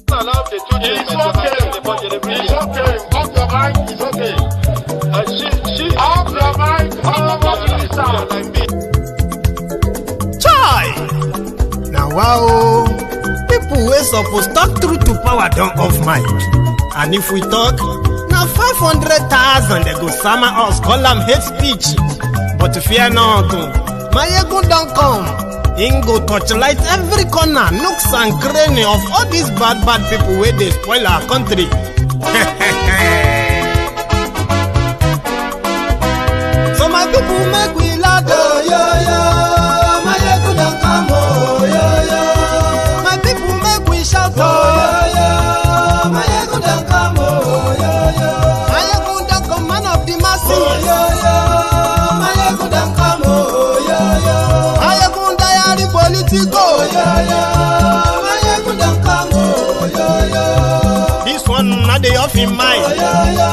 Allow the children. It's okay. It's okay. Off your mind. It's okay. Off your mind. Chai! Now wow, people wey suppose talk truth to power don't off mic. And if we talk, now 500,000 they go summer us, call them hate speech. But fear not, Maiyegun don't come. Him go torchlight every corner, nooks and cranny of all these bad people where they spoil our country. So my people make we laugh, oh yo yo. Maiyegun don't come, oh yo yo. My people make we shout, oh yo yo. Maiyegun don't come, oh yo yo. Maiyegun don't come, man of the masses, oh yo yo. Maiyegun don't come, oh yo yo. Maiyegun diary politico, oh yo yo. Maiyegun don't come, oh yo yo. This one not the off in mind, oh yo yo.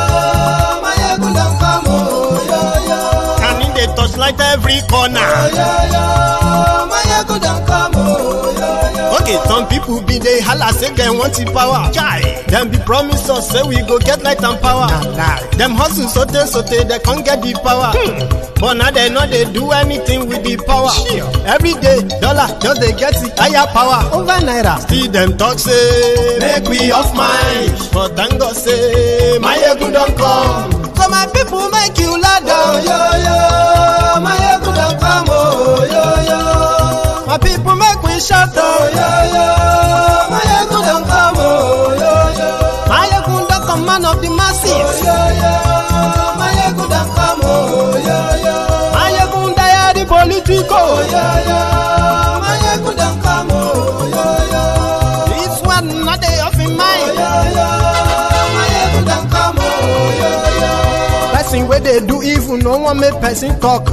Maiyegun don't come, oh yo yo. Can in the touchlight every corner, oh yo yo. Maiyegun don't come, oh yo yo. Okay, some people be they holla say they want the power. Chai, them be promise us say we go get light and power. Nah. Them hustle sote they can't get the power. But now they know they do anything with the power. Sure. Every day, dollar just they get the higher power over naira. Still them talk say make we off mind. But thank God say Maiyegun don't come. So my people make you laugh, oh yo yo. Maiyegun don't come, oh yo yo. My people make we shout, oh yo yo. Maiyegun don't come, oh yo yo. Maiyegun don't come, man of the masses, oh yo yo. Maiyegun don't come, oh yo yo. Maiyegun diary politico, oh yo yo. Maiyegun don't come, oh yo yo. This one not they off in mind, oh yo yo. Maiyegun don't come, oh yo yo. Person where they do evil, no one make person talk.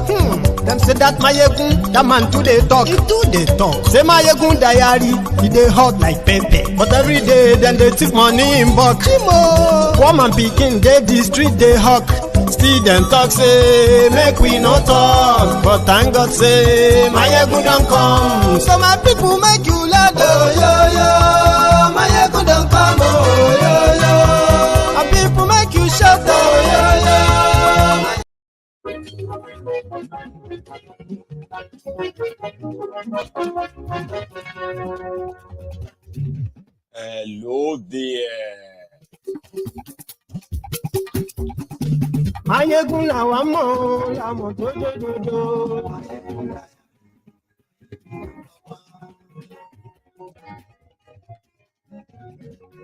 Them say that Maiyegun, that man too they talk. He too they talk. Say Maiyegun diary, he they hot like pepper. But every day then they take money in bulk. Poor man picking, they the street they hawk. Still them talk say make we no talk. But thank God say Maiyegun don't come. So my people make you laugh, oh yo yo. Maiyegun don't come, oh yo yo. My people make you shout, oh yo yo. Hello there. Maiyegun làwa mọ̀, làmọ̀ tó dòdòdò.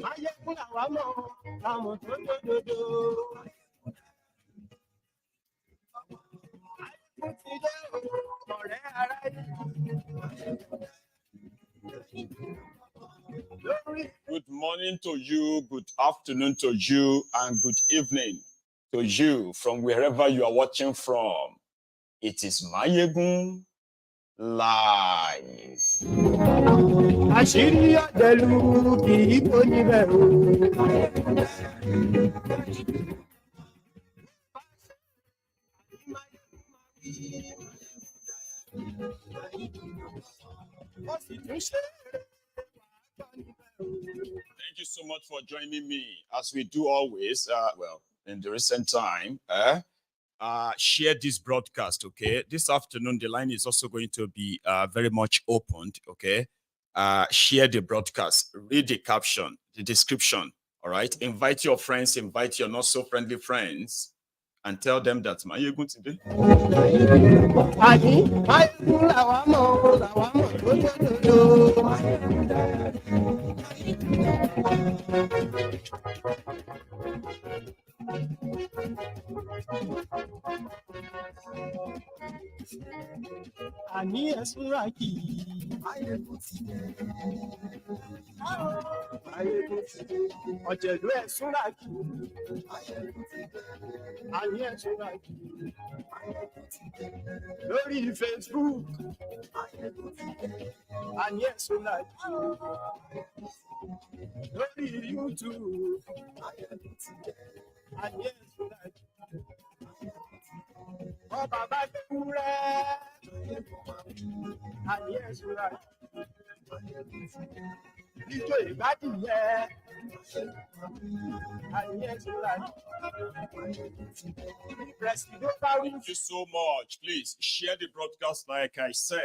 Maiyegun làwa mọ̀, làmọ̀ tó dòdòdò. Good morning to you, good afternoon to you, and good evening to you from wherever you are watching from. It is Maiyegun Live. Àṣírí ọ̀dẹ̀lú kì í kó níbẹ̀ o. Thank you so much for joining me as we do always. In the recent time, share this broadcast, okay? This afternoon, the line is also going to be very much opened, okay? Share the broadcast, read the caption, the description, all right? Invite your friends, invite your not so friendly friends, and tell them that Maiyegun today. Ani esuraki, ọ̀jẹ̀lú esuraki, ani esuraki, lórí Facebook, ani esuraki, lórí YouTube, ani esuraki. Oh, Baba Kure, and yes, right. Thank you so much. Please share the broadcast like I said.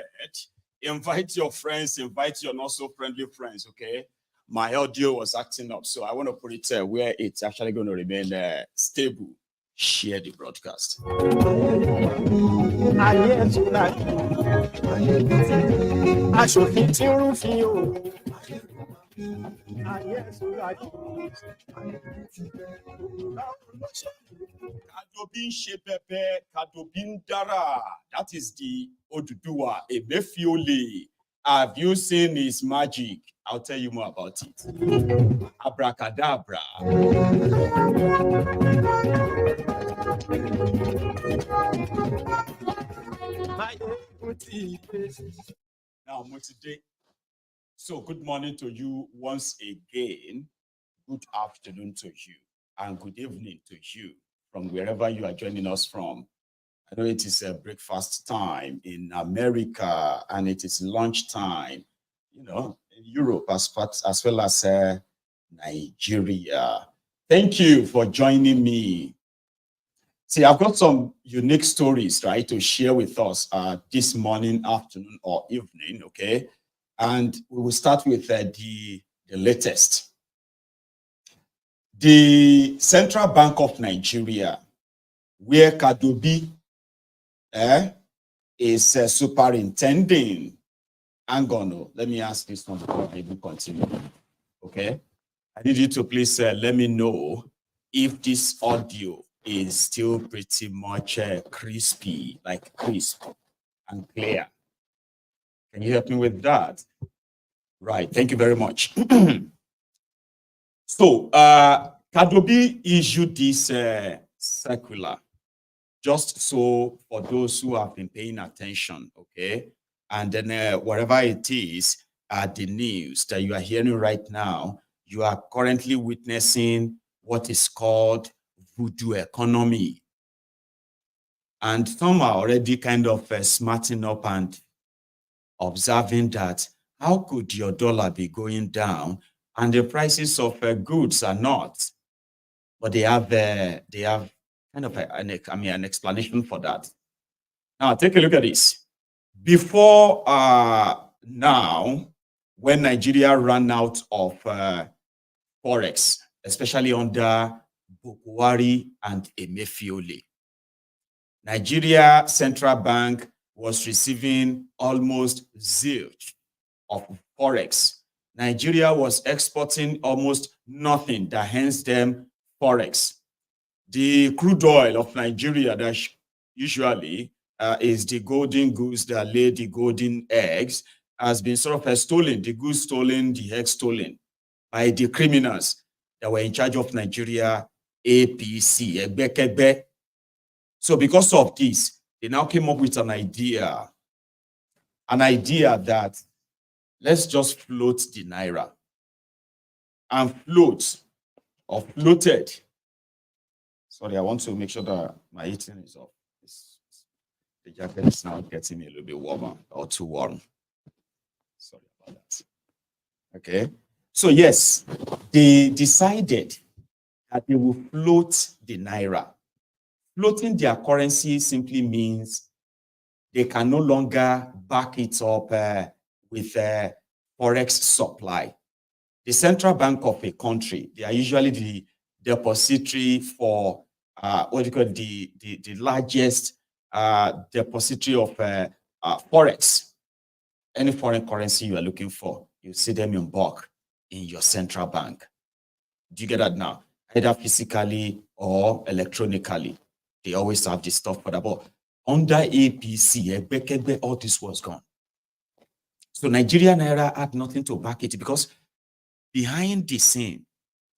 Invite your friends, invite your not so friendly friends, okay? My audio was acting up, so I want to put it where it's actually going to remain stable. Share the broadcast. Kadobin Shepepe, Kadobin Dara. That is the Oduduwa, Emefiole. Have you seen his magic? I'll tell you more about it. Abracadabra. Now, today. So, good morning to you once again. Good afternoon to you, and good evening to you from wherever you are joining us from. I know it is a breakfast time in America, and it is lunch time, you know, in Europe as well as Nigeria. Thank you for joining me. See, I've got some unique stories, right, to share with us this morning, afternoon, or evening, okay? And we will start with the latest. The Central Bank of Nigeria, where Kadobi is superintending. Hang on, let me ask this one before I even continue. Okay, I need you to please let me know if this audio is still pretty much crispy, like crisp and clear. Can you help me with that? Right, thank you very much. So, Kadobi issued this circular, just so for those who have been paying attention, okay? And then wherever it is, the news that you are hearing right now, you are currently witnessing what is called voodoo economy. And some are already kind of smarting up and observing that how could your dollar be going down and the prices of goods are not? But they have kind of an explanation for that. Now take a look at this. Before now, when Nigeria ran out of forex, especially under Bureaux and Emefiole, Nigeria Central Bank was receiving almost zilch of forex. Nigeria was exporting almost nothing that hands them forex. The crude oil of Nigeria that usually is the golden goose that lay the golden eggs has been sort of stolen, the goose stolen, the egg stolen by the criminals that were in charge of Nigeria, APC, Egbekebe. So because of this, they now came up with an idea that let's just float the Naira and floated. Sorry, I want to make sure that my heating is off. The jacket is now getting me a little bit warmer or too warm. Sorry about that. Okay. So yes, they decided that they will float the Naira. Floating their currency simply means they can no longer back it up with forex supply. The central bank of a country, they are usually the depository for the largest depository of forex. Any foreign currency you are looking for, you see them in bulk in your central bank. Do you get that now? Either physically or electronically. They always have this stuff for that. But under APC, all this was gone. So Nigeria Naira had nothing to back it because behind the scene,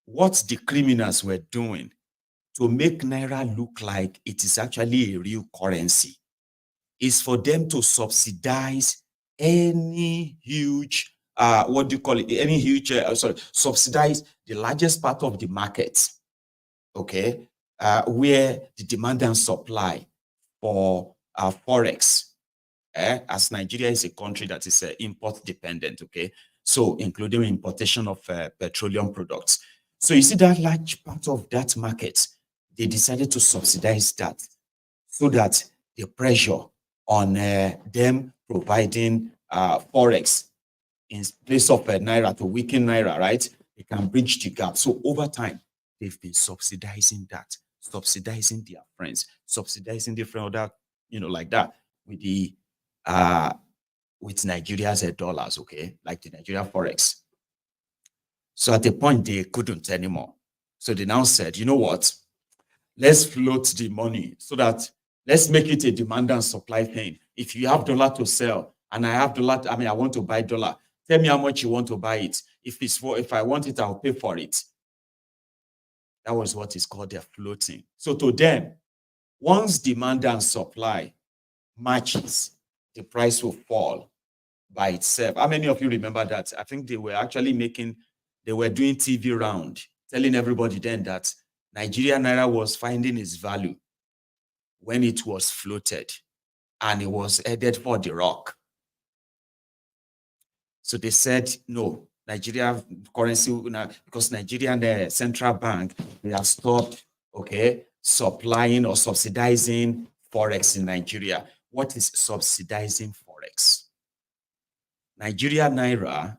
what the criminals were doing to make Naira look like it is actually a real currency is for them to subsidize any huge, subsidize the largest part of the market, okay, where the demand and supply for forex, as Nigeria is a country that is import dependent, okay, So including importation of petroleum products. So you see that large part of that market, they decided to subsidize that so that the pressure on them providing forex in place of naira to weaken naira, right? They can bridge the gap. So over time, they've been subsidizing that, subsidizing their friends, subsidizing different other, like that with the with Nigeria's dollars, okay, like the Nigeria forex. So at the point they couldn't anymore. So they now said, you know what? Let's float the money so that let's make it a demand and supply thing. If you have dollar to sell and I have dollar, I want to buy dollar. Tell me how much you want to buy it. If I want it, I'll pay for it. That was what is called their floating. So to them, once demand and supply matches, the price will fall by itself. How many of you remember that? I think they were actually they were doing TV round, telling everybody then that Nigeria Naira was finding its value when it was floated and it was headed for the rock. So they said, no, Nigeria currency, because Nigerian central bank, they have stopped, okay, supplying or subsidizing forex in Nigeria. What is subsidizing forex? Nigeria Naira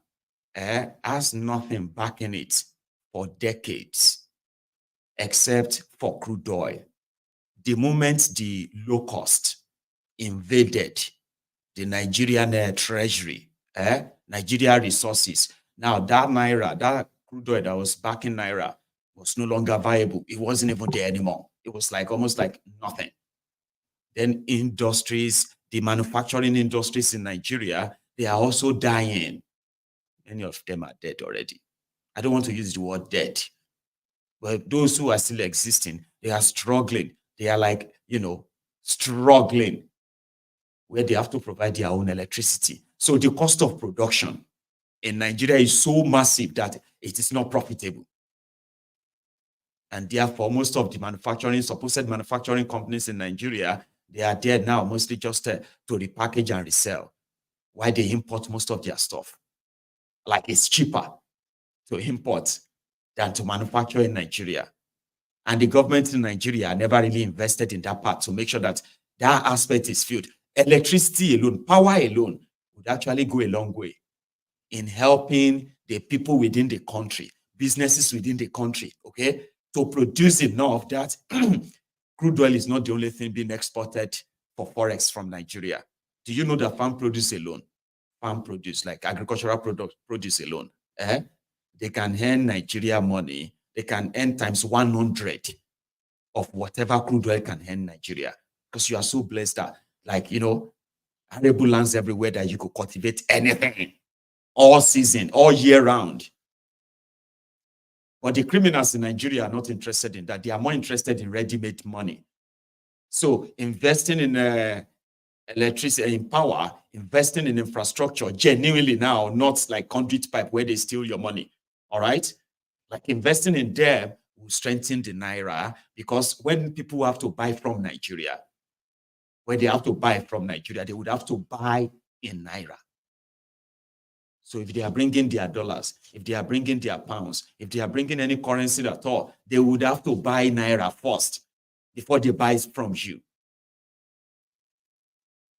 has nothing backing it for decades, except for crude oil. The moment the low cost invaded the Nigerian treasury, Nigeria resources, now that Naira, that crude oil that was backing Naira was no longer viable. It wasn't even there anymore. It was like almost like nothing. Then industries, the manufacturing industries in Nigeria, they are also dying. Many of them are dead already. I don't want to use the word dead, but those who are still existing, they are struggling. They are like, struggling where they have to provide their own electricity. So the cost of production in Nigeria is so massive that it is not profitable. And therefore, most of the supposed manufacturing companies in Nigeria, they are there now mostly just to repackage and resell, while they import most of their stuff. Like it's cheaper to import than to manufacture in Nigeria. And the government in Nigeria never really invested in that part to make sure that that aspect is filled. Electricity alone, power alone would actually go a long way in helping the people within the country, businesses within the country, okay, to produce enough that crude oil is not the only thing being exported for forex from Nigeria. Do you know that farm produce alone, like agricultural produce alone, they can earn Nigeria money. They can earn times 100 of whatever crude oil can earn Nigeria, because you are so blessed that, like, arable lands everywhere that you could cultivate anything all season, all year round. But the criminals in Nigeria are not interested in that. They are more interested in ready-made money. So investing in electricity, in power, investing in infrastructure, genuinely now, not like conduit pipe where they steal your money. All right? Like investing in them will strengthen the Naira, because when people have to buy from Nigeria, they would have to buy in Naira. So if they are bringing their dollars, if they are bringing their pounds, if they are bringing any currency at all, they would have to buy Naira first before they buy from you.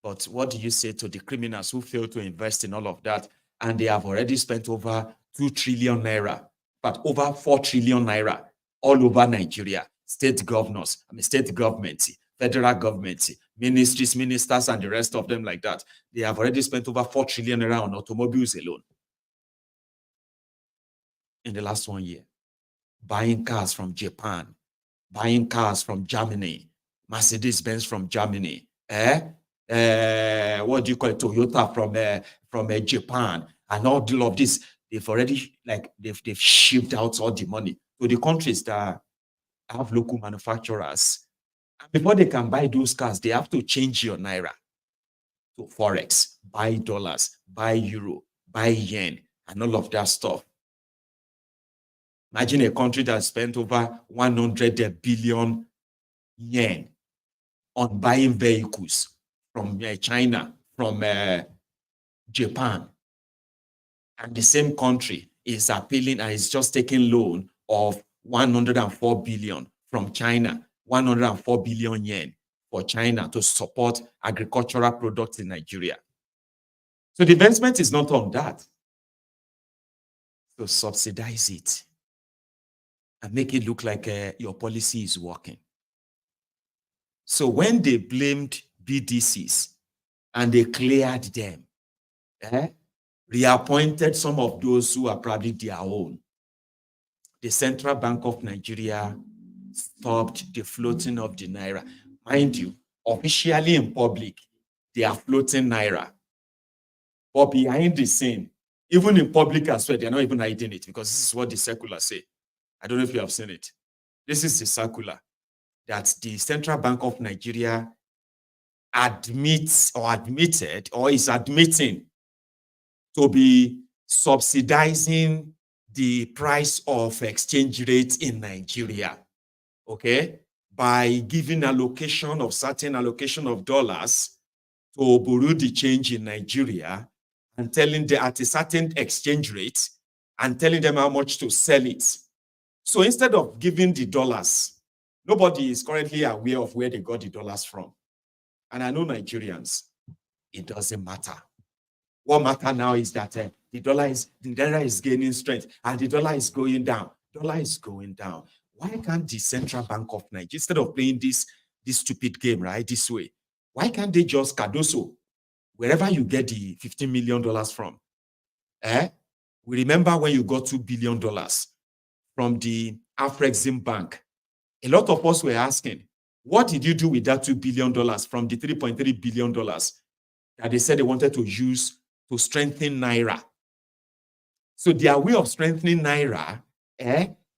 But what do you say to the criminals who fail to invest in all of that, and they have already spent over 2 trillion Naira, but over 4 trillion Naira all over Nigeria? State governors, state government, federal government, ministries, ministers, and the rest of them like that. They have already spent over 4 trillion Naira on automobiles alone in the last 1 year. Buying cars from Japan, buying cars from Germany, Mercedes-Benz from Germany, what do you call it, Toyota from Japan, and all of this. They've already, like, they've shipped out all the money to the countries that have local manufacturers. And before they can buy those cars, they have to change your Naira to forex, buy dollars, buy euro, buy yen, and all of that stuff. Imagine a country that spent over 100 billion yen on buying vehicles from China, from Japan. And the same country is appealing and is just taking loan of 104 billion from China, 104 billion yen for China to support agricultural products in Nigeria. So the investment is not on that. So subsidize it and make it look like your policy is working. So when they blamed BDCs and they cleared them, reappointed some of those who are probably their own, the Central Bank of Nigeria stopped the floating of the Naira. Mind you, officially in public, they are floating Naira. But behind the scene, even in public as well, they're not even hiding it, because this is what the circular say. I don't know if you have seen it. This is the circular that the Central Bank of Nigeria admits or admitted or is admitting to be subsidizing the price of exchange rates in Nigeria, okay, by giving allocation of certain allocation of dollars to Bureaux de change in Nigeria and telling them at a certain exchange rate and telling them how much to sell it. So instead of giving the dollars, nobody is currently aware of where they got the dollars from. And I know Nigerians, it doesn't matter. What matters now is that the Naira is gaining strength and the dollar is going down. Dollar is going down. Why can't the Central Bank of Nigeria, instead of playing this stupid game, right, this way, why can't they just Cardoso, wherever you get the $15 million from? We remember when you got $2 billion from the Afrexim Bank. A lot of us were asking, what did you do with that $2 billion from the $3.3 billion that they said they wanted to use to strengthen Naira? So their way of strengthening Naira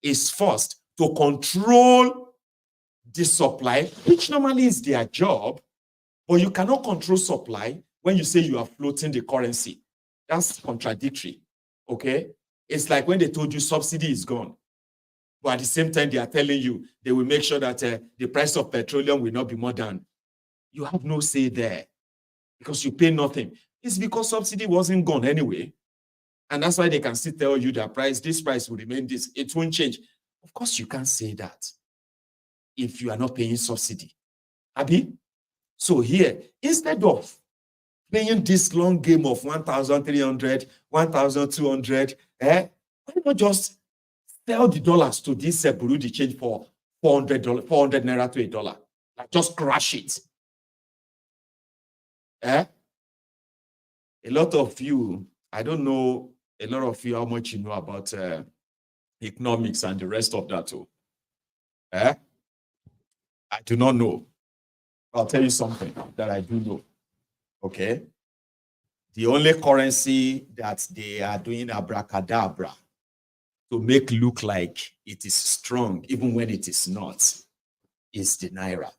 is first to control the supply, which normally is their job, but you cannot control supply when you say you are floating the currency. That's contradictory, okay? It's like when they told you subsidy is gone, but at the same time, they are telling you they will make sure that the price of petroleum will not be more than. You have no say there because you pay nothing. It's because subsidy wasn't gone anyway. And that's why they can still tell you that this price will remain this. It won't change. Of course, you can't say that if you are not paying subsidy. Abi? So here, instead of playing this long game of 1,300, 1,200, why not just sell the dollars to this Bureau de change for $400 Naira to $1? Like just crash it. A lot of you, I don't know, a lot of you how much you know about economics and the rest of that too. I do not know. I'll tell you something that I do know. Okay. The only currency that they are doing abracadabra to make look like it is strong, even when it is not, is the Naira.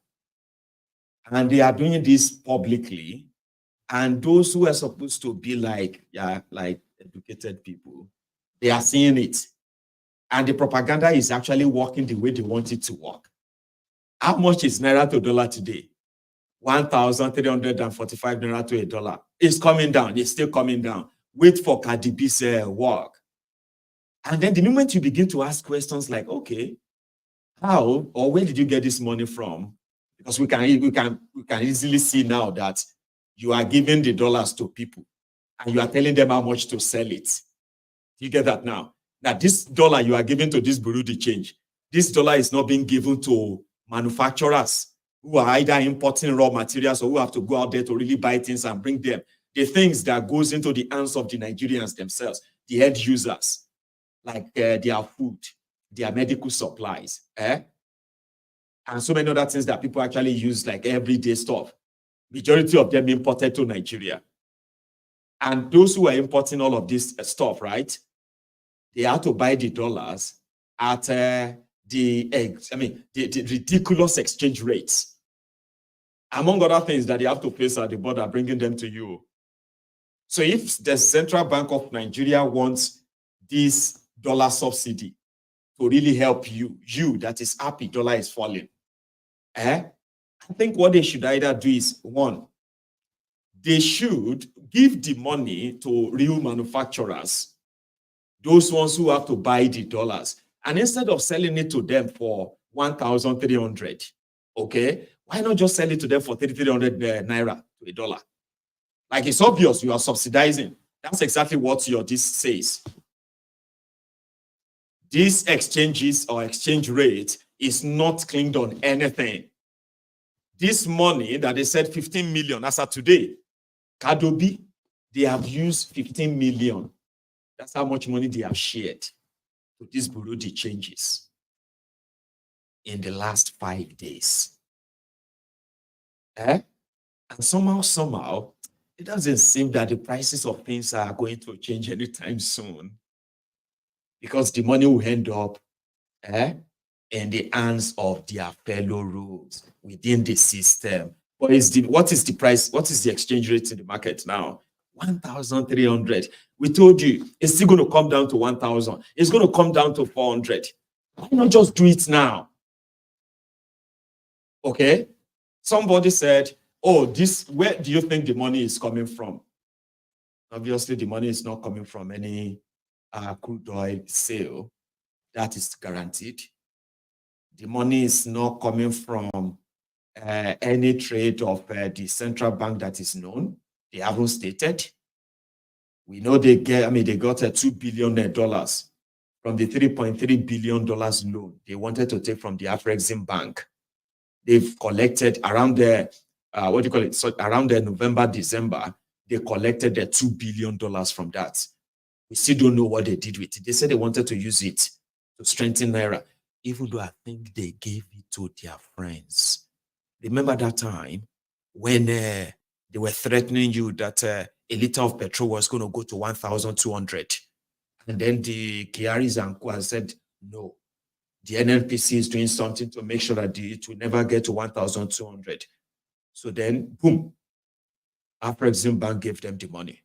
And they are doing this publicly. And those who are supposed to be like educated people, they are seeing it. And the propaganda is actually working the way they want it to work. How much is Naira to dollar today? 1,345 Naira to $1. It's coming down. It's still coming down. Wait for Cardi B's work. And then the moment you begin to ask questions like, okay, how or where did you get this money from? Because we can easily see now that you are giving the dollars to people and you are telling them how much to sell it. You get that now? That this dollar you are giving to this Bureau de change, this dollar is not being given to manufacturers who are either importing raw materials or who have to go out there to really buy things and bring them. The things that goes into the hands of the Nigerians themselves, the end users, like their food, their medical supplies, and so many other things that people actually use like everyday stuff. Majority of them imported to Nigeria. And those who are importing all of this stuff, right, they have to buy the dollars at the ridiculous exchange rates. Among other things that they have to face at the border, bringing them to you. So if the Central Bank of Nigeria wants this dollar subsidy to really help you that is happy dollar is falling, I think what they should either do is, one, they should give the money to real manufacturers, those ones who have to buy the dollars. And instead of selling it to them for 1,300, okay, why not just sell it to them for 3,300 naira to a dollar? Like, it's obvious you are subsidizing. That's exactly what your this says. These exchanges or exchange rate is not clinged on anything. This money that they said 15 million as of today, Kadobi, they have used 15 million. That's how much money they have shared to these Bureaux de changes in the last 5 days. And somehow, it doesn't seem that the prices of things are going to change anytime soon, because the money will end up in the hands of their fellow rogues within the system. What is the price? What is the exchange rate in the market now? 1,300. We told you it's still going to come down to 1,000. It's going to come down to 400. Why not just do it now? Okay. Somebody said, oh, where do you think the money is coming from? Obviously, the money is not coming from any crude oil sale. That is guaranteed. The money is not coming from any trade of the central bank that is known. They haven't stated. We know they got $2 billion from the $3.3 billion loan they wanted to take from the Afrexim Bank. They've collected around the around the November, December, they collected the $2 billion from that. We still don't know what they did with it. They said they wanted to use it to strengthen Naira, even though I think they gave it to their friends. Remember that time when they were threatening you that a liter of petrol was going to go to 1,200. And then the Kiaris and Kwa said, no, the NNPC is doing something to make sure that it will never get to 1,200. So then, boom, Afrexim Bank gave them the money.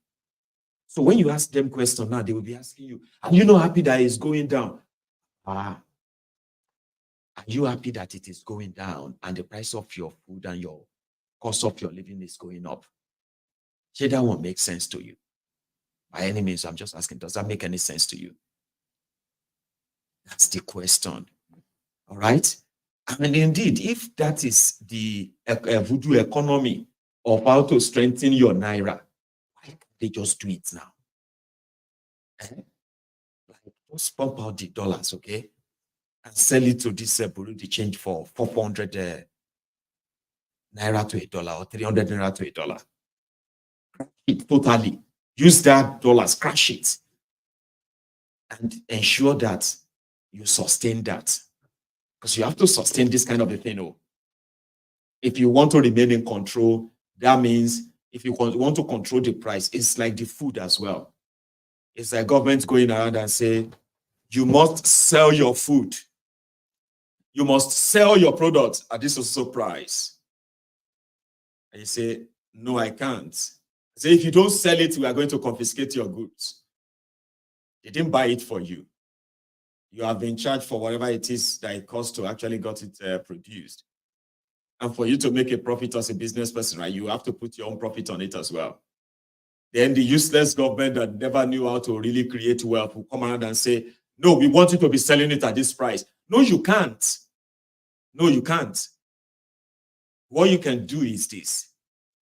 So when you ask them questions now, they will be asking you, are you not happy that it's going down? Are you happy that it is going down and the price of your food and your cost of your living is going up? Should that one make sense to you? By any means, I'm just asking, does that make any sense to you? That's the question. All right? And indeed, if that is the voodoo economy of how to strengthen your Naira, why can't they just do it now? Like, just pump out the dollars, okay? And sell it to this Bureau de change for 400 naira to a dollar or 300 naira to a dollar. Crash it totally. Use that dollars, crash it. And ensure that you sustain that. Because you have to sustain this kind of a thing. Oh. If you want to remain in control, that means if you want to control the price, it's like the food as well. It's like government going around and say, you must sell your food. You must sell your products at this also price. And you say, no, I can't. I say, if you don't sell it, we are going to confiscate your goods. They didn't buy it for you. You have been charged for whatever it is that it costs to actually got it produced. And for you to make a profit as a business person, right, you have to put your own profit on it as well. Then the useless government that never knew how to really create wealth will come around and say, no, we want you to be selling it at this price. No, you can't. No, you can't. What you can do is this.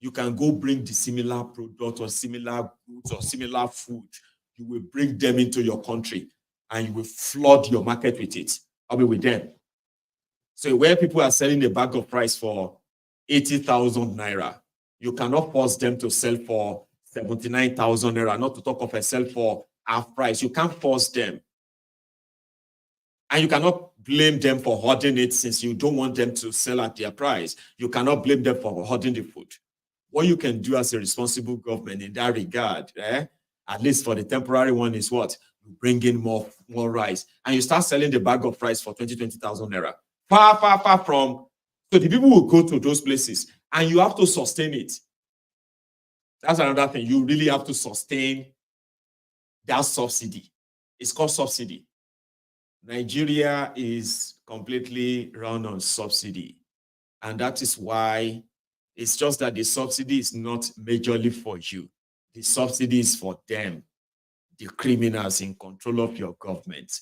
You can go bring the similar product or similar goods or similar food. You will bring them into your country and you will flood your market with it. I'll be with them. So where people are selling a bag of rice for 80,000 naira, you cannot force them to sell for 79,000 naira, not to talk of a sell for half price. You can't force them. And you cannot blame them for hoarding it since you don't want them to sell at their price. You cannot blame them for hoarding the food. What you can do as a responsible government in that regard, at least for the temporary one, is what? You bring in more rice. And you start selling the bag of rice for 20,000 naira. Far, far, far from. So the people will go to those places and you have to sustain it. That's another thing. You really have to sustain that subsidy. It's called subsidy. Nigeria is completely run on subsidy. And that is why It's just that the subsidy is not majorly for you. The subsidy is for them, the criminals in control of your government.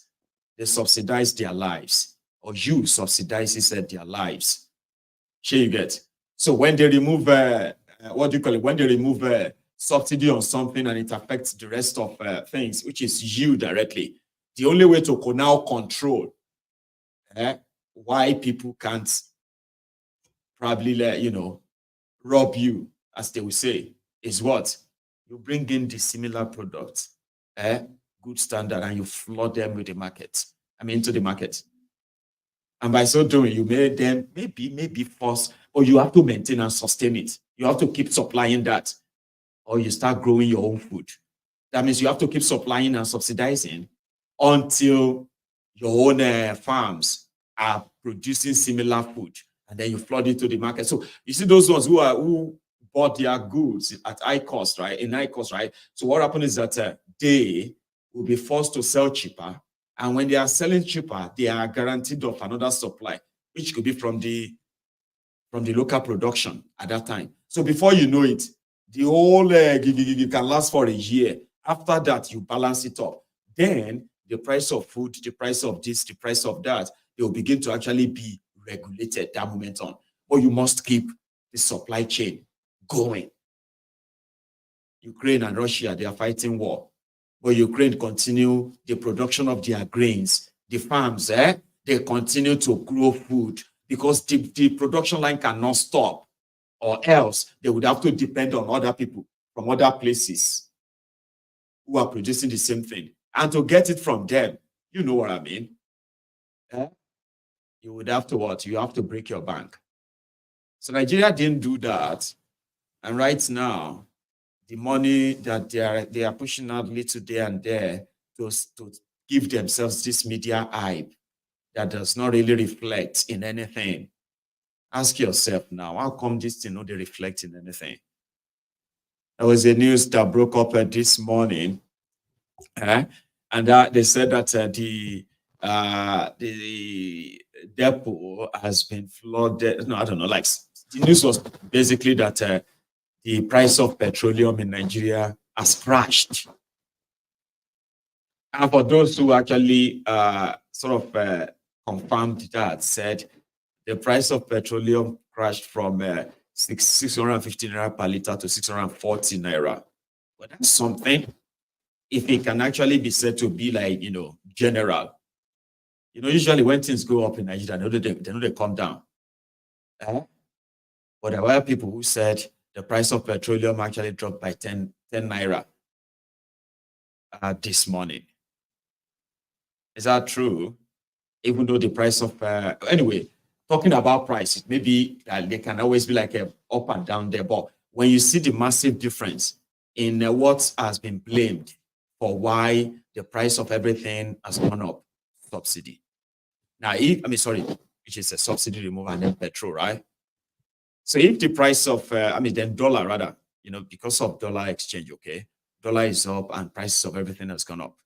They subsidize their lives, or you subsidize their lives. Sure, you get. So when they remove, what do you call it? When they remove subsidy on something and it affects the rest of things, which is you directly, the only way to now control why people can't probably rob you, as they will say, is what? You bring in the similar products, good standard, and you flood them with the market. Into the market. And by so doing, you made them maybe force, or you have to maintain and sustain it. You have to keep supplying that, or you start growing your own food. That means you have to keep supplying and subsidizing until your own farms are producing similar food, and then you flood it to the market. So you see those ones who bought their goods at high cost, right? In high cost, right? So what happens is that they will be forced to sell cheaper, and when they are selling cheaper, they are guaranteed of another supply, which could be from the local production at that time. So before you know it, the whole can last for a year. After that, you balance it up. Then the price of food, the price of this, the price of that, they will begin to actually be regulated that moment on. But you must keep the supply chain going. Ukraine and Russia, they are fighting war. But Ukraine continue the production of their grains. The farms, they continue to grow food because the production line cannot stop, or else they would have to depend on other people from other places who are producing the same thing. And to get it from them, you know what I mean? You would have to what? You have to break your bank. So Nigeria didn't do that. And right now, the money that they are pushing out little there and there to give themselves this media hype that does not really reflect in anything. Ask yourself now, how come this thing not reflect in anything? There was a news that broke up this morning, and they said that the depot has been flooded. No, I don't know. Like, the news was basically that the price of petroleum in Nigeria has crashed. And for those who actually confirmed that, said the price of petroleum crashed from 650 naira per liter to 640 naira. But that's something. If it can actually be said to be like, general. Usually when things go up in Nigeria, they know they come down. But there were people who said the price of petroleum actually dropped by 10 naira this morning. Is that true? Even though the price of, anyway, talking about prices, maybe they can always be like a up and down there. But when you see the massive difference in what has been blamed for why the price of everything has gone up, subsidy. Now, which is a subsidy removal and then petrol, right? So if the price of, then dollar rather, because of dollar exchange, okay, dollar is up and prices of everything has gone up.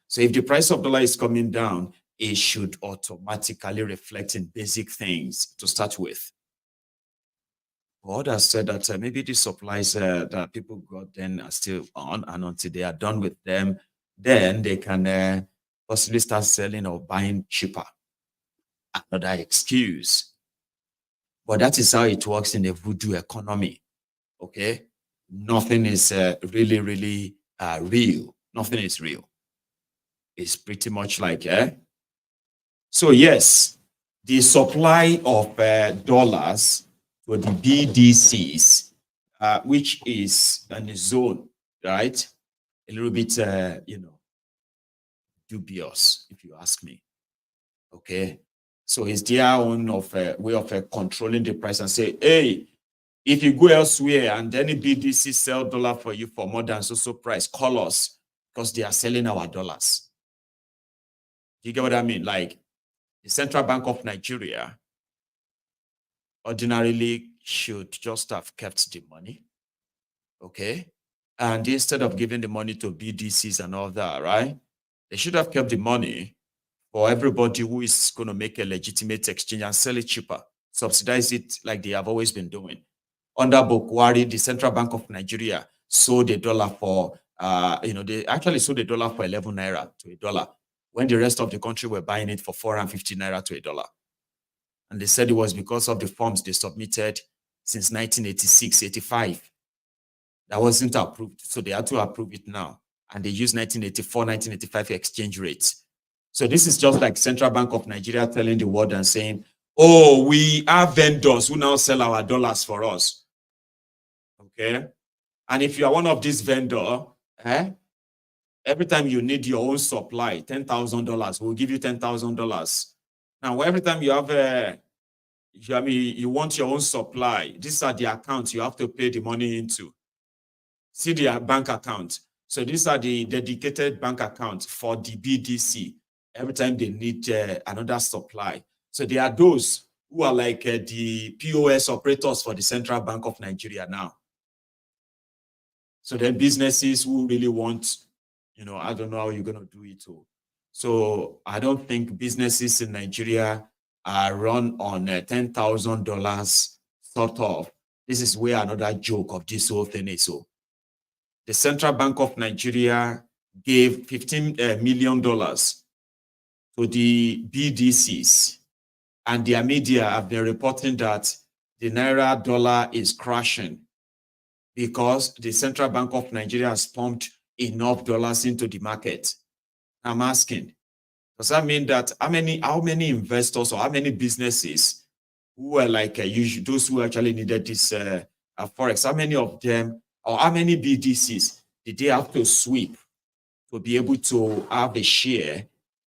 So if the price of dollar is coming down, it should automatically reflect in basic things to start with. Others said that maybe the supplies that people got then are still on, and until they are done with them, then they can possibly start selling or buying cheaper. Another excuse. But that is how it works in the voodoo economy. Okay? Nothing is really real. Nothing is real. It's pretty much like, So yes, the supply of dollars to the BDCs, which is in a zone, right? A little bit, dubious, if you ask me. Okay? So it's their own way of controlling the price and say, hey, if you go elsewhere and any BDC sell dollar for you for more than so price, call us because they are selling our dollars. Do you get what I mean? Like the Central Bank of Nigeria ordinarily should just have kept the money, okay? And instead of giving the money to BDCs and all that, right? They should have kept the money for everybody who is going to make a legitimate exchange and sell it cheaper, subsidize it like they have always been doing. under Bokwari, the Central Bank of Nigeria sold a dollar for, they actually sold a dollar for 11 naira to a dollar, when the rest of the country were buying it for 450 naira to a dollar. And they said it was because of the forms they submitted since 1986, 85. That wasn't approved. So they had to approve it now. And they used 1984, 1985 exchange rates. So this is just like Central Bank of Nigeria telling the world and saying, oh, we have vendors who now sell our dollars for us. Okay. And if you are one of these vendors, every time you need your own supply, $10,000, we'll give you $10,000. Now, every time you have you want your own supply, these are the accounts you have to pay the money into. See the bank account. So these are the dedicated bank accounts for the BDC every time they need another supply. So there are those who are like the POS operators for the Central Bank of Nigeria now. So then businesses who really want, I don't know how you're going to do it. So I don't think businesses in Nigeria are run on $10,000 sort of. This is where another joke of this whole thing is. So the Central Bank of Nigeria gave $15 million to the BDCs, and their media have been reporting that the Naira dollar is crashing because the Central Bank of Nigeria has pumped enough dollars into the market. I'm asking, does that mean that how many investors or how many businesses who are like those who actually needed this forex, how many of them or how many BDCs did they have to sweep to be able to have a share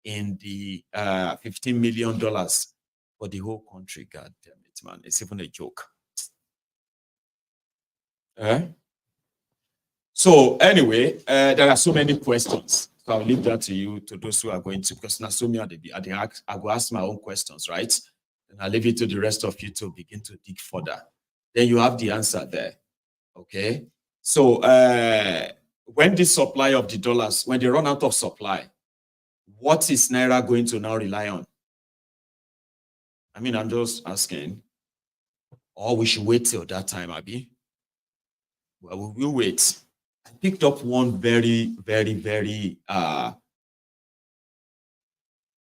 in the $15 million for the whole country? God damn it, man. It's even a joke. So anyway, there are so many questions. So I'll leave that to you, to those who are going to, because Nasumi I will ask my own questions, right? And I'll leave it to the rest of you to begin to dig further. Then you have the answer there. Okay. So when the supply of the dollars, when they run out of supply, what is Naira going to now rely on? I mean, I'm just asking. Or we should wait till that time, Abby. Well, we will wait. I picked up one very, very, very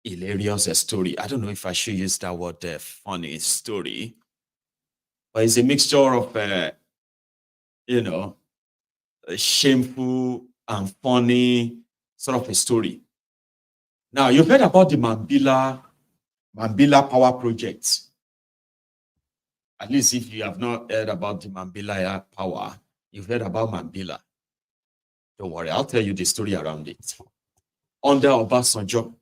hilarious story. I don't know if I should use that word, funny story, but it's a mixture of, shameful and funny sort of a story. Now, you've heard about the Mambila power project. At least if you have not heard about the Mambila power, you've heard about Mambila. Don't worry, I'll tell you the story around it. Under Obasanjo,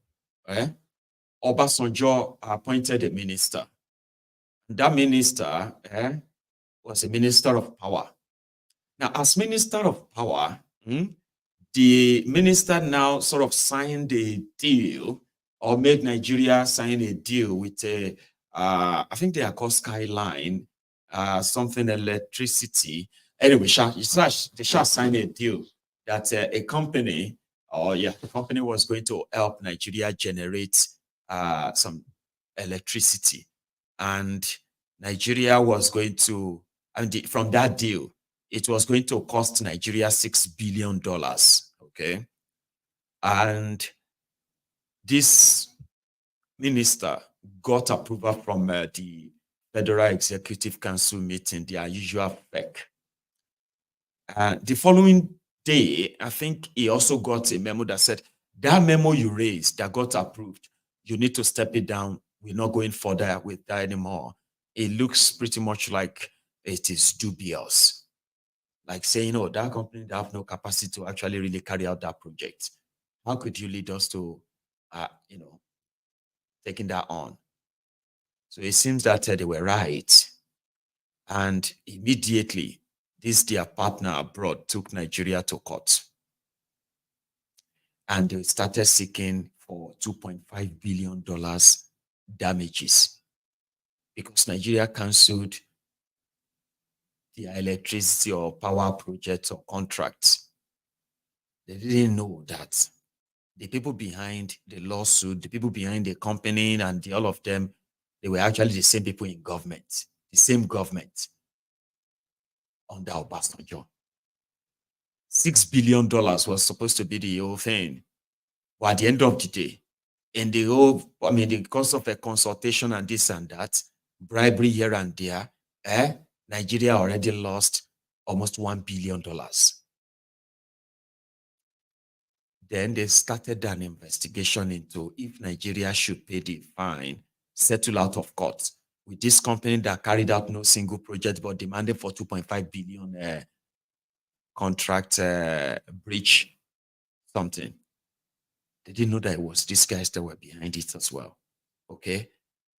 Obasanjo appointed a minister. That minister was a minister of power. Now, as minister of power, the minister now sort of signed a deal or made Nigeria sign a deal with I think they are called Skyline, something electricity. Anyway, they shall sign a deal that a company, the company was going to help Nigeria generate some electricity. And Nigeria was going to, from that deal, it was going to cost Nigeria $6 billion, okay? And this minister got approval from the Federal Executive Council meeting, their usual FEC. The following day, I think he also got a memo that said, that memo you raised that got approved, you need to step it down. We're not going further with that anymore. It looks pretty much like it is dubious. Like saying, oh, that company that have no capacity to actually really carry out that project. How could you lead us to, taking that on? So it seems that they were right. And immediately, their partner abroad took Nigeria to court. And they started seeking for $2.5 billion damages because Nigeria cancelled their electricity or power projects or contracts. They didn't know that the people behind the lawsuit, the people behind the company and all of them, they were actually the same people in government, the same government. under Obasanjo. $6 billion was supposed to be the whole thing. But at the end of the day, in the whole, the course of a consultation and this and that, bribery here and there, Nigeria already lost almost $1 billion. Then they started an investigation into if Nigeria should pay the fine, settle out of court with this company that carried out no single project but demanded for 2.5 billion contract breach something. They didn't know that it was these guys that were behind it as well. Okay.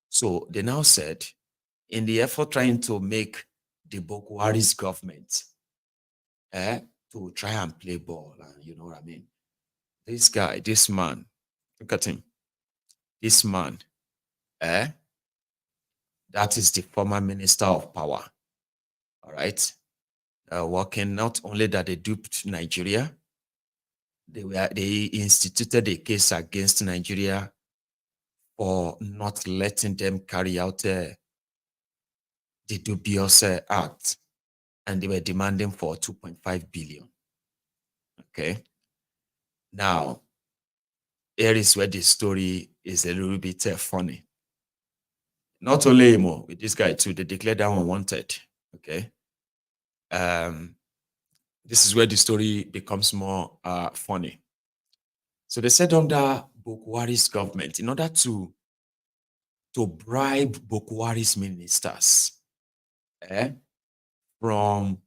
So they now said, in the effort trying to make the Buhari's government to try and play ball, and you know what I mean? This guy, this man, look at him. This man, that is the former minister of power. All right. Working not only that they duped Nigeria, they instituted a case against Nigeria for not letting them carry out the dubious act, and they were demanding for 2.5 billion. Okay. Now, here is where the story is a little bit funny. Not only Emo, with this guy too, they declared that one wanted. Okay. This is where the story becomes more funny. So they said under Buhari's government, in order to bribe Buhari's ministers from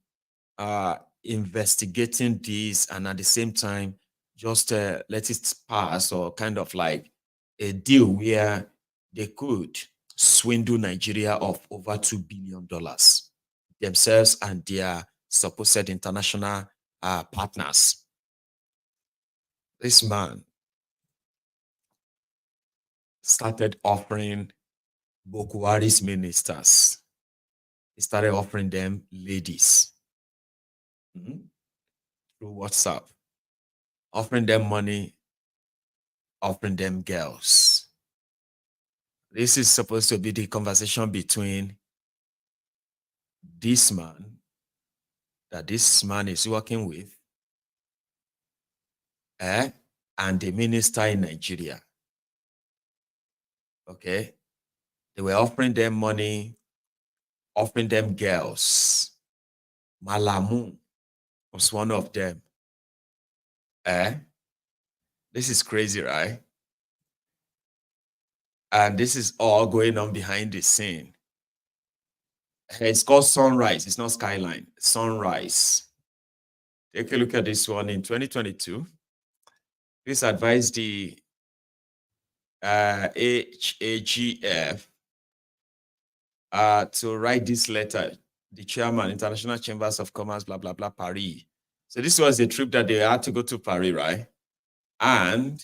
investigating this, and at the same time just let it pass, or kind of like a deal where they could swindle Nigeria of over $2 billion themselves and their supposed international partners. This man started offering Buhari's ministers. He started offering them ladies through WhatsApp, offering them money, offering them girls. This is supposed to be the conversation between this man that this man is working with and the minister in Nigeria. Okay. They were offering them money, offering them girls. Malamu was one of them. This is crazy, right? And this is all going on behind the scene. It's called Sunrise. It's not Skyline. Sunrise. Take a look at this one. In 2022, please advise the HAGF to write this letter. The chairman, International Chambers of Commerce, blah, blah, blah, Paris. So this was a trip that they had to go to Paris, right? And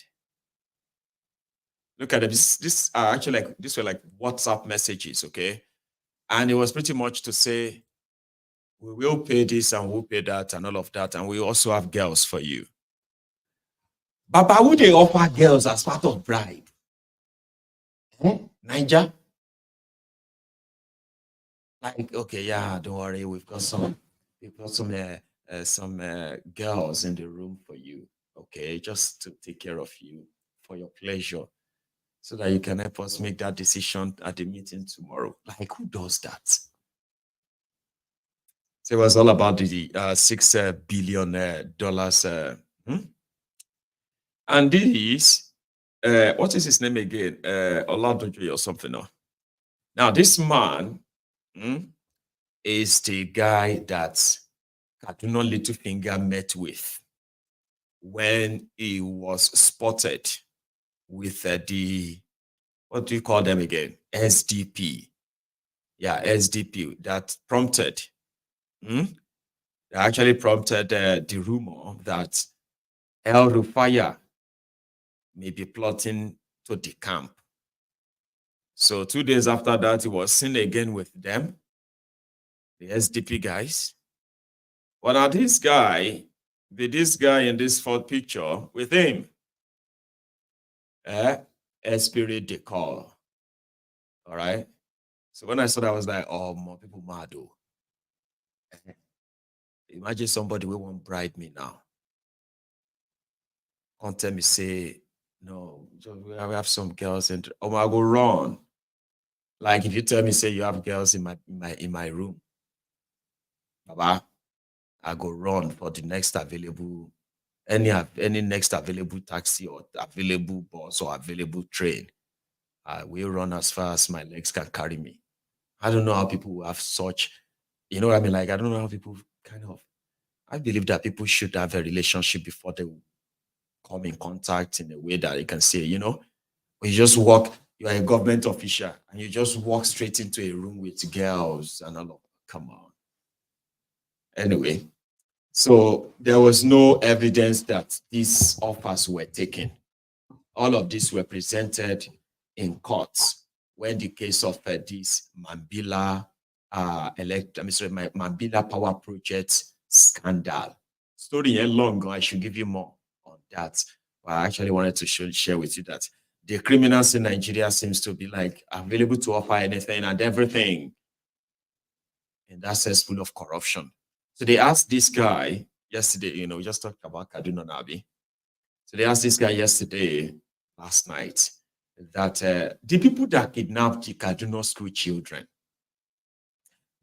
look at it. This are actually like, these were like WhatsApp messages, okay? And it was pretty much to say, we will pay this and we'll pay that and all of that. And we also have girls for you. But would they offer girls as part of bribe? Niger? Like, okay, yeah, don't worry, we've got some girls in the room for you, okay, just to take care of you for your pleasure, so that you can help us make that decision at the meeting tomorrow. Like, who does that? So it was all about the $6 billion. And this, what is his name again? Oladojo or something. No? Now, this man is the guy that Kaduna Littlefinger met with when he was spotted with the, what do you call them again? SDP. Yeah, SDP. That prompted, actually prompted the rumor that El Rufaya may be plotting to decamp. So 2 days after that, he was seen again with them, the SDP guys. Well, now this guy in this fourth picture with him, Esprit de Corps. All right. So when I saw that, I was like, oh, more people mad. Imagine somebody will won't bribe me now. Can't tell me, say, no, we have some girls and I go run. Like if you tell me, say you have girls in my room, Baba, I go run for the next available, any next available taxi or available bus or available train. I will run as far as my legs can carry me. I don't know how people have such, you know what I mean? Like, I don't know how people I believe that people should have a relationship before they come in contact in a way that you can say, you know, when you just walk, you are a government official and you just walk straight into a room with girls and all of, come on. Anyway, so there was no evidence that these offers were taken. All of these were presented in courts when the case of this Mambila Mambila power project scandal. Story here long, I should give you more on that. But I actually wanted to share with you that the criminals in Nigeria seems to be like available to offer anything and everything. And that's full of corruption. So they asked this guy yesterday, you know, we just talked about Kaduna Nabi. So they asked this guy yesterday, last night, that the people that kidnapped the Kaduna school children,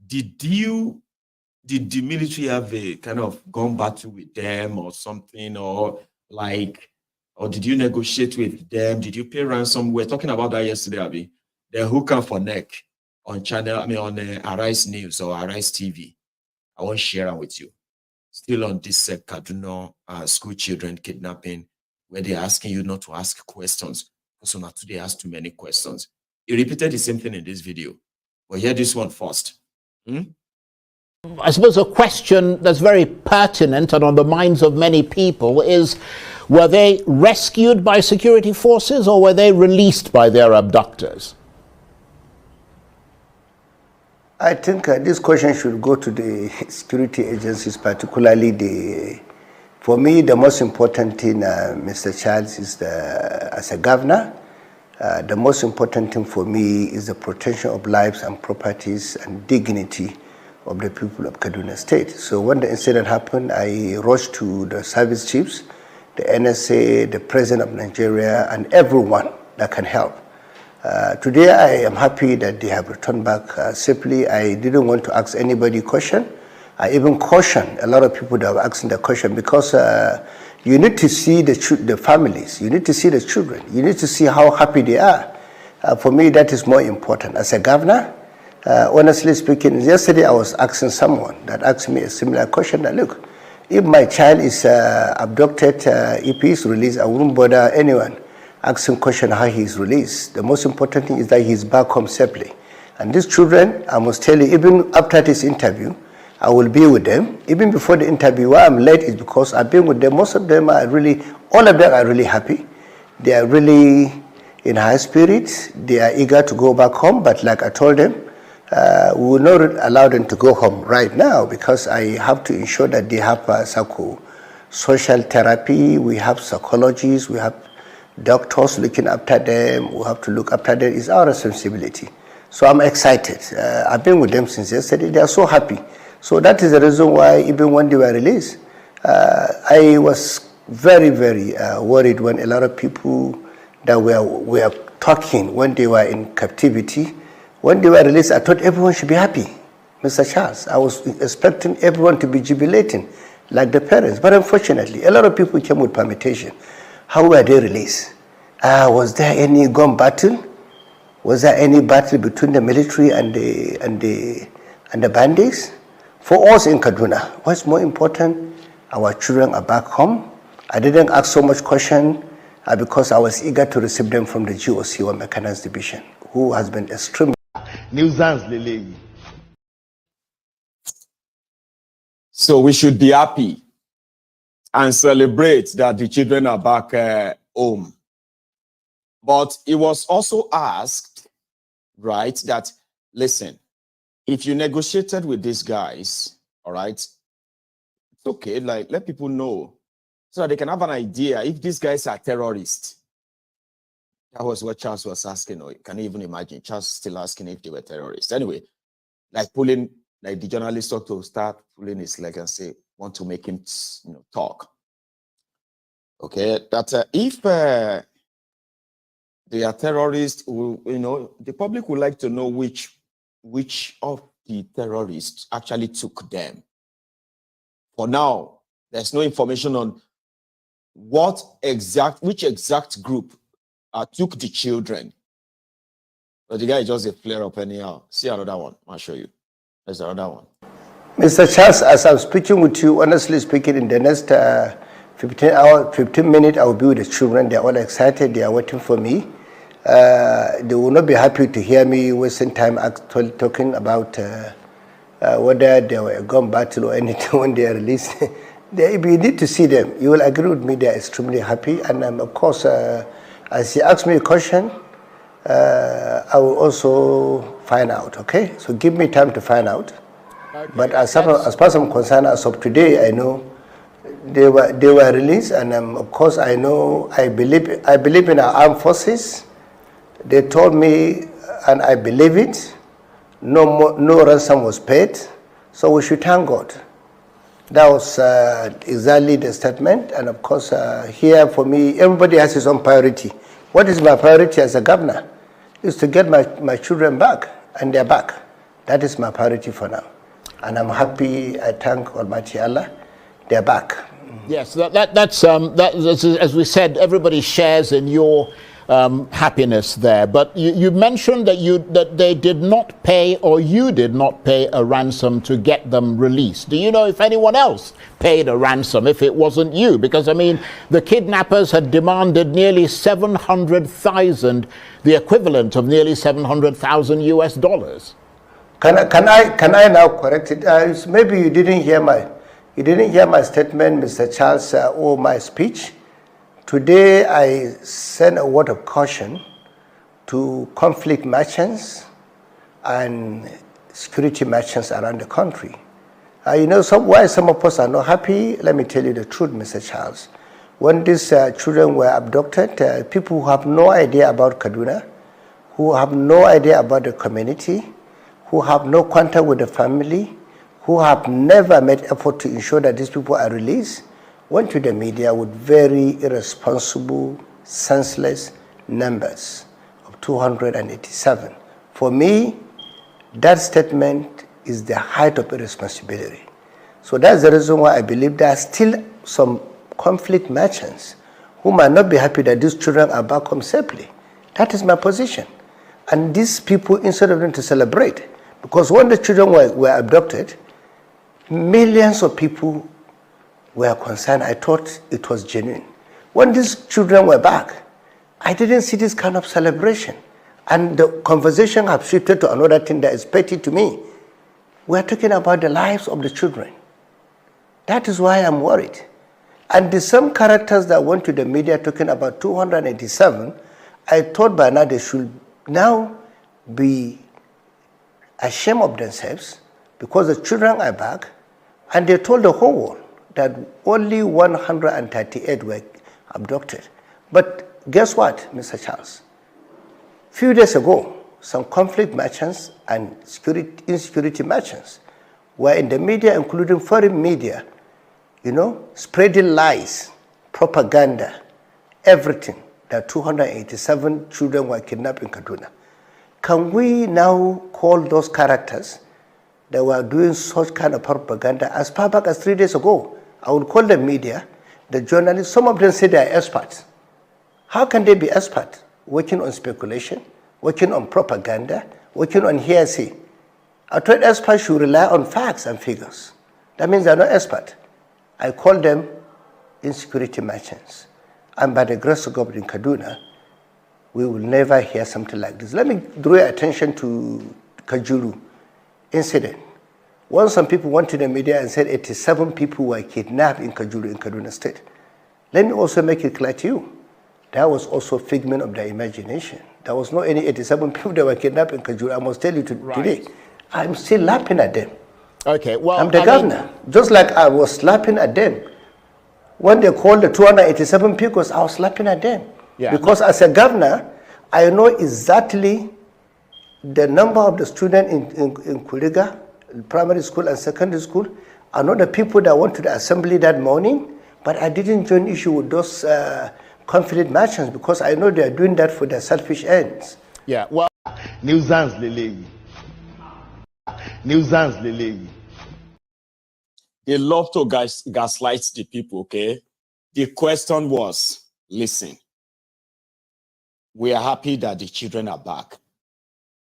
did the military have a kind of gun battle with them or something, or like, or did you negotiate with them? Did you pay ransom? We were talking about that yesterday, Abi. The hooker for neck on channel, on Arise News or Arise TV. I won't share them with you. Still on this Kaduna school children kidnapping, where they're asking you not to ask questions. So now today asked too many questions. He repeated the same thing in this video. But hear this one first. I suppose a question that's very pertinent and on the minds of many people is, were they rescued by security forces or were they released by their abductors? I think this question should go to the security agencies, particularly for me, the most important thing, Mr. Charles, is as a governor, the most important thing for me is the protection of lives and properties and dignity of the people of Kaduna State. So when the incident happened, I rushed to the service chiefs, the NSA, the President of Nigeria, and everyone that can help. Today, I am happy that they have returned back safely. I didn't want to ask anybody a question. I even cautioned a lot of people that were asking the question because you need to see the families, you need to see the children, you need to see how happy they are. For me, that is more important. As a governor, honestly speaking, yesterday I was asking someone that asked me a similar question that, look, if my child is abducted, if he is released, I wouldn't bother anyone asking question how he is released. The most important thing is that he is back home safely. And these children, I must tell you, even after this interview, I will be with them. Even before the interview, why I'm late is because I've been with them. Most of them are really, all of them are really happy. They are really in high spirits. They are eager to go back home. But like I told them, we will not allow them to go home right now because I have to ensure that they have social therapy. We have psychologists. We have doctors looking after them. We have to look after them. It's our responsibility. So I'm excited. I've been with them since yesterday. They are so happy. So that is the reason why even when they were released, I was very, very worried when a lot of people that were talking when they were in captivity. When they were released, I thought everyone should be happy, Mr. Charles. I was expecting everyone to be jubilating like the parents. But unfortunately, a lot of people came with permutation. How were they released? Was there any gun battle? Was there any battle between the military and the bandits? For us in Kaduna, what's more important? Our children are back home. I didn't ask so much question because I was eager to receive them from the GOC or Mechanized Division, who has been extremely. So we should be happy and celebrate that the children are back home. But it was also asked, right, that, listen, if you negotiated with these guys, all right, it's okay, like, let people know so that they can have an idea if these guys are terrorists. That was what Charles was asking, or can you even imagine Charles still asking if they were terrorists? Anyway, like pulling like the journalist ought to start pulling his leg and say, want to make him, talk. Okay, that if they are terrorists, the public would like to know which of the terrorists actually took them. For now, there's no information on which exact group took the children. But the guy is just a flare up anyhow. See another one. I'll show you. There's another one. Mr. Charles, as I'm speaking with you, honestly speaking, in the next 15 minutes, I will be with the children. They're all excited. They are waiting for me. They will not be happy to hear me wasting time actually talking about whether they were a gun battle or anything when they are released. You need to see them. You will agree with me. They are extremely happy. And of course, as he asked me a question, I will also find out. Okay, so give me time to find out. Okay. But as far as I'm concerned, as of today, I know they were released, and of course, I believe in our armed forces. They told me, and I believe it. No ransom was paid, so we should thank God. That was exactly the statement, and of course, here for me, everybody has his own priority. What is my priority as a governor? Is to get my children back, and they're back. That is my priority for now. And I'm happy, I thank Almighty Allah, they're back. Yes, that's as we said, everybody shares in your happiness there. But you mentioned that they did not pay, or you did not pay a ransom to get them released. Do you know if anyone else paid a ransom if it wasn't you? Because I mean, the kidnappers had demanded nearly 700,000, the equivalent of nearly $700,000 US. Can I now correct it? Maybe you didn't hear my statement, Mr. Charles, or my speech. Today, I send a word of caution to conflict merchants and security merchants around the country. Why some of us are not happy? Let me tell you the truth, Mr. Charles. When these children were abducted, people who have no idea about Kaduna, who have no idea about the community, who have no contact with the family, who have never made effort to ensure that these people are released, went to the media with very irresponsible, senseless numbers of 287. For me, that statement is the height of irresponsibility. So that's the reason why I believe there are still some conflict merchants who might not be happy that these children are back home safely. That is my position. And these people, instead of them to celebrate, because when the children were abducted, millions of people were concerned. I thought it was genuine. When these children were back, I didn't see this kind of celebration. And the conversation has shifted to another thing that is petty to me. We are talking about the lives of the children. That is why I'm worried. And the same characters that went to the media talking about 287, I thought by now they should now be ashamed of themselves because the children are back, and they told the whole world that only 138 were abducted. But guess what, Mr. Charles? A few days ago, some conflict merchants and insecurity merchants were in the media, including foreign media, spreading lies, propaganda, everything, that 287 children were kidnapped in Kaduna. Can we now call those characters that were doing such kind of propaganda as far back as 3 days ago? I would call the media, the journalists. Some of them say they are experts. How can they be experts? Working on speculation, working on propaganda, working on hearsay. I thought experts should rely on facts and figures. That means they are not experts. I call them insecurity merchants. And by the grace of God in Kaduna, we will never hear something like this. Let me draw your attention to Kajuru incident. Once some people went to the media and said 87 people were kidnapped in Kajuru in Kaduna State. Let me also make it clear to you, that was also a figment of their imagination. There was not any 87 people that were kidnapped in Kajuru. I must tell you today, I'm still laughing at them. Okay, well, I'm the governor. Just like I was laughing at them. When they called the 287 people, I was laughing at them. Yeah. Because as a governor, I know exactly the number of the students in Kuriga primary school and secondary school. I know the people that went to the assembly that morning, but I didn't join issue with those confident merchants because I know they are doing that for their selfish ends. Yeah, well, Nuisance Lele. Nuisance Lele. They love to gaslight the people, okay? The question was, listen, we are happy that the children are back,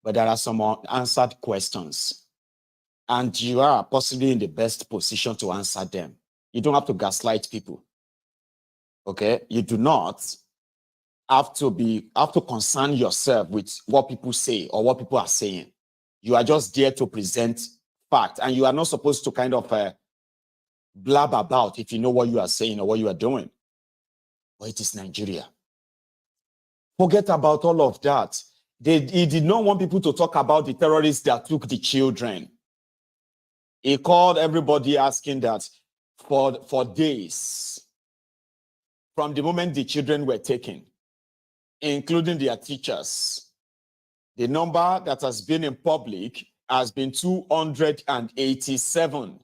but there are some unanswered questions, and you are possibly in the best position to answer them. You don't have to gaslight people, okay? You do not have to concern yourself with what people say or what people are saying. You are just there to present fact, and you are not supposed to kind of blab about if you know what you are saying or what you are doing. But it is Nigeria. Forget about all of that. He did not want people to talk about the terrorists that took the children. He called everybody asking that for days, from the moment the children were taken, including their teachers. The number that has been in public has been 287.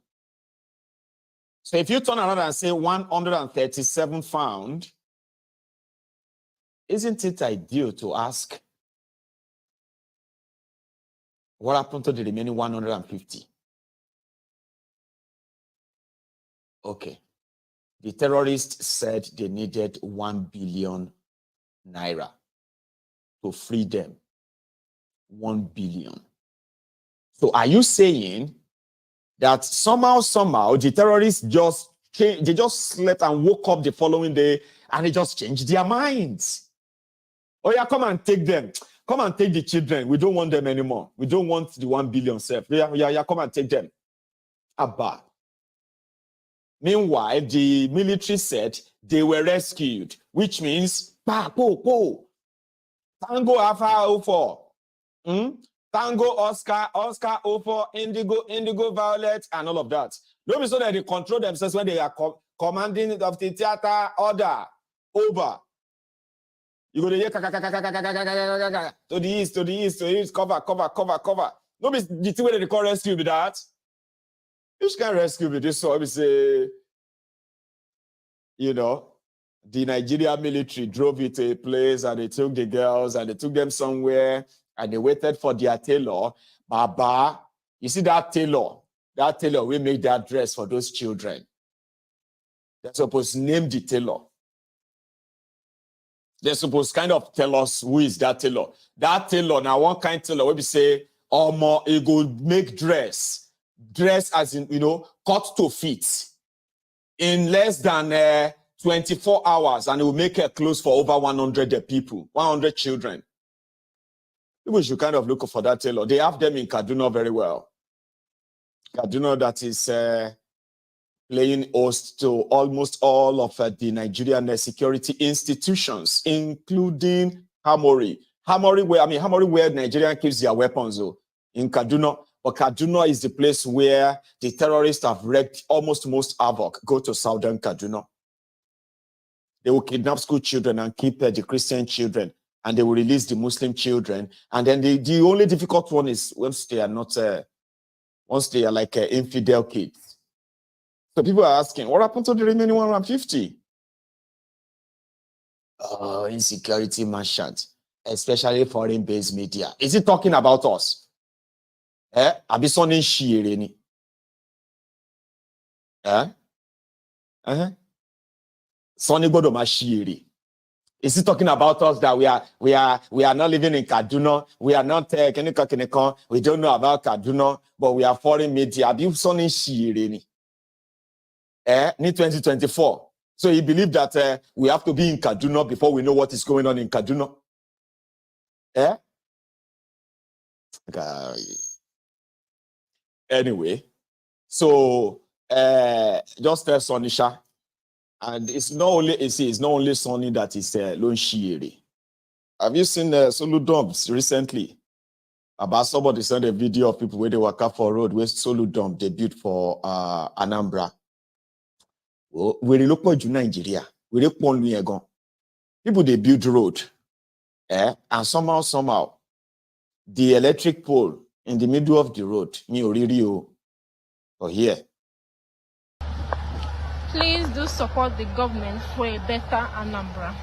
So if you turn around and say 137 found, isn't it ideal to ask what happened to the remaining 150? Okay. The terrorists said they needed 1 billion naira to free them. 1 billion. So are you saying that somehow the terrorists just slept and woke up the following day and they just changed their minds? Oh yeah, come and take them. Come and take the children. We don't want them anymore. We don't want the 1 billion self. Yeah, come and take them. Abba. Meanwhile, the military said they were rescued, which means Tango Alpha 04. Tango Oscar 04, Indigo Violet, and all of that. Don't so that they control themselves when they are commanding of the theater order over. You go to hear to the east, cover. No be the thing where they call rescue with that. You can rescue with this, so we say, the Nigerian military drove it to a place and they took the girls and they took them somewhere and they waited for their tailor. Baba, you see that tailor will make that dress for those children. They're supposed to name the tailor. They're supposed to kind of tell us who is that tailor. That tailor, now one kind of tailor, where we say, more it go make dress as in, cut to fit in less than 24 hours, and it will make a clothes for over 100 people, 100 children. People should kind of look for that tailor. They have them in Kaduna very well. Kaduna, that is playing host to almost all of the Nigerian security institutions, including Hamori. Hamori, where Nigeria keeps their weapons, though, in Kaduna. But Kaduna is the place where the terrorists have wreaked almost most havoc. Go to southern Kaduna. They will kidnap school children and keep the Christian children, and they will release the Muslim children. And then the only difficult one is once they are like infidel kids. So people are asking, what happened to the remaining 150? Oh, insecurity merchant, especially foreign-based media. Is it talking about us? Abisoni Shireni. Sonny Godoma Shiri. Is he talking about us that we are not living in Kaduna? We are not we don't know about Kaduna, but we are foreign media. Abisoni Shireni. In 2024. So he believed that we have to be in Kaduna before we know what is going on in Kaduna. Anyway, so just tell Sonisha, and it's not only Sonny that is Lone Shiri. Have you seen Solo dumps recently? About somebody sent a video of people where they walk up for road where Solo dump they built for Anambra. We look more to Nigeria. We look more Maiyegun. People they build road, and somehow the electric pole in the middle of the road, or here. Please do support the government for a better Anambra.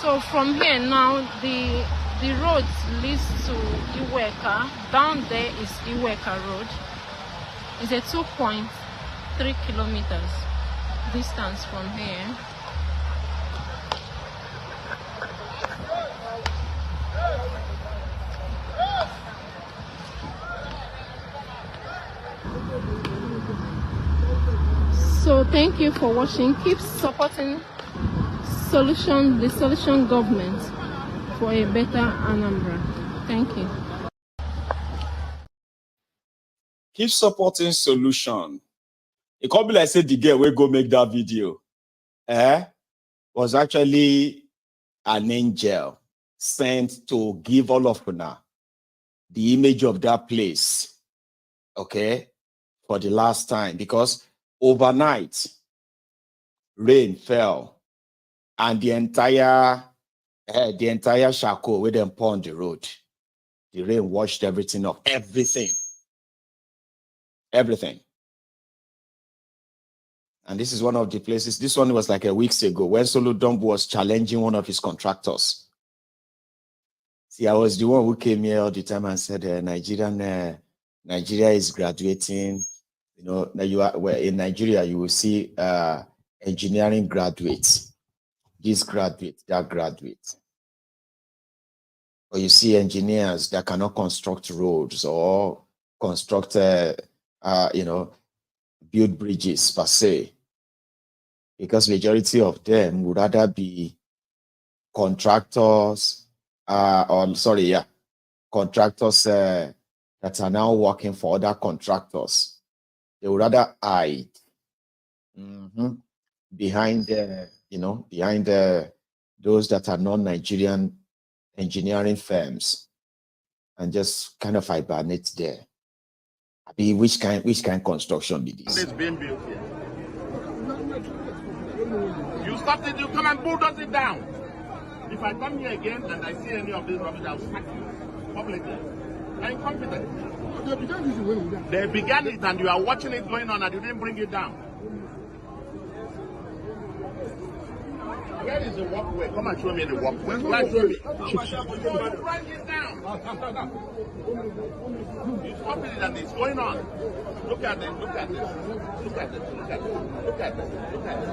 So from here now, the road leads to Iweka. Down there is Iweka Road. It's a 2.3 kilometers distance from here. So thank you for watching. Keep supporting the solution government for a better Anambra. Thank you. Keep supporting solution. It can't be like say the girl will go make that video. Was actually an angel sent to give all of Kuna the image of that place. Okay, for the last time, because overnight rain fell. And the entire Shako with them pond the road. The rain washed everything up. Everything. And this is one of the places. This one was like a week ago when Solo Dumb was challenging one of his contractors. See, I was the one who came here all the time and said, Nigeria is graduating. You know, in Nigeria, you will see engineering graduates. This graduate, that graduate. Or you see engineers that cannot construct roads or construct, build bridges per se. Because majority of them would rather be contractors, contractors that are now working for other contractors. They would rather hide behind those that are non-Nigerian engineering firms and just kind of hibernate there. I mean, which kind of construction be this? It's being built here. You stopped it, you come and bulldoze it down. If I come here again and I see any of these rubbish, I'll sack you publicly. I'm incompetent. They began it and you are watching it going on and you didn't bring it down. Where is the walkway? Come and show me the walkway. Come and show me. Bring it down. You stop it and it's going on. Look at this. Look at this. Look at this. Look at this. Look at this. Look at this.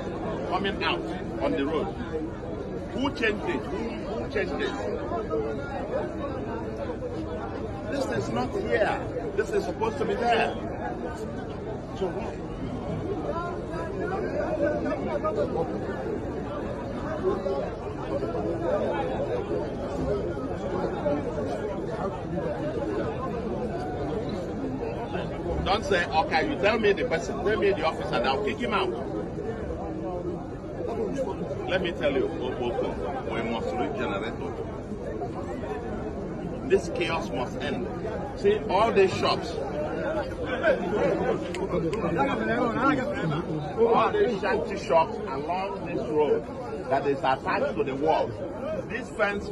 Coming out on the road. Who changed it? Who changed this? This is not here. This is supposed to be there. So what? Don't say, okay, you tell me the person, tell me the officer, and I'll kick him out. Let me tell you, we must regenerate. This chaos must end. See, all these shops, all these shanty shops along this road that is attached to the wall, the fence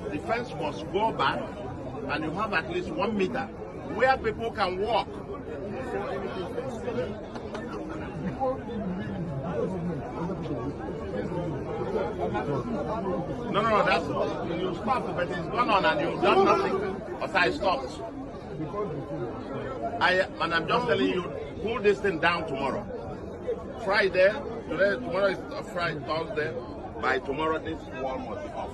must go back, and you have at least 1 meter where people can walk. No, that's you stopped, but it's gone on and you've done nothing. But I stopped. And I'm just telling you, pull this thing down tomorrow. Friday, tomorrow is Friday, Thursday. By tomorrow, this wall must be off.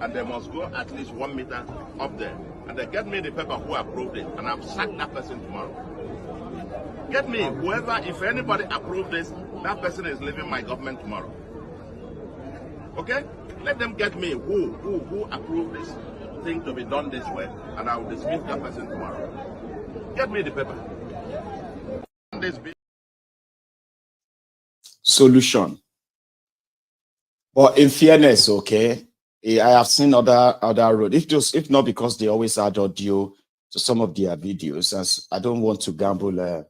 And they must go at least 1 meter up there. And they get me the paper who approved it. And I'll sack that person tomorrow. Get me, whoever, if anybody approved this, that person is leaving my government tomorrow. Okay? Let them get me who approved this thing to be done this way, and I will dismiss that person tomorrow. Get me the paper. Solution. But in fairness, okay, I have seen other road. If not because they always add audio to some of their videos, as I don't want to gamble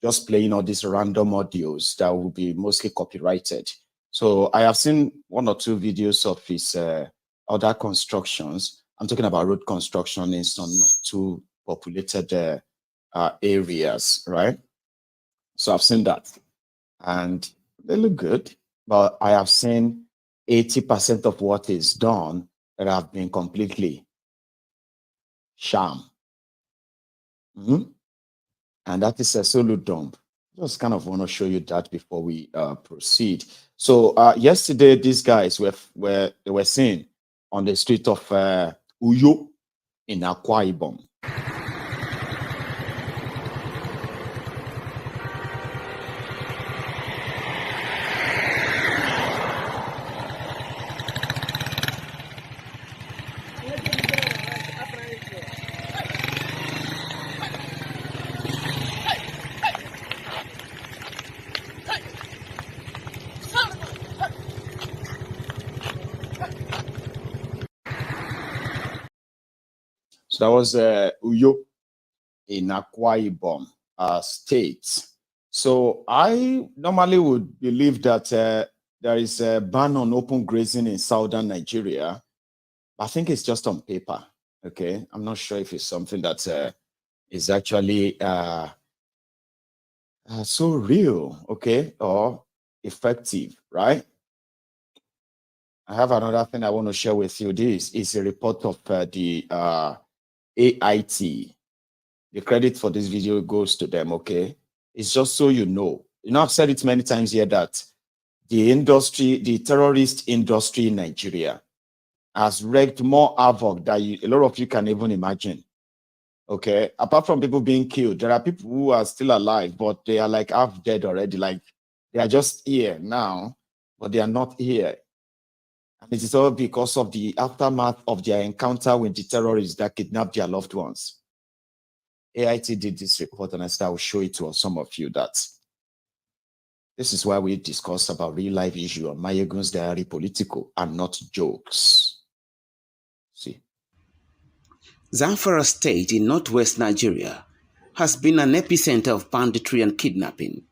just playing all these random audios that will be mostly copyrighted. So I have seen 1 or 2 videos of his other constructions. I'm talking about road construction in some not too populated areas, right? So I've seen that, and they look good. But I have seen 80% of what is done that have been completely sham. And that is a solo dump. Just kind of want to show you that before we proceed. So yesterday, these guys were seen on the street of Uyo in Akwa Ibom. So that was Uyo in Akwa Ibom state. So I normally would believe that there is a ban on open grazing in southern Nigeria. I think it's just on paper. Okay, I'm not sure if it's something that is actually so real, okay, or effective, right? I have another thing I want to share with you. This is a report of the AIT. The credit for this video goes to them, okay? It's just so you know. You know, I've said it many times here that the industry, the terrorist industry in Nigeria has wreaked more havoc than a lot of you can even imagine, okay? Apart from people being killed, there are people who are still alive, but they are like half dead already. Like, they are just here now, but they are not here. And it is all because of the aftermath of their encounter with the terrorists that kidnapped their loved ones. AIT did this report, and I said I will show it to some of you that this is why we discuss about real life issue on Maiyegun's Diary Political and not jokes. See. Zamfara State in northwest Nigeria has been an epicenter of banditry and kidnapping,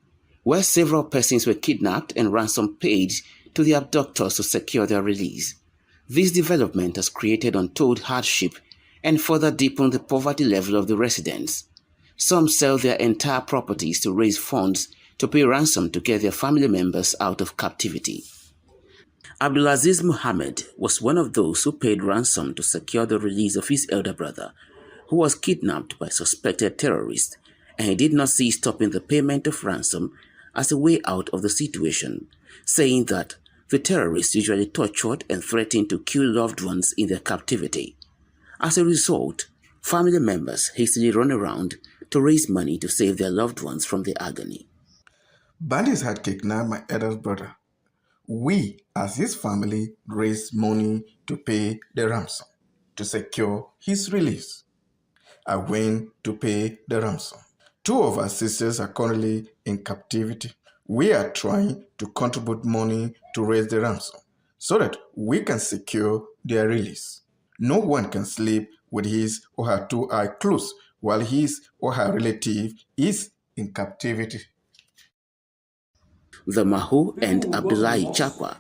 where several persons were kidnapped and ransom paid to the abductors to secure their release. This development has created untold hardship and further deepened the poverty level of the residents. Some sell their entire properties to raise funds to pay ransom to get their family members out of captivity. Abdulaziz Muhammad was one of those who paid ransom to secure the release of his elder brother, who was kidnapped by suspected terrorists, and he did not see stopping the payment of ransom as a way out of the situation, saying that the terrorists usually tortured and threatened to kill loved ones in their captivity. As a result, family members hastily run around to raise money to save their loved ones from the agony. Bandits had kidnapped my eldest brother. We, as his family, raised money to pay the ransom to secure his release. I went to pay the ransom. 2 of our sisters are currently in captivity. We are trying to contribute money to raise the ransom so that we can secure their release. No one can sleep with his or her 2 eyes closed while his or her relative is in captivity. The Mahu and Abdullahi Chakwa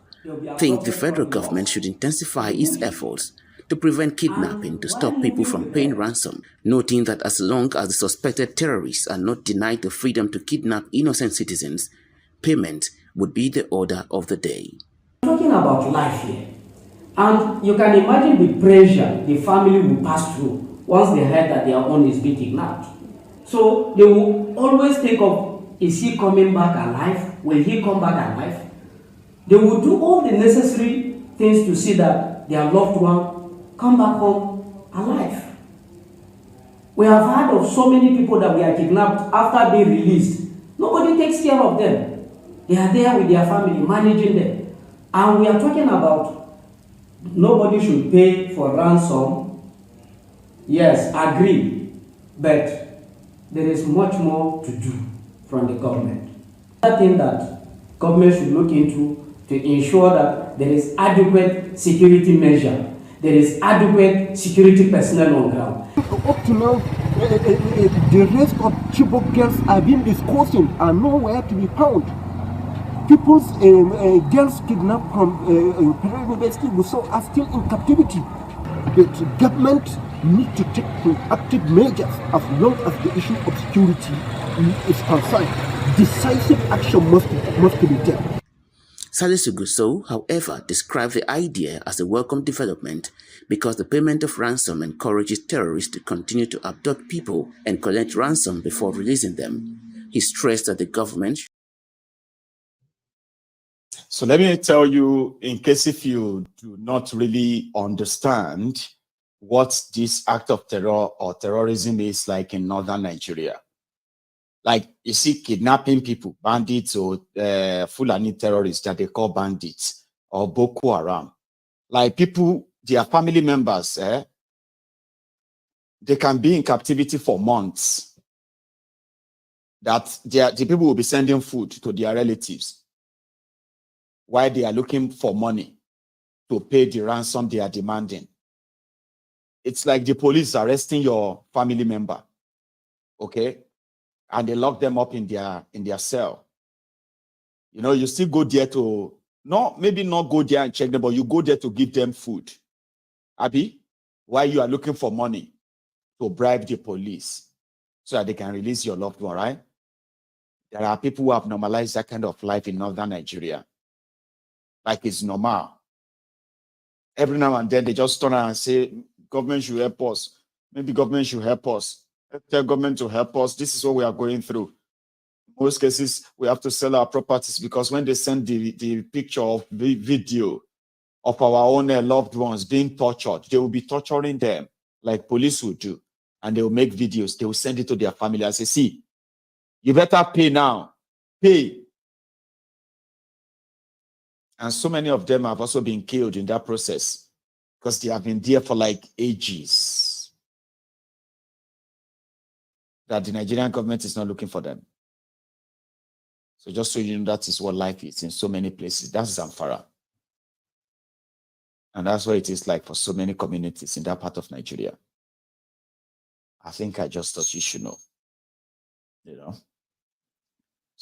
think the federal government should intensify its efforts to prevent kidnapping to stop people from paying ransom, noting that as long as the suspected terrorists are not denied the freedom to kidnap innocent citizens, payment would be the order of the day. talking about life here. And you can imagine the pressure the family will pass through once they heard that their own is being kidnapped. So they will always think of, is he coming back alive? Will he come back alive? They will do all the necessary things to see that their loved one come back home alive. We have heard of so many people that were kidnapped after being released. Nobody takes care of them. They are there with their family, managing them. And we are talking about nobody should pay for ransom. Yes, agree. But there is much more to do from the government. Another thing that government should look into to ensure that there is adequate security measure, there is adequate security personnel on ground. Up to now, the rest of Chibok girls are being discoursing and nowhere to be found. People's girls kidnapped from University are still in captivity. The government need to take proactive measures as long as the issue of security is concerned. Decisive action must be taken. Salisu Gusau, however, described the idea as a welcome development because the payment of ransom encourages terrorists to continue to abduct people and collect ransom before releasing them. He stressed that the government... So let me tell you, in case if you do not really understand what this act of terror or terrorism is like in northern Nigeria. Like, you see, kidnapping people, bandits or Fulani terrorists that they call bandits or Boko Haram. Like people, their family members, they can be in captivity for months. That the people will be sending food to their relatives while they are looking for money to pay the ransom they are demanding. It's like the police arresting your family member, okay? And they lock them up in their cell. You know, you still go there to, maybe not go there and check them, but you go there to give them food. Abi, while you are looking for money to bribe the police so that they can release your loved one, right? There are people who have normalized that kind of life in northern Nigeria. Like it's normal. Every now and then they just turn around and say, government should help us. Maybe government should help us. Tell government to help us. This is what we are going through. In most cases, we have to sell our properties because when they send the picture of the video of our own loved ones being tortured, they will be torturing them like police would do. And they will make videos. They will send it to their family and say, see, you better pay now. Pay. And so many of them have also been killed in that process because they have been there for like ages. That the Nigerian government is not looking for them. So just so you know, that is what life is in so many places. That's Zamfara. And that's what it is like for so many communities in that part of Nigeria. I think I just thought you should know. You know.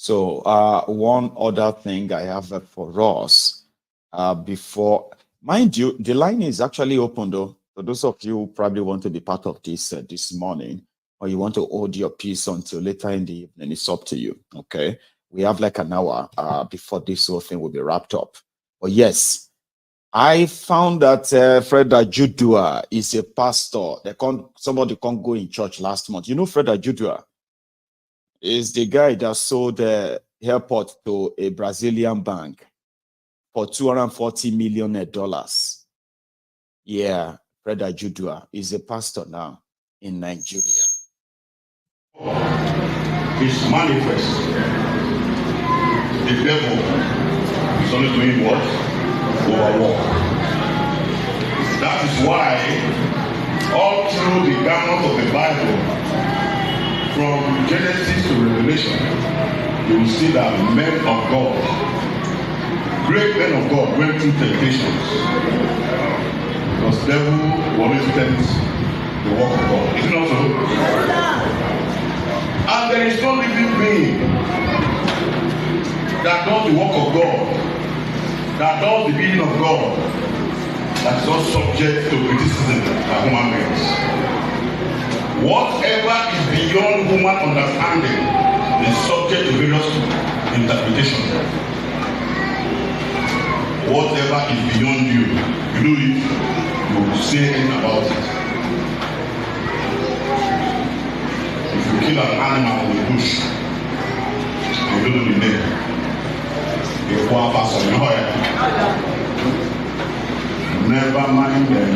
So one other thing I have for us before, mind you, the line is actually open though. For those of you who probably want to be part of this this morning, or you want to hold your peace until later in the evening, it's up to you, okay? We have like an hour before this whole thing will be wrapped up. But yes, I found that Fred Ajudua is a pastor. Somebody can't go in church last month. You know Fred Ajudua is the guy that sold the airport to a Brazilian bank for $240 million. Yeah, Fred Ajudua is a pastor now in Nigeria. Is manifest. The devil is only doing what? Overwork. That is why all through the garment of the Bible, from Genesis to Revelation, you will see that men of God, great men of God, went through temptations. Because the devil always tempts the work of God. Is it not so? And there is no living being that does the work of God, that does the bidding of God, that is not subject to criticism by human beings. Whatever is beyond human understanding is subject to various interpretations. whatever is beyond you, you do it, you will say anything about it. If you kill an animal in the bush, you don't know the name. You go up as a lawyer. Never mind them.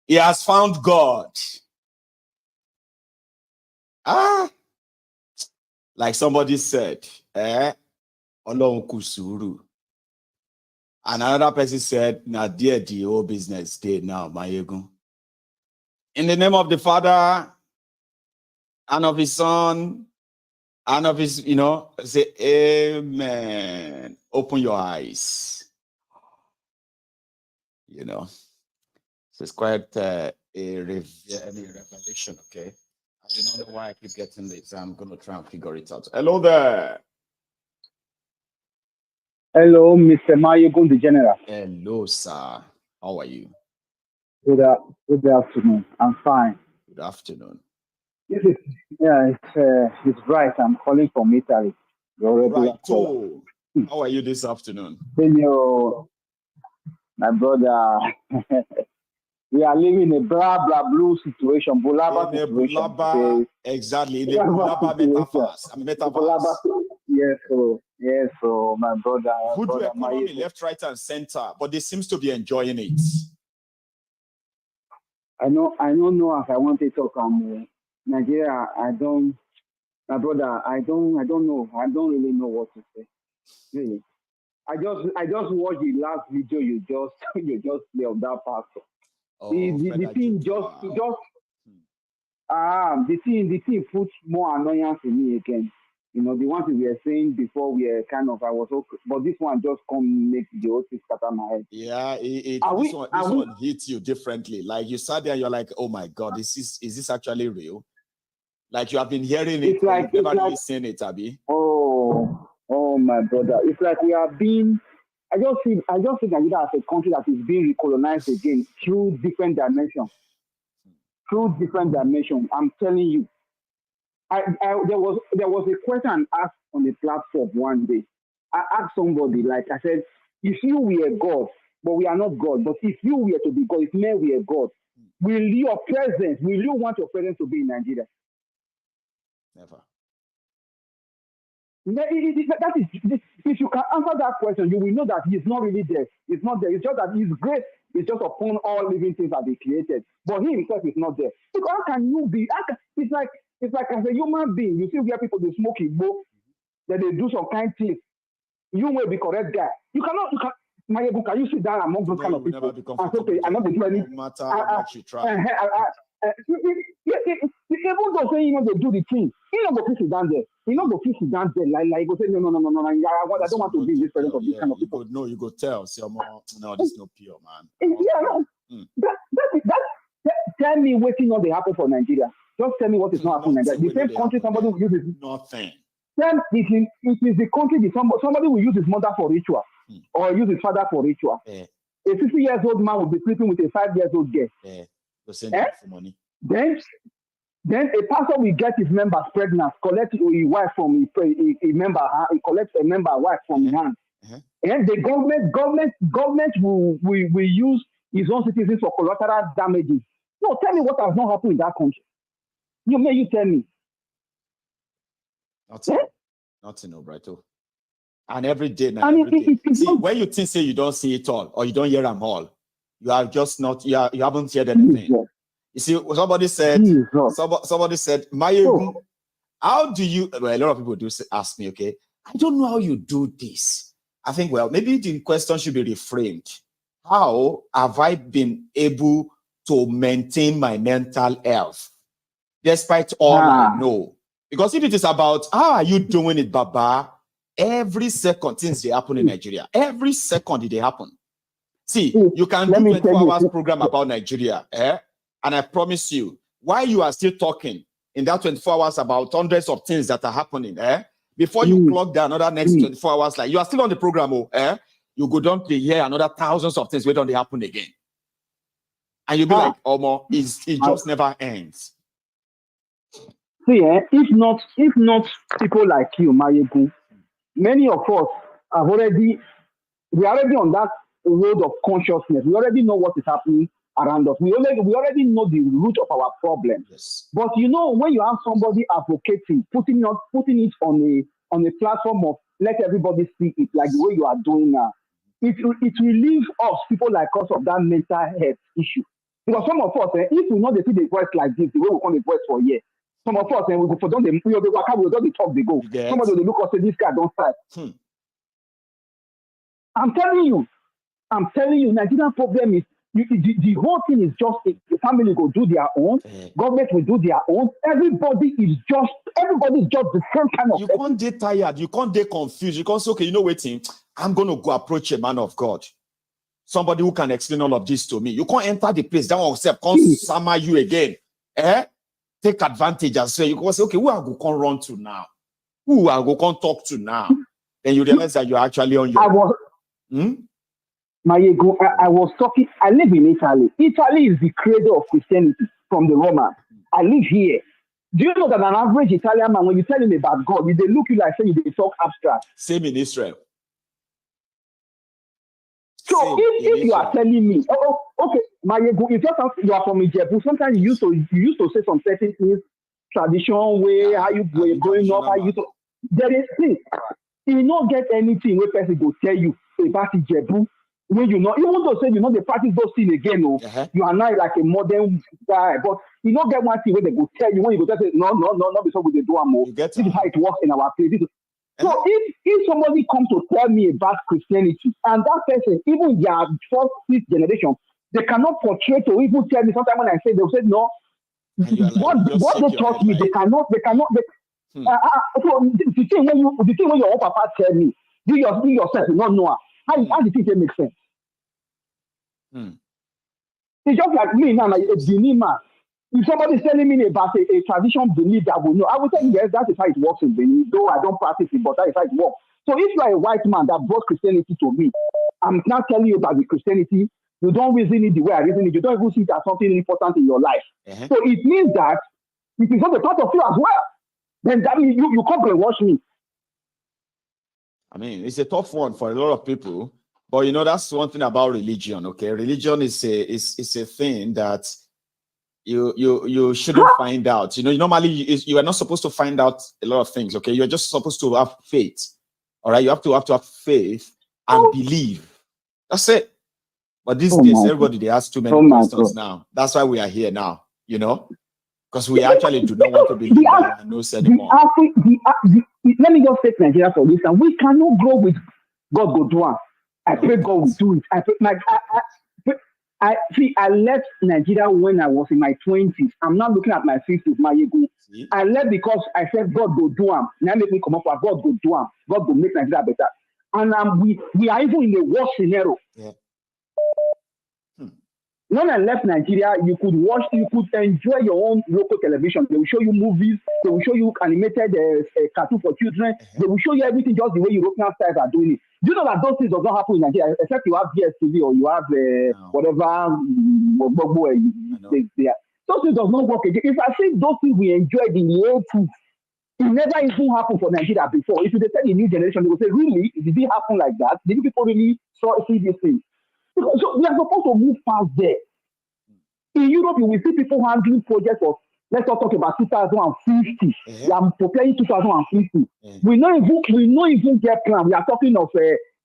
He has found God. Like somebody said, Ọlọ́run kù sùúrù. And another person said, "Now, dear, the whole business day now, Maiyegun." In the name of the Father and of His Son and of His, say Amen. Open your eyes. So it's quite a revelation, okay? I don't know why I keep getting this. So I'm going to try and figure it out. Hello there. Hello, Mr. Maiyegun, the General. Hello, sir. How are you? Good afternoon. I'm fine. Good afternoon. It's Bright. I'm calling from Italy. Right. So, how are you this afternoon? My brother, we are living in a blah blah blue situation, bulaba situation. Bulaba, exactly. In a bulaba metaverse. Yes, so my brother. Voodoo economy, left, right, and center, but they seems to be enjoying it. I don't know if I want to talk Nigeria. My brother, I don't know. I don't really know what to say. Really. I just watched the last video you just play of that pastor. The thing puts more annoyance in me again. The ones we were saying before I was okay, but this one just make the whole thing scatter my head. Yeah, this one hits you differently. Like you sat there, and you're like, oh my God, is this actually real? Like you have been hearing it, but you've never really seen it, Abi. Oh my brother, it's like we are being. I just see Nigeria as a country that is being recolonized again through different dimensions. I'm telling you. There was a question asked on the platform one day. I asked somebody, like I said, if you were God, but we are not God, but if you were to be God, if men were God, will you want your presence to be in Nigeria? Never. That is, if you can answer that question, you will know that he's not really there. He's not there. It's just that his grace is just upon all living things that he created. But he himself is not there. So how can you be? It's like as a human being, you see where people they smoke igbo, that they do some kind of things. You will be correct guy. You can. Maiyegun, can you sit down among those kind of people? And say, I'm not doing anything. No matter how much you try. Even though say they do the thing, you know go sit down there. You know go sit down there like go say no. I don't want to be in this presence of this kind of people. No, you go tell. Say, no, this is not pure, man. Tell me what thing not they happen for Nigeria. Just tell me what is not happening in Nigeria. The same country somebody will use it. Nothing. Then it is the country somebody will use his mother for ritual or use his father for ritual. A 60-year-old man will be sleeping with a 5-year-old girl. Send for money. Then a pastor will get his members pregnant, collect a wife from a member, he collects a member wife from his hand. And the government will use his own citizens for collateral damages. No, tell me what has not happened in that country. You tell me. Nothing, no, Brighto. And every day now. See, when you think say you don't see it all or you don't hear them all, you are just not. You haven't heard anything. You see, somebody said, Maiyegun, how do you? Well, a lot of people do ask me. Okay, I don't know how you do this. I think, well, maybe the question should be reframed. How have I been able to maintain my mental health despite all I know? Because if it is about how are you doing it, Baba, every second things they happen in Nigeria, every second they happen. See, you can do 24 hours program about Nigeria, and I promise you, while you are still talking in that 24 hours about hundreds of things that are happening, before you clock down another next 24 hours, like you are still on the program, you go down to hear another thousands of things where don't they happen again. And you'll be like, Omo, it just never ends. See, if not people like you, Maiyegun, many of us we are already on that road of consciousness. We already know what is happening around us. We already know the root of our problem. Yes. But when you have somebody advocating, putting it on a platform of let everybody see it like the way you are doing now, it relieves us, people like us, of that mental health issue. Because some of us, if we know they see the voice like this, the way we call the voice for a year, some of us, we go for them, we don't talk, they go. Somebody will look and say, this guy don't fight. I'm telling you, Nigerian problem is the whole thing is just the family go do their own, government will do their own. Everybody is just the same kind of. You can't get tired, you can't get confused. You can't say, okay, you know what, I'm gonna go approach a man of God. Somebody who can explain all of this to me. You can't enter the place, that one will can't summer you again. Take advantage and say, you can say, okay, who I go come run to now? Who I go come talk to now? Then you realize that you're actually on your Maiyegun, I was talking, I live in Italy. Italy is the cradle of Christianity from the Romans. I live here. Do you know that an average Italian man, when you tell him about God, they look you like saying they talk abstract? Same in Israel. So if you are telling me, okay, Maiyegun, if you are from Ijebu, sometimes you used to say some certain things, tradition way, how you were growing up, how you there is things. You will not get anything where person will tell you about Ijebu. When you know, even though say you know they practice those things again, you are not like a modern guy, but you don't get one thing where they go tell you when you go tell you, no, because we do more. This is how it works in our place. So if somebody comes to tell me about Christianity, and that person, even their fourth, fifth generation, they cannot portray to even tell me. Sometimes when I say, they'll say no. What they taught me, they cannot. So the thing when your own papa tell me, you yourself you don't know how the thing make sense. It's just like me now, like a Benin man. If somebody's telling me about a tradition belief that will know, I will tell you, yes, that is how it works in Benin. Though I don't practice it, but that is how it works. So if you are a white man that brought Christianity to me, I'm not telling you about the Christianity. You don't reason it the way I reason it. You don't even see it as something important in your life. So it means that it is not a part of you as well. Then that means you can't brainwash me. I mean, it's a tough one for a lot of people. But that's one thing about religion, okay? Religion is a thing that you shouldn't find out. You know, normally you are not supposed to find out a lot of things. Okay, you're just supposed to have faith. All right, you have to have faith and believe. That's it. But these days, everybody they ask too many questions now. That's why we are here now. You know, because we actually do not want to believe that we are no anymore. Let me just take Nigeria for this, and we cannot grow with God go do it. I pray God will do it. I left Nigeria when I was in my 20s. I'm not looking at my 50s, Maiyegun. I left because I said God go do it. Now make me come up for God go do it. God will make Nigeria better. And we are even in a worse scenario. Yeah. When I left Nigeria, you could enjoy your own local television. They will show you movies. They will show you animated cartoon for children. They will show you everything just the way European styles are doing it. Do you know that those things does not happen in Nigeria, except you have DSTV or you have whatever. Those things does not work again. If I say those things we enjoyed in the 80s, it never even happened for Nigeria before. If you tell the new generation, they will say, really? Did it happen like that? Did people really see these things? So we are supposed to move past there. In Europe, you will see people handling projects of, let's not talk about 2050. I'm preparing 2050. We don't even get plan. We are talking of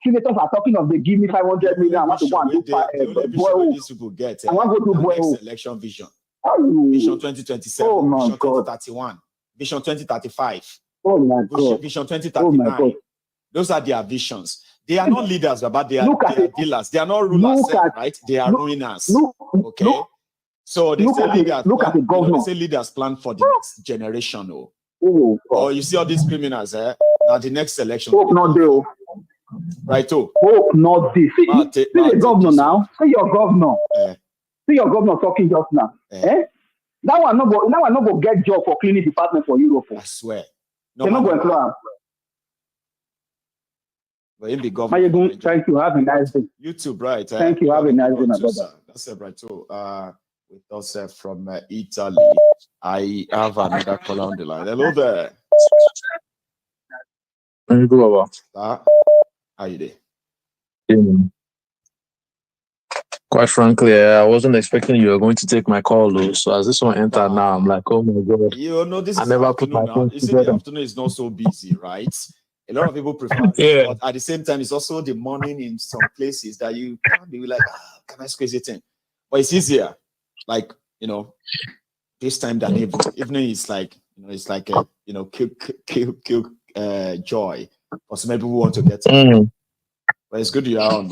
senators are talking of they give me 500 million. I want to go and do these people get. I want to go to next election vision. Vision 2027. Vision 2031. Vision 2035. Oh my God. Vision 2039. Those are their visions. They are not leaders, but they are dealers. They are not rulers, right? They are ruiners. Okay. So they say leaders plan for the next generation. Oh, you see all these criminals, now the next election. Right, hope not this. See the governor now. See your governor. See your governor talking just now. That one not go get job for cleaning department for Europe. I swear. They're not going to employ. But in the government, Maiyegun, thank you. Have a nice day. YouTube, right? Thank you. Have a nice day, my brother. That's it, right. So, with us from Italy, I have another caller on the line. Hello there. How you doing? Quite frankly, I wasn't expecting you were going to take my call, though. So as this one entered now, I'm like, oh my God. You know, this is never put my now. You see, the afternoon is not so busy, right? A lot of people prefer it, but at the same time, it's also the morning in some places that you can't be like, can I squeeze it in? But it's easier, like, you know, this time than evening. Evening is like, you know, it's like a, you know, kill joy. Or some people want to get it. But it's good you are on.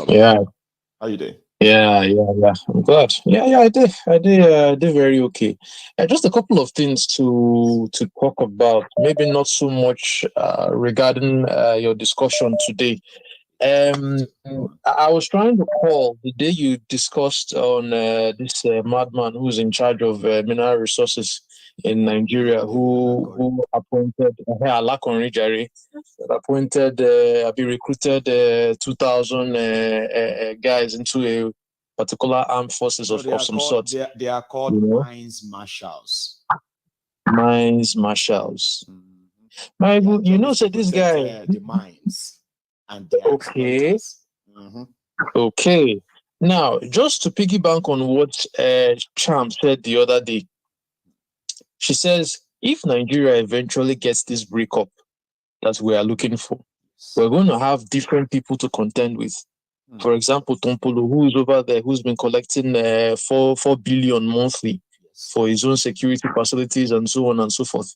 How you doing? Yeah. I'm glad. Yeah, I did very okay. Just a couple of things to talk about. Maybe not so much regarding your discussion today. I was trying to call the day you discussed on this madman who's in charge of mineral resources in Nigeria, who appointed recruited 2,000 guys into a particular armed forces of some sort. They are called mines marshals. Mines marshals. You know, so this guy the mines and okay. Now, just to piggyback on what Cham said the other day, she says, if Nigeria eventually gets this breakup that we are looking for, we're going to have different people to contend with. For example, Tompolo, who is over there, who's been collecting 4 billion monthly for his own security facilities and so on and so forth.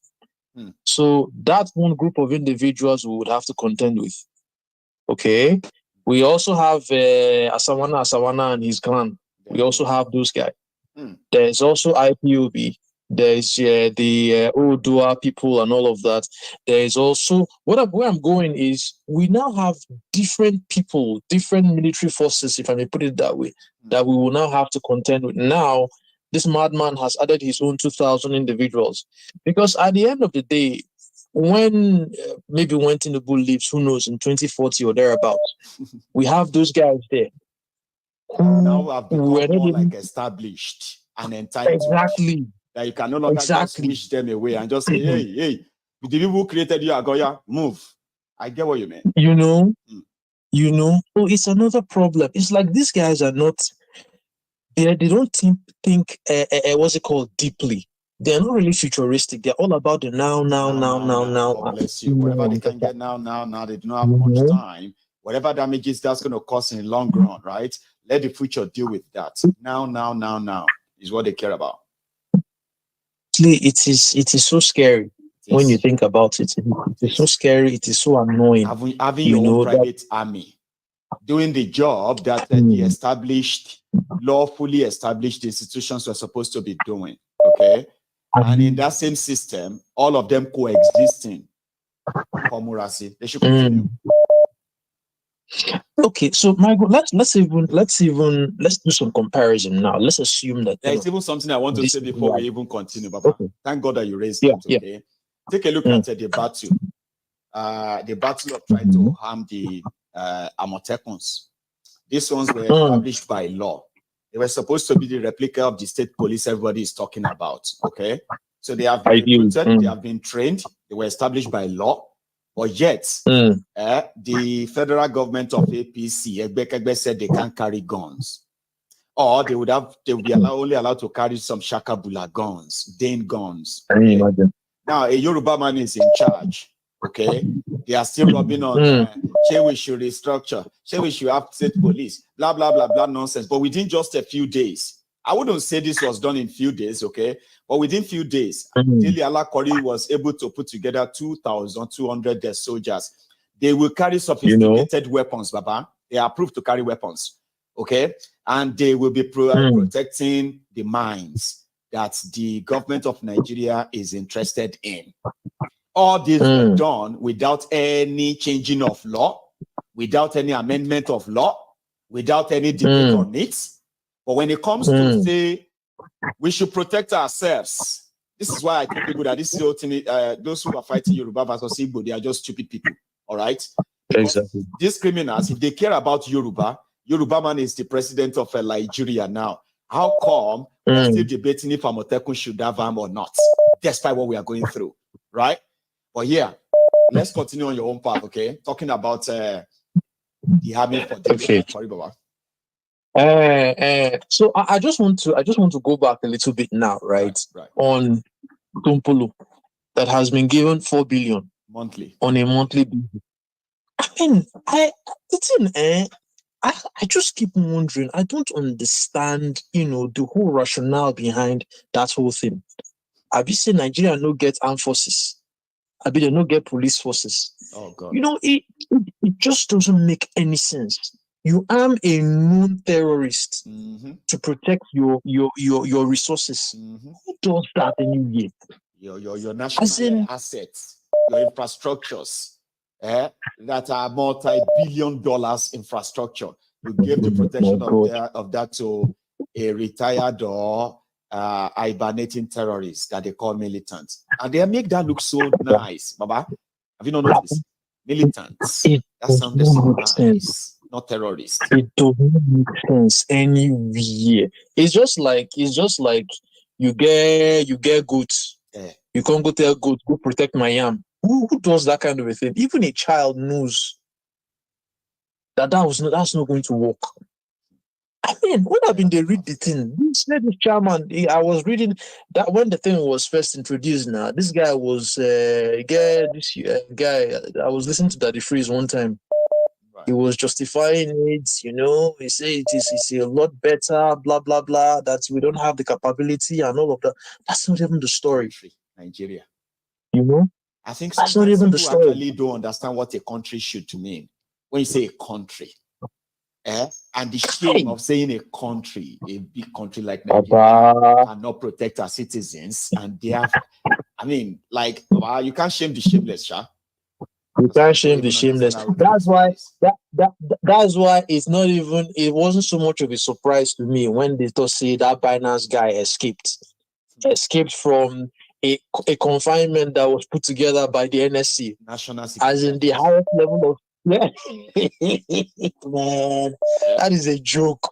So that's one group of individuals we would have to contend with. Okay. We also have Asawana and his clan. We also have those guys. There's also IPOB. There's the Odua people and all of that. There's also where I'm going is we now have different people, different military forces, if I may put it that way, that we will now have to contend with. Now, this madman has added his own 2,000 individuals, because at the end of the day, when maybe when Tinubu leaves, who knows, in 2040 or thereabouts, we have those guys there who now have become more like established and entitled. Exactly. That you can no longer just switch them away and just say, hey, the people who created you, Agoya, move. I get what you mean. You know, so it's another problem. It's like these guys are not, they don't think what's it called, deeply. They're not really futuristic. They're all about the now. God bless you. Whatever they can get now, they do not have much time. Whatever damages that's going to cause in the long run, right? Let the future deal with that. Now is what they care about. It is so scary when you think about it. It's so scary. It is so annoying. Having your own private army doing the job that the established, lawfully established institutions were supposed to be doing. Okay. And in that same system, all of them coexisting. They should continue. Okay, so Michael, let's do some comparison now. Let's assume that there's even something I want to say before we even continue, Baba. Okay. Thank God that you raised it. Okay. Take a look at the battle. The battle of trying to harm the Amotekuns. These ones were established by law. They were supposed to be the replica of the state police everybody is talking about. Okay. So they have been recruited, they have been trained, they were established by law. But yet, the federal government of APC said they can't carry guns. Or they would be only allowed to carry some Shakabula guns, Dane guns. Okay? Now, a Yoruba man is in charge. Okay, they are still rubbing on, say we should restructure, say we should have state police, blah, blah, blah, blah, nonsense. But within just a few days, I wouldn't say this was done in few days, okay? But within few days, Dele Alakori was able to put together 2,200 soldiers. They will carry sophisticated weapons, Baba. They are approved to carry weapons, okay? And they will be protecting the mines that the government of Nigeria is interested in. All this was done without any changing of law, without any amendment of law, without any debate on it. But when it comes to say we should protect ourselves, this is why I tell people that this is those who are fighting Yoruba versus Igbo, they are just stupid people. All right. Exactly. These criminals, if they care about Yoruba man is the president of Nigeria now. How come we're still debating if Amotekun should have arm or not, despite what we are going through, right? But yeah, let's continue on your own path, okay? Talking about the army for the Sorry, Baba. So I just want to go back a little bit now, right? On Tumpulu that has been given 4 billion monthly on a monthly basis. I mean, I just keep wondering. I don't understand, the whole rationale behind that whole thing. Have you seen Nigeria no get armed forces? I mean, they no get police forces. Oh God! It just doesn't make any sense. You arm a known terrorist to protect your resources. Who does that anyway? Your national assets, your infrastructures, that are multi-billion dollars infrastructure. You give the protection of that to a retired or hibernating terrorists that they call militants, and they make that look so nice. Baba, have you not noticed? Militants. That sounds so nice. Not terrorists. It doesn't make sense anywhere. It's just like you get goats. You can't go tell goats, go protect my yam. Who does that kind of a thing? Even a child knows that's not going to work. I mean, when I've been there, read the thing. This chairman, I was reading that when the thing was first introduced. Now, this guy was guy. I was listening to Daddy Freeze one time. He was justifying it, He said it's a lot better, blah blah blah. That we don't have the capability and all of that. That's not even the story. Nigeria. I think that's not even the story. Actually don't understand what a country should mean when you say a country. And the shame of saying a country, a big country like Nigeria, cannot protect our citizens, and they have. I mean, you can't shame the shameless, Sha. You can't shame the shameless. That's why it's not even. It wasn't so much of a surprise to me when they thought say that Binance guy escaped from a confinement that was put together by the NSC, National Security, as in the highest level of. Man, that is a joke.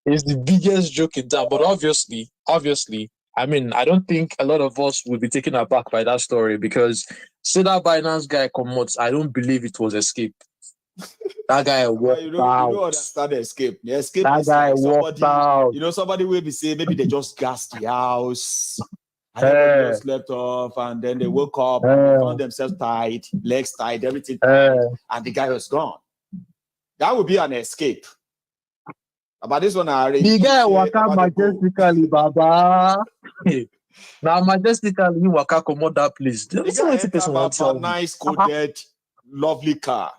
It's the biggest joke in town. But obviously, I mean, I don't think a lot of us will be taken aback by that story because say that Binance guy comes, I don't believe it was escape. That guy walked you out. don't understand the escape. The escape That is guy like walked somebody, out. somebody will be saying maybe they just gassed the house. And everybody just slept off, and then they woke up and they found themselves tied, legs tied, everything tied, and the guy was gone. That would be an escape. But this one, I already. The guy walked out majestically, Baba. Now, majestically, he walked out from that place. The guy entered about nice, coded, lovely car.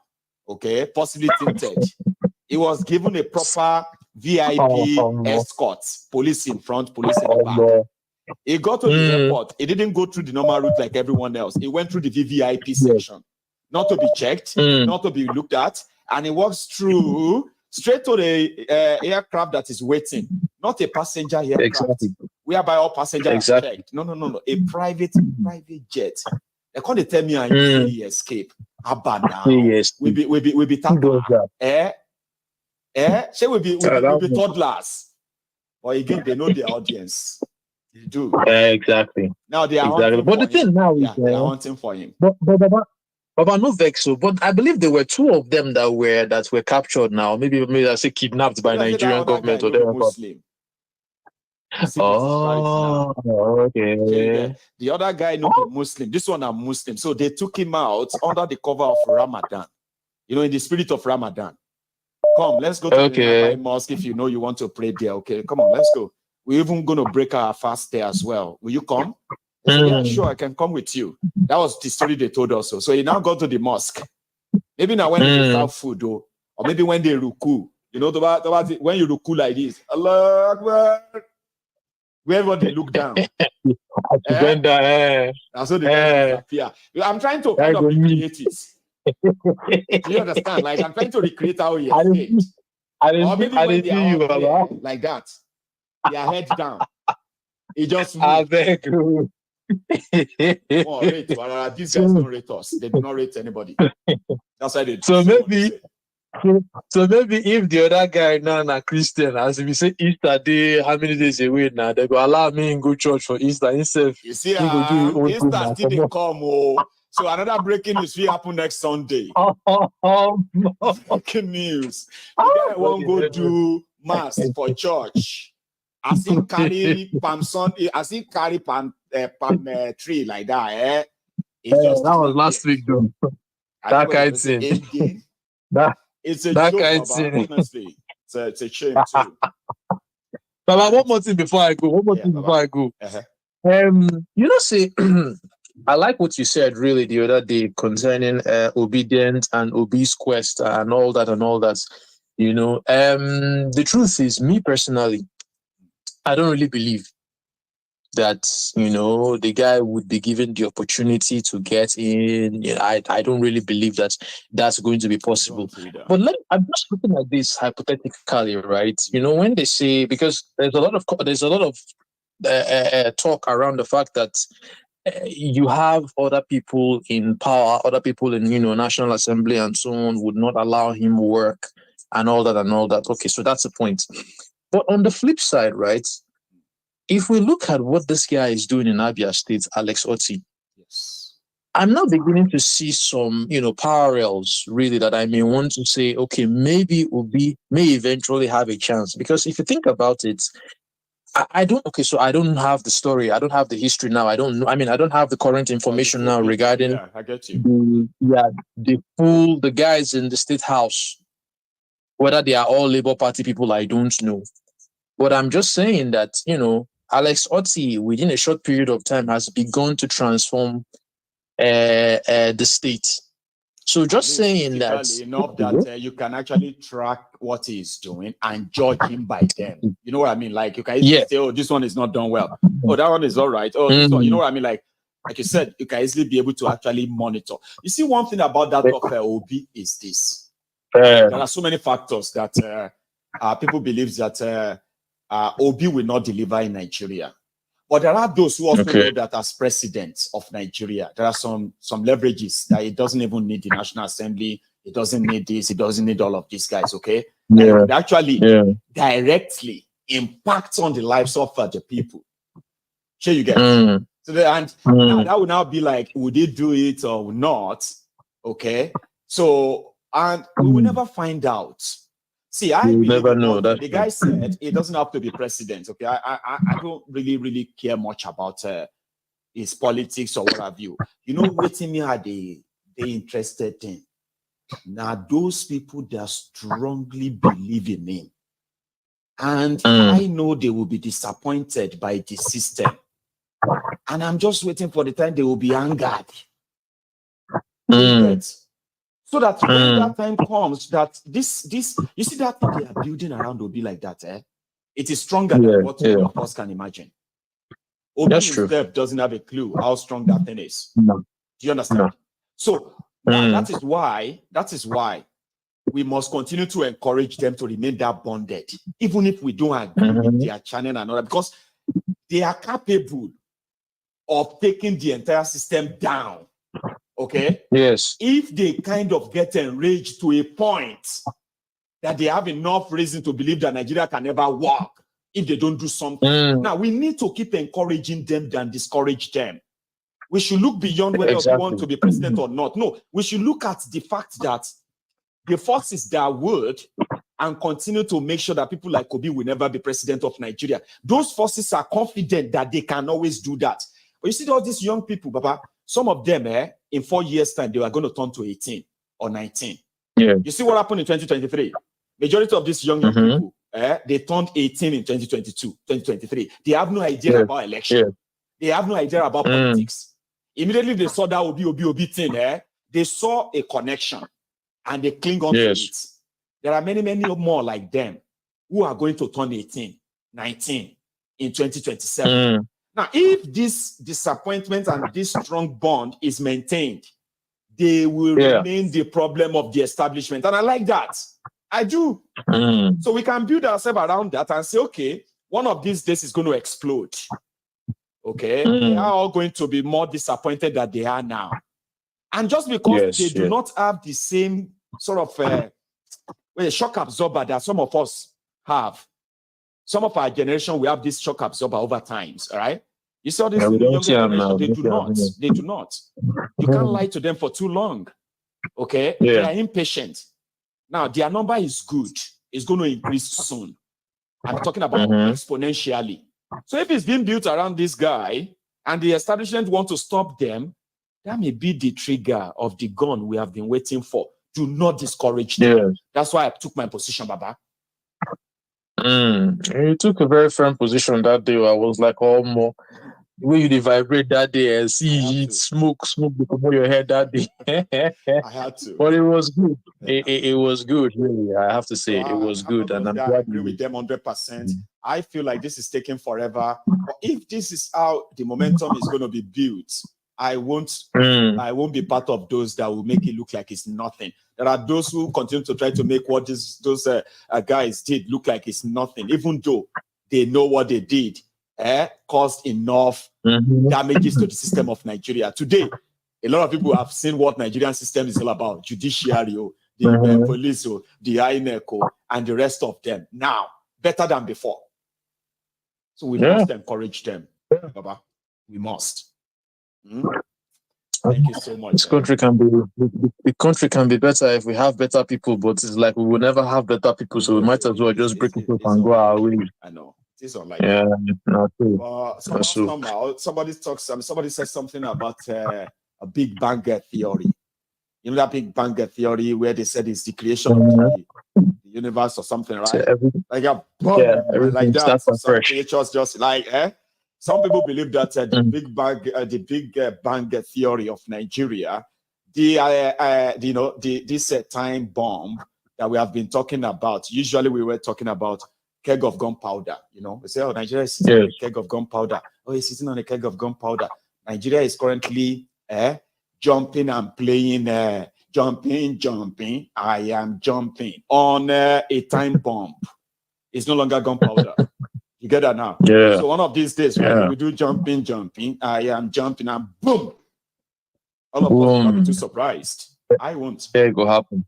Okay, possibly tinted. He was given a proper VIP escort, police in front, police in the back. He got to the airport. He didn't go through the normal route like everyone else. He went through the VVIP section, not to be checked, not to be looked at, and he walks through straight to the aircraft that is waiting, not a passenger aircraft, whereby all passengers are checked. No, a private jet. They can't tell me and he escape. Abba now. We be tapa. Say we be toddlers. Or again, they know their audience. They do. Exactly. Now they are hunting but the thing now is they are hunting for him. But no vexo. But I believe there were two of them that were captured now. Maybe I say kidnapped by Nigerian government or whatever. Muslim. Okay. The other guy no be Muslim. This one are Muslim. So they took him out under the cover of Ramadan. In the spirit of Ramadan. Come, let's go to the nearby mosque if you know you want to pray there. Okay, come on, let's go. We're even going to break our fast there as well. Will you come? I said, yeah, sure, I can come with you. That was the story they told us. So he now go to the mosque. Maybe now when they serve food, though, or maybe when they ruku. When you ruku like this, Allah Akbar. Wherever they look down. That's what they appear. I'm trying to kind of recreate it. Do you understand? Like, I'm trying to recreate how he escaped. Or maybe when they are out there, like that. Their head down. He just moved. These guys don't rate us. They do not rate anybody. That's why they so maybe if the other guy now a Christian, as if we say Easter Day, how many days away now, they go allow me in go church for Easter himself. You see, Easter still didn't come. So another breaking news will happen next Sunday. Breaking news. The guy won't go do mass for church. As he carry palm tree like that, that was last week though. That kind of thing. It's a joke, Baba, honestly. It's a shame too. Baba, one more thing before I go. See, I like what you said really the other day concerning obedient and obese quest and all that. The truth is, me personally, I don't really believe that, the guy would be given the opportunity to get in. I don't really believe that that's going to be possible. But I'm just looking at this hypothetically, right? When they say, because there's a lot of talk around the fact that you have other people in power, other people in, National Assembly and so on would not allow him work and all that. Okay, so that's the point. But on the flip side, right, if we look at what this guy is doing in Abia State, Alex Otti, I'm now beginning to see some, parallels really that I may want to say, okay, maybe Obi may eventually have a chance. Because if you think about it, I don't have the story. I don't have the history now. I don't know. I don't have the current information now regarding I get you. the guys in the State House. Whether they are all Labour Party people, I don't know. But I'm just saying that, Alex Otti, within a short period of time, has begun to transform the state. So just saying that enough that you can actually track what he's doing and judge him by them. You know what I mean? Like you can easily say, "Oh, this one is not done well. Oh, that one is all right. Oh, this one." You know what I mean? Like you said, you can easily be able to actually monitor. You see, one thing about that of OB is this: there are so many factors that people believe that OB will not deliver in Nigeria. But there are those who also know that as president of Nigeria, there are some leverages that it doesn't even need the National Assembly. It doesn't need this. It doesn't need all of these guys, okay? That it could actually directly impact on the lives of the people. Sure, you get it? So now that would now be like, would they do it or not? Okay? So And we will never find out. See, I You believe never in know. one That's thing. The guy said it doesn't have to be president. Okay, I don't really care much about his politics or what have you. You know, waiting me are they interested in. Now, those people that strongly believe in him. And I know they will be disappointed by the system. And I'm just waiting for the time they will be angered. So that when that time comes, that this you see that thing they are building around will be like that, eh? It is stronger than what any of us can imagine. Obi himself doesn't have a clue how strong that thing is. Do you understand? So now that is why we must continue to encourage them to remain that bonded, even if we don't agree with their channel and all that, because they are capable of taking the entire system down. Okay? Yes. If they kind of get enraged to a point that they have enough reason to believe that Nigeria can never work if they don't do something. Now, we need to keep encouraging them than discourage them. We should look beyond whether we want to be president or not. No, we should look at the fact that the forces that would and continue to make sure that people like Obi will never be president of Nigeria. Those forces are confident that they can always do that. But you see all these young people, Baba, some of them, in 4 years' time, they are going to turn to 18 or 19. Yeah. You see what happened in 2023? Majority of these young people, they turned 18 in 2022, 2023. They have no idea about election. They have no idea about politics. Immediately they saw that Obi thing, they saw a connection and they cling on to it. There are many more like them who are going to turn 18, 19 in 2027. Now, if this disappointment and this strong bond is maintained, they will remain the problem of the establishment. And I like that. I do. So we can build ourselves around that and say, okay, one of these days is going to explode. Okay? They are all going to be more disappointed than they are now. And just because they do not have the same sort of shock absorber that some of us have, some of our generation, we have this shock absorber over times, all right? You saw this younger generation, they do not. They do not. You can't lie to them for too long. Okay? They are impatient. Now, their number is good. It's going to increase soon. I'm talking about exponentially. So if it's being built around this guy and the establishment want to stop them, that may be the trigger of the gun we have been waiting for. Do not discourage them. That's why I took my position, Baba. You took a very firm position that day. I was like, oh, more. The way you vibrate that day and see it smoke become your head that day. I had to. But it was good. It was good, really. I have to say, it was good. And I'm glad I agree with them 100%. I feel like this is taking forever. But if this is how the momentum is going to be built, I won't be part of those that will make it look like it's nothing. There are those who continue to try to make what those guys did look like it's nothing, even though they know what they did caused enough damages to the system of Nigeria. Today, a lot of people have seen what Nigerian system is all about: judiciary, the police, the INEC, and the rest of them. Now, better than before. So we must encourage them, Baba. We must. Thank you so much. This country can be the country can be better if we have better people, but it's like we will never have better people, so we might as well just break it up and go our way. I know. It is unlikely. Not true. Somebody says something about a Big Bang theory. You know that Big Bang theory where they said it's the creation of the universe or something, right? So like that. Some creatures just like some people believe that the Big Bang theory of Nigeria, this time bomb that we have been talking about. Usually, we were talking about keg of gunpowder. We say, "Oh, Nigeria is sitting on a keg of gunpowder." Oh, he's sitting on a keg of gunpowder. Nigeria is currently jumping and playing, jumping. I am jumping on a time bomb. It's no longer gunpowder. You get that now? Yeah. So one of these days, right, we do jumping. I am jumping, and boom! All of us will not be too surprised. I won't. Yeah, it will happen.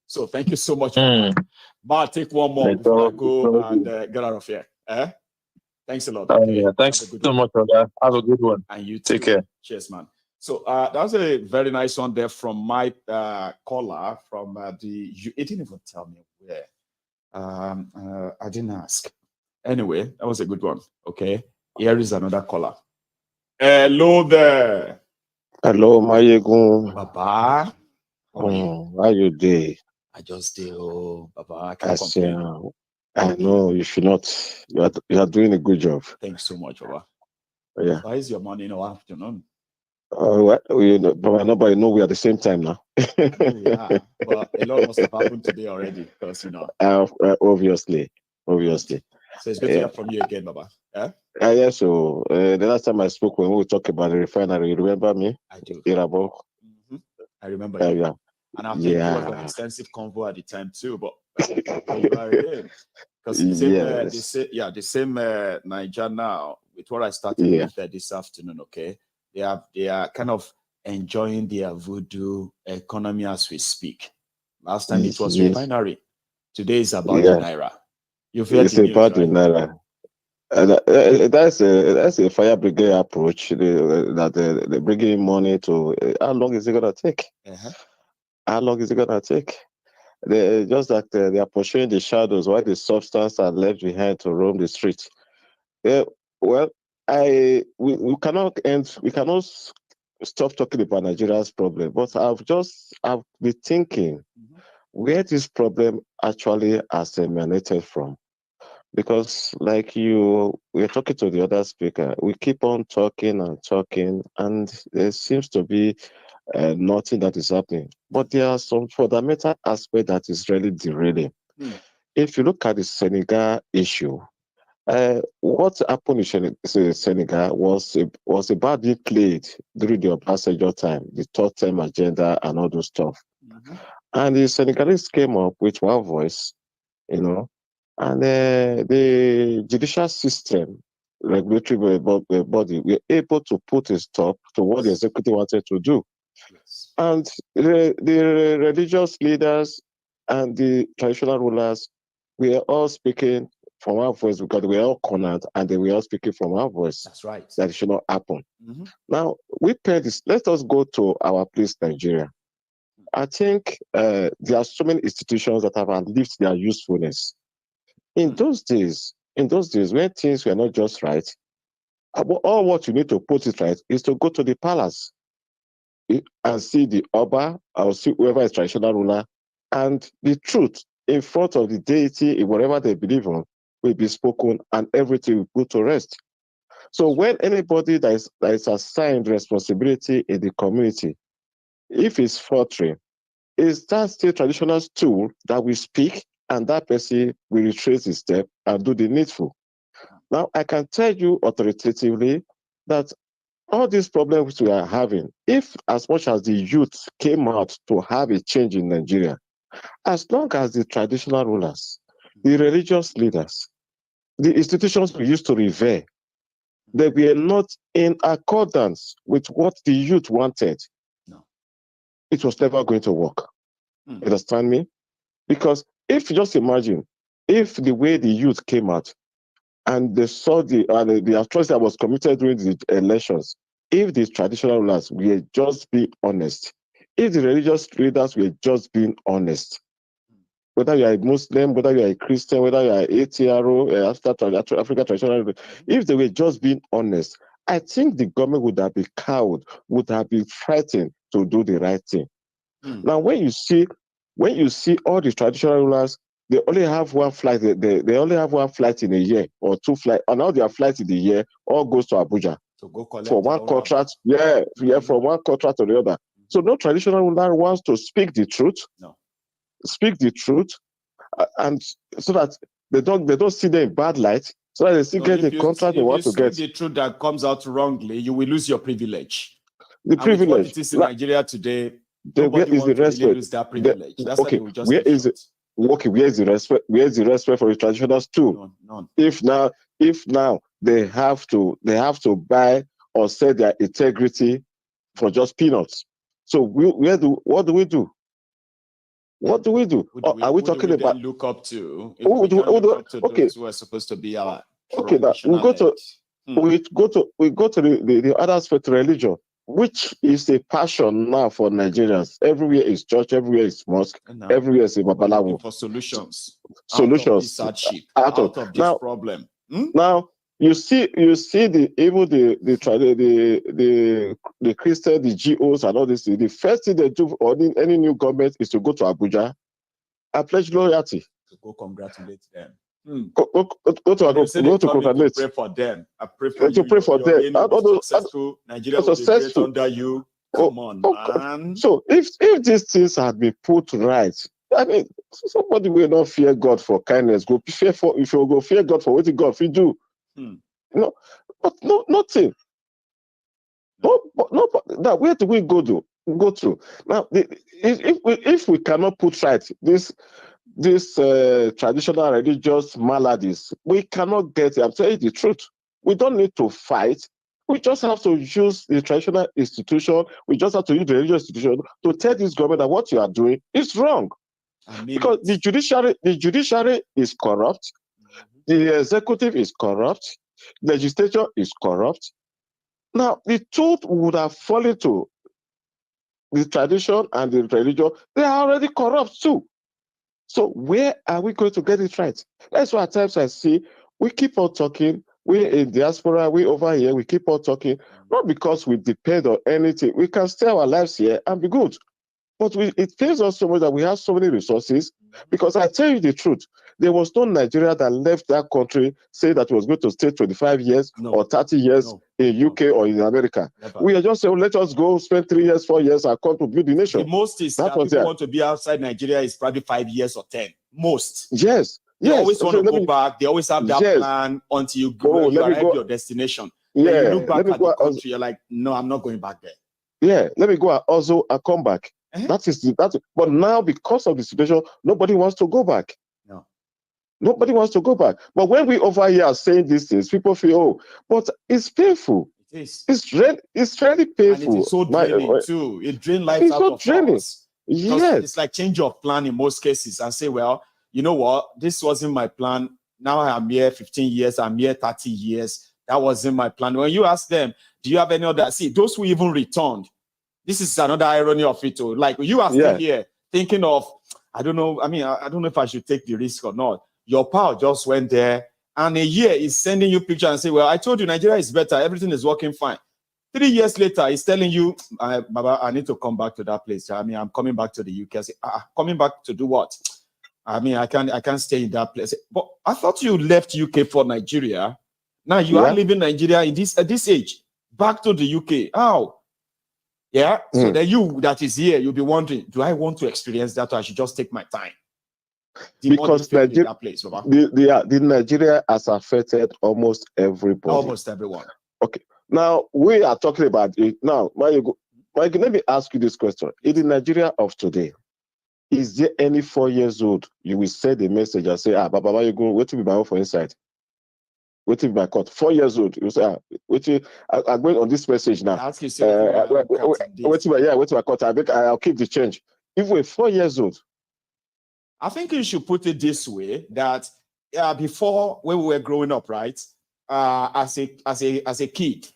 So thank you so much. I'll take one more before I go and get out of here. Thanks a lot. Thanks so much for that. Have a good one. And you too. Take care. Cheers, man. So that was a very nice one there from my caller from it didn't even tell me where. I didn't ask. Anyway, that was a good one. Okay, here is another caller. Hello there. Hello, Maiyegun. Baba. How you doing? I just did. Oh, Baba, I can't complain. I know you should not. You are doing a good job. Thanks so much, Baba. Yeah. Why is your morning or afternoon? Well, but you know we are at the same time now. Yeah, but a lot must have happened today already, because obviously. So it's good to hear from you again, Baba. Yeah. So the last time I spoke when we talked about the refinery, you remember me? I do. I remember you. Yeah. And I think it was an extensive convo at the time too, but you are again. Because the same Niger now, with what I started with this afternoon, okay? They are kind of enjoying their voodoo economy as we speak. Last time it was refinery. Today is about the Naira. You've heard the news, about right? the Naira. That's a fire brigade approach. They're bringing money to. How long is it gonna take? How long is it gonna take? They just that they are pursuing the shadows while the substance are left behind to roam the streets. Well, we cannot end. We cannot stop talking about Nigeria's problem. But I've been thinking where this problem actually has emanated from. Because like we're talking to the other speaker, we keep on talking, and there seems to be nothing that is happening. But there are some fundamental aspects that is really derailing. If you look at the Senegal issue, what happened in Senegal was about being played during the Obasanjo time, the third term agenda and all those stuff. And the Senegalese came up with one voice, and the judicial system, regulatory body, were able to put a stop to what the executive wanted to do. And the religious leaders and the traditional rulers were all speaking from our voice because we were all cornered and they were all speaking from our voice. That's right. That it should not happen. Now, we pay this. Let us go to our place, Nigeria. I think there are so many institutions that have outlived their usefulness. In those days, when things were not just right, all what you need to put it right is to go to the palace and see the Oba or see whoever is traditional ruler, and the truth in front of the deity, in whatever they believe on, will be spoken and everything will put to rest. So when anybody that is assigned responsibility in the community, if it's faltering, is that still traditional tool that we speak and that person will retrace his step and do the needful? Now, I can tell you authoritatively that all these problems we are having, if as much as the youth came out to have a change in Nigeria, as long as the traditional rulers, the religious leaders, the institutions we used to revere, they were not in accordance with what the youth wanted, it was never going to work. Understand me? Because if you just imagine, if the way the youth came out and they saw the atrocity that was committed during the elections, if the traditional rulers were just being honest, if the religious leaders were just being honest, whether you are a Muslim, whether you are a Christian, whether you are ATRO, African traditional, if they were just being honest, I think the government would have been cowed, would have been frightened to do the right thing. Now, when you see all the traditional rulers, they only have one flight. They only have one flight in a year or two flights, and all their flights in the year all goes to Abuja for one contract. From one contract to the other. So no traditional ruler wants to speak the truth. Speak the truth, and so that they don't see them in bad light. So that they still get the contract they want to get. If you speak the truth that comes out wrongly, you will lose your privilege. The privilege. With what it is in Nigeria today, nobody wants to really lose that privilege. That's why they will just where is it? Okay, where is the respect? Where is the respect for the traditionals too? None. If now they have to buy or sell their integrity for just peanuts. So what do we do? What do we do? Are we talking about look up to? Who do we look up to? Those who are supposed to be our we go to the other aspect of religion. which is a passion now for Nigerians. Everywhere is church, everywhere is mosque, everywhere is a babalawo. For solutions. Solutions Out of this hardship, out of this now, problem. Now you see the Christian, the GOs and all this. The first thing they do or any new government is to go to Abuja and pledge loyalty. To go congratulate them. Go to congratulate. Pray for them. I pray for you. To pray for them. Successful. Nigeria will be great under you. Come on, man. So if these things had been put right, I mean, somebody will not fear God for kindness. Go fear for if you go fear God for what God will do. But nothing. Now where do we go to? Now, if we cannot put right this traditional religious maladies, we cannot get it. I'm saying the truth. We don't need to fight. We just have to use the traditional institution. We just have to use the religious institution to tell this government that what you are doing is wrong. Because the judiciary is corrupt, the executive is corrupt, the legislature is corrupt. Now, the truth would have fallen to the tradition and the religion. They are already corrupt too. So where are we going to get it right? That's why at times I see we keep on talking. We in diaspora, we over here, we keep on talking, not because we depend on anything. We can stay our lives here and be good. But it pains us so much that we have so many resources, because I tell you the truth, there was no Nigeria that left that country saying that it was going to stay 25 years or 30 years in UK or in America. Never. We are just saying, let us go spend 3 years, 4 years and come to build the nation. The most is that people want to be outside Nigeria is probably 5 years or 10. Most. Yes. They always want to go back. They always have that plan until you go, you arrive at your destination. Yeah. When you look back at the country, you're like, no, I'm not going back there. Yeah, let me go and also come back. That is. But now, because of the situation, nobody wants to go back. No. Nobody wants to go back. But when we over here are saying these things, people feel, oh, but it's painful. It is. It's really painful. And it is so draining too. It drains life out of us. Yes. It's like change of plan in most cases and say, well, you know what? This wasn't my plan. Now I'm here 15 years. I'm here 30 years. That wasn't my plan. When you ask them, do you have any other? See, those who even returned, this is another irony of it too. Like you are still here thinking of, I don't know. I mean, I don't know if I should take the risk or not. Your pal just went there and a year is sending you picture and say, well, I told you Nigeria is better. Everything is working fine. 3 years later, he's telling you, Baba, I need to come back to that place. I mean, I'm coming back to the UK. I say, coming back to do what? I mean, I can't stay in that place. But I thought you left UK for Nigeria. Now you are leaving Nigeria at this age, back to the UK. How? Yeah. So then you that is here, you'll be wondering, do I want to experience that or I should just take my time? Because Nigeria, the Nigeria has affected almost everybody. Almost everyone. Okay. Now we are talking about it. Now, Maiyegun, let me ask you this question. In the Nigeria of today, is there any 4 years old you will send a message and say, Baba Maiyegun, wait to be my own for inside? Wait to be my court. 4 years old. You say, I'm going on this message now. Ask yourself, wait to my court. I'll keep the change. If we're 4 years old. I think you should put it this way, that before, when we were growing up, right, as a kid,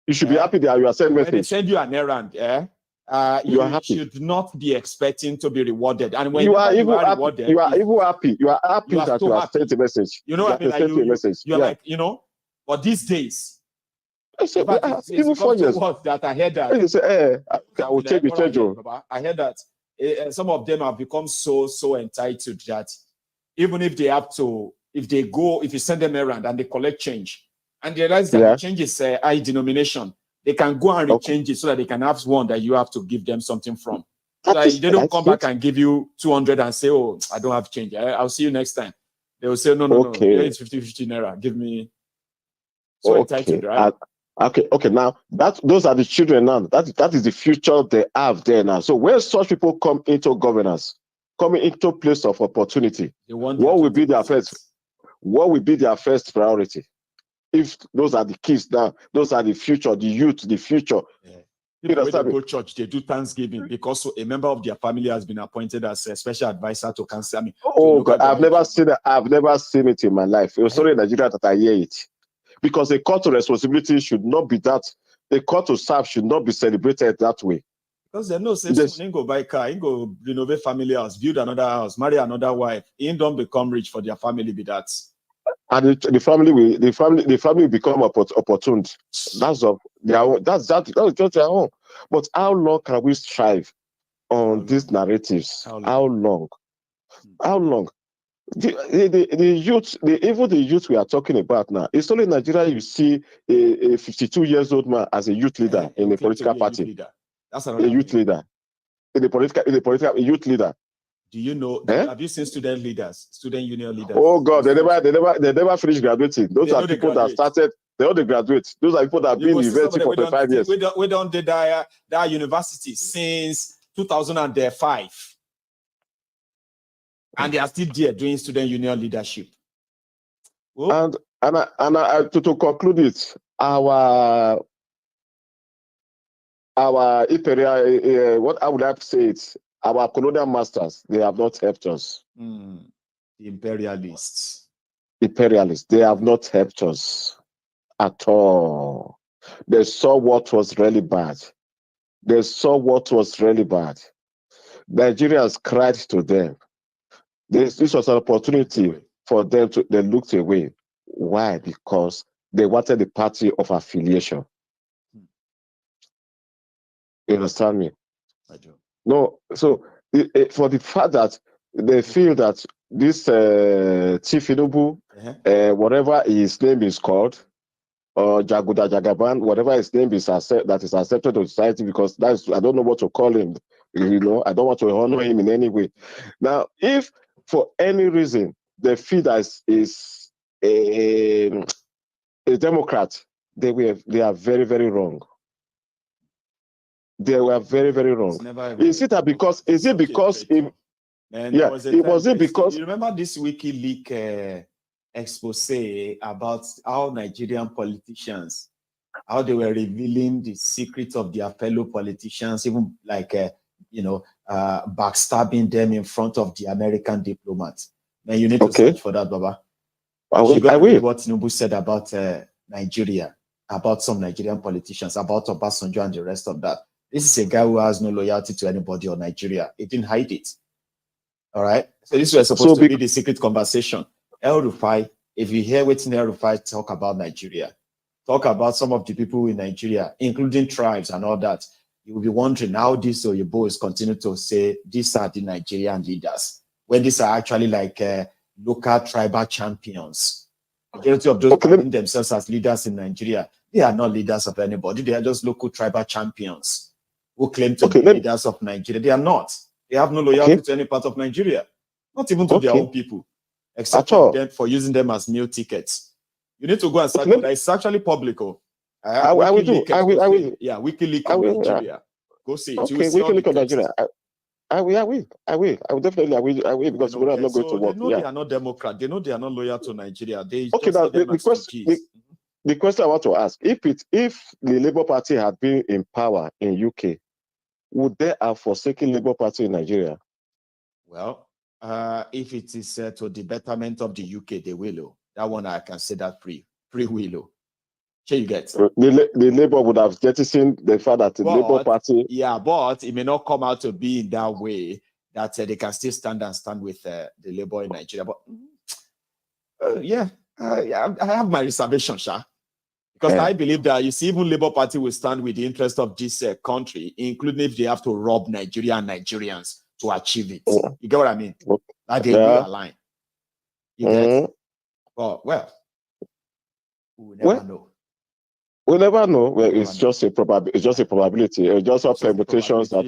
you should be happy that you are sending message. When they send you an errand, you are happy. Should not be expecting to be rewarded. And when you are rewarded, you are even happy. You are happy that you have sent a message. You know what I mean? You're like, you know, but these days, even 4 years that I heard that. You say, I will take the change. I heard that some of them have become so entitled that even if they have to, if you send them errand and they collect change, and they realize that the change is high denomination, they can go and rechange it so that they can have one that you have to give them something from. So that they don't come back and give you 200 and say, oh, I don't have change. I'll see you next time. They will say, no. It's 50-50 naira. Give me. So entitled, right? Okay. Now those are the children now. That is the future they have there now. So when such people come into governance, coming into place of opportunity, what will be their first? What will be their first priority? If those are the kids now, those are the future, the youth, the future. People when they go to church, they do Thanksgiving because a member of their family has been appointed as a special advisor to cancer. I mean, oh God, I've never seen it. I've never seen it in my life. It was only in Nigeria that I hear it. Because a call to responsibility should not be that a call to serve should not be celebrated that way. Because they know, say, someone go buy car, go renovate family house, build another house, marry another wife, don't become rich for their family, be that. And the family will become opportune. That's of their own. That's just their own. But how long can we strive on these narratives? How long? How long? The youth, even the youth we are talking about now, it's only in Nigeria you see a 52 years old man as a youth leader in a political party. That's a youth leader. In the political youth leader. Do you know? Have you seen student leaders, student union leaders? Oh God, they never finish graduating. Those are people that started. They all graduate. Those are people that have been in university for 25 years. We don't do that university since 2005, and they are still there doing student union leadership. Oh. And to conclude it, our imperial, what I would have to say is, our colonial masters, they have not helped us. The imperialists. They have not helped us at all. They saw what was really bad. Nigerians cried to them. This was an opportunity for them to, they looked away. Why? Because they wanted the party of affiliation. You understand me? I do. No, so for the fact that they feel that this Chief Inubu, whatever his name is called, or Jaguda Jagaban, whatever his name is that is accepted to society, because that's, I don't know what to call him. You know, I don't want to honor him in any way. Now, if for any reason they feel that is a Democrat, they are very, very wrong. They were very, very wrong. Is it because? Is it because? It wasn't because. You remember this WikiLeaks expose about how Nigerian politicians, how they were revealing the secrets of their fellow politicians, even like backstabbing them in front of the American diplomats. Now you need to search for that, Baba. I will. What Tinubu said about Nigeria, about some Nigerian politicians, about Obasanjo and the rest of that. This is a guy who has no loyalty to anybody or Nigeria. He didn't hide it. All right. So this was supposed to be the secret conversation. El Rufai, if you hear what El Rufai talk about Nigeria, talk about some of the people in Nigeria, including tribes and all that, you will be wondering how these Oyebos continue to say these are the Nigerian leaders, when these are actually like local tribal champions. The majority of those calling themselves as leaders in Nigeria, they are not leaders of anybody. They are just local tribal champions who claim to be leaders of Nigeria. They are not. They have no loyalty to any part of Nigeria, not even to their own people, except for using them as meal tickets. You need to go and search for that. It's actually public. I will do. I will. Yeah, WikiLeaks of Nigeria. Go see it. Okay, WikiLeaks of Nigeria. I will definitely. I will because we're not going to work. They know they are not Democrat. They know they are not loyal to Nigeria. They now the question I want to ask: if the Labour Party had been in power in UK, would they have forsaken Labour Party in Nigeria? Well, if it is to the betterment of the UK, they will. That one I can say that free will. Sure, you get the Labour would have jettisoned the fact that the Labour Party. Yeah, but it may not come out to be in that way that they can still stand with the Labour in Nigeria. But I have my reservation, Sha. Because I believe that you see, even Labour Party will stand with the interest of this country, including if they have to rob Nigeria and Nigerians to achieve it. You get what I mean? That they will align. You get? Well, we never know. We never know. Well, it's just a probability. It's just some permutations that,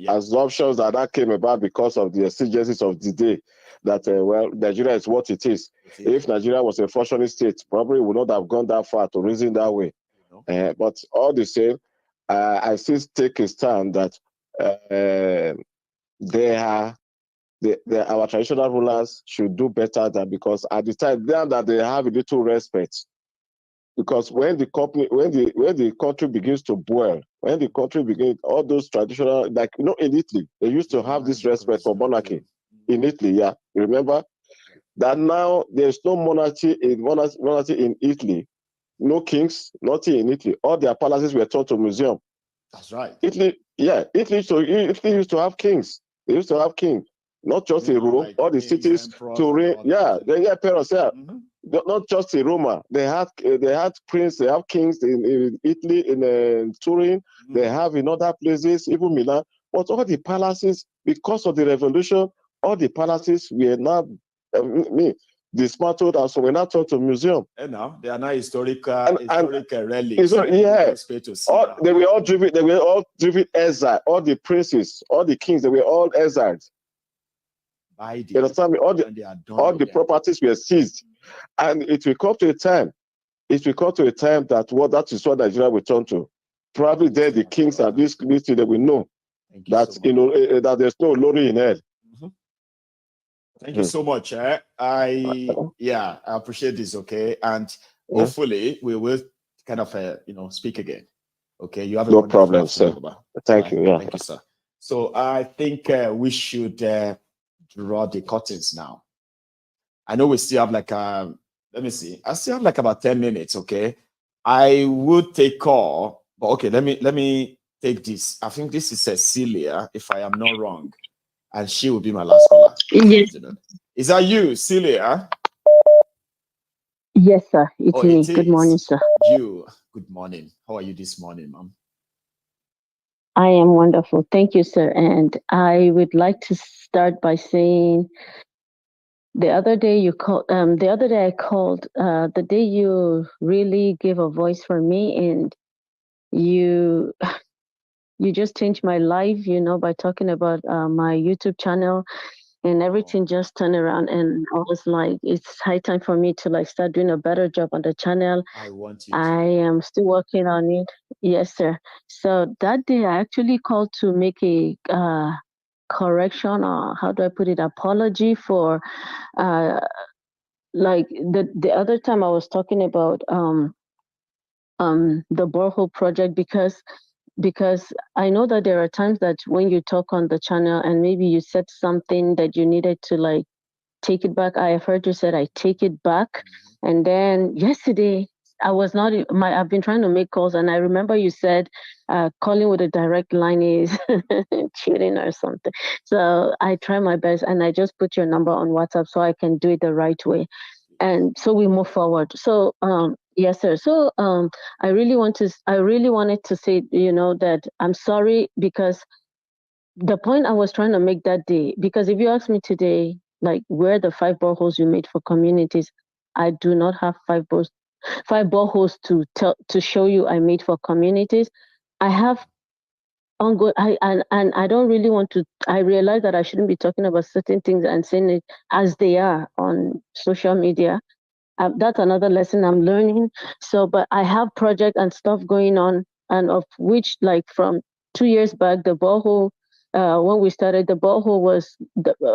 assumptions that came about because of the exigencies of the day. That Nigeria is what it is. If Nigeria was a functioning state, probably would not have gone that far to reason that way. But all the same, I still take a stand that our traditional rulers should do better than, because at the time that they have a little respect. Because when the country begins to boil, when the country begins, all those traditional, like in Italy, they used to have this respect for monarchy. In Italy, remember that now there's no monarchy in Italy. no kings, nothing in Italy. All their palaces were turned to museum. That's right. Italy used to have kings. They used to have kings, not just in Rome. Like all the cities to reign. Yeah, parents. Yeah, not just in Roma. They had prince. They have kings in Italy, in Turin. They have in other places, even Milan. But all the palaces, because of the revolution, all the palaces were now dismantled, and so we're now turned to museum. And now they are now historical relics. They were all driven exile. All the princes, all the kings, they were all exiled. You understand me? All the properties were seized, and it will come to a time. It will come to a time that that is what Nigeria will turn to. Probably there the kings and these they will know that that there's no glory in hell. Thank you so much. I appreciate this. Okay, and hopefully we will kind of speak again. Okay, you have no problem, sir. Thank you. Yeah, thank you, sir. So I think we should draw the curtains now. I know we still have like let me see. I still have like about 10 minutes. Okay, I would take call, but okay, let me take this. I think this is Cecilia, if I am not wrong. And she will be my last caller. Yes. Is that you, Celia? Yes, sir. It's me. Good morning, sir. You. Good morning. How are you this morning, ma'am? I am wonderful. Thank you, sir. And I would like to start by saying the other day you called, the other day I called, the day you really gave a voice for me, and you just changed my life, by talking about my YouTube channel, and everything just turned around, and I was like, it's high time for me to start doing a better job on the channel. I am still working on it. Yes, sir. So that day I actually called to make a correction, or how do I put it, apology for the other time I was talking about the borehole project, because I know that there are times that when you talk on the channel and maybe you said something that you needed to take it back. I have heard you said I take it back. And then yesterday I was not I've been trying to make calls, and I remember you said calling with a direct line is cheating or something. So I try my best, and I just put your number on WhatsApp so I can do it the right way. And so we move forward. So yes, sir. So I really wanted to say, that I'm sorry, because the point I was trying to make that day, because if you ask me today, where the 5 boreholes you made for communities, I do not have 5 boreholes to show you I made for communities. I have ongoing, and I don't really want to. I realize that I shouldn't be talking about certain things and saying it as they are on social media. That's another lesson I'm learning. So, but I have project and stuff going on, and of which, from 2 years back, the borehole, when we started, the borehole was,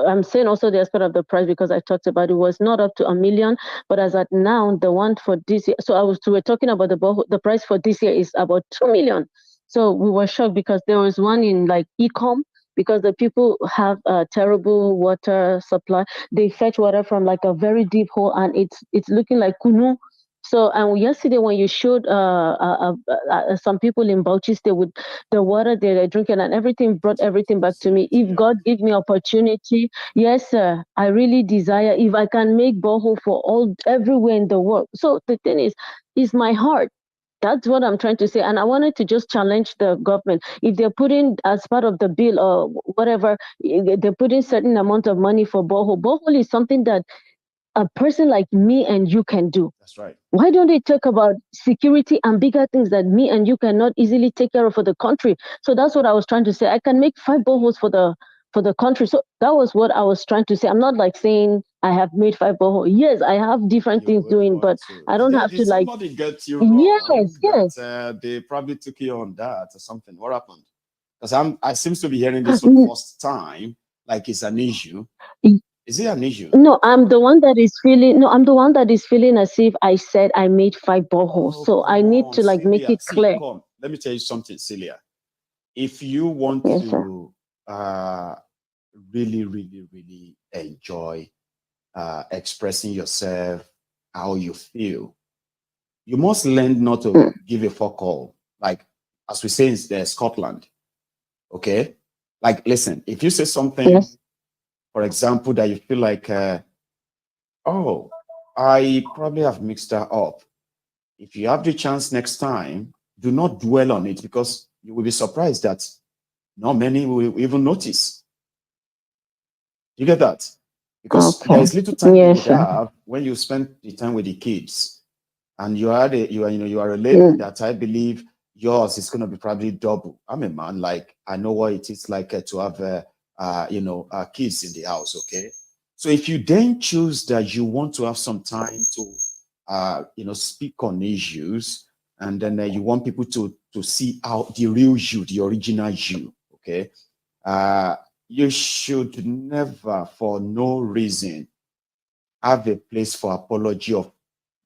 I'm saying also the aspect of the price, because I talked about it, was not up to $1 million, but as at now, the one for this year, so we're talking about the borehole, the price for this year is about $2 million. So we were shocked, because there was one in Ecom, because the people have a terrible water supply. They fetch water from a very deep hole, and it's looking like Kunu. So, and yesterday when you showed some people in Bauchi State with the water they're drinking and everything, brought everything back to me. If God give me opportunity, yes, sir, I really desire, if I can make borehole for everywhere in the world. So the thing is my heart. That's what I'm trying to say. And I wanted to just challenge the government. If they're putting, as part of the bill or whatever, they're putting certain amount of money for borehole. Borehole is something that a person like me and you can do. That's right. Why don't they talk about security and bigger things that me and you cannot easily take care of for the country? So that's what I was trying to say. I can make 5 boreholes for the country. So that was what I was trying to say. I'm not saying I have made 5 boreholes. Yes, I have different things doing, but I don't have to somebody get you wrong. Yes. They probably took you on that or something. What happened? Because I seems to be hearing this for the first time, like it's an issue. Is it an issue? No, I'm the one that is feeling. No, I'm the one that is feeling as if I said I made 5 boreholes. So I need to Celia, make it clear. Come. Let me tell you something, Celia. If you want to really, really, really enjoy expressing yourself, how you feel, you must learn not to give a fuck all. Like, as we say in Scotland, okay? Like, listen, if you say something, for example, that you feel like, oh, I probably have mixed her up. If you have the chance next time, do not dwell on it, because you will be surprised that not many will even notice. You get that? Because there is little time you would have when you spend the time with the kids, and you are a lady that I believe yours is going to be probably double. I'm a man, like I know what it is like to have kids in the house. Okay, so if you then choose that you want to have some time to speak on issues, and then you want people to see out the real you, the original you. Okay, you should never, for no reason, have a place for apology of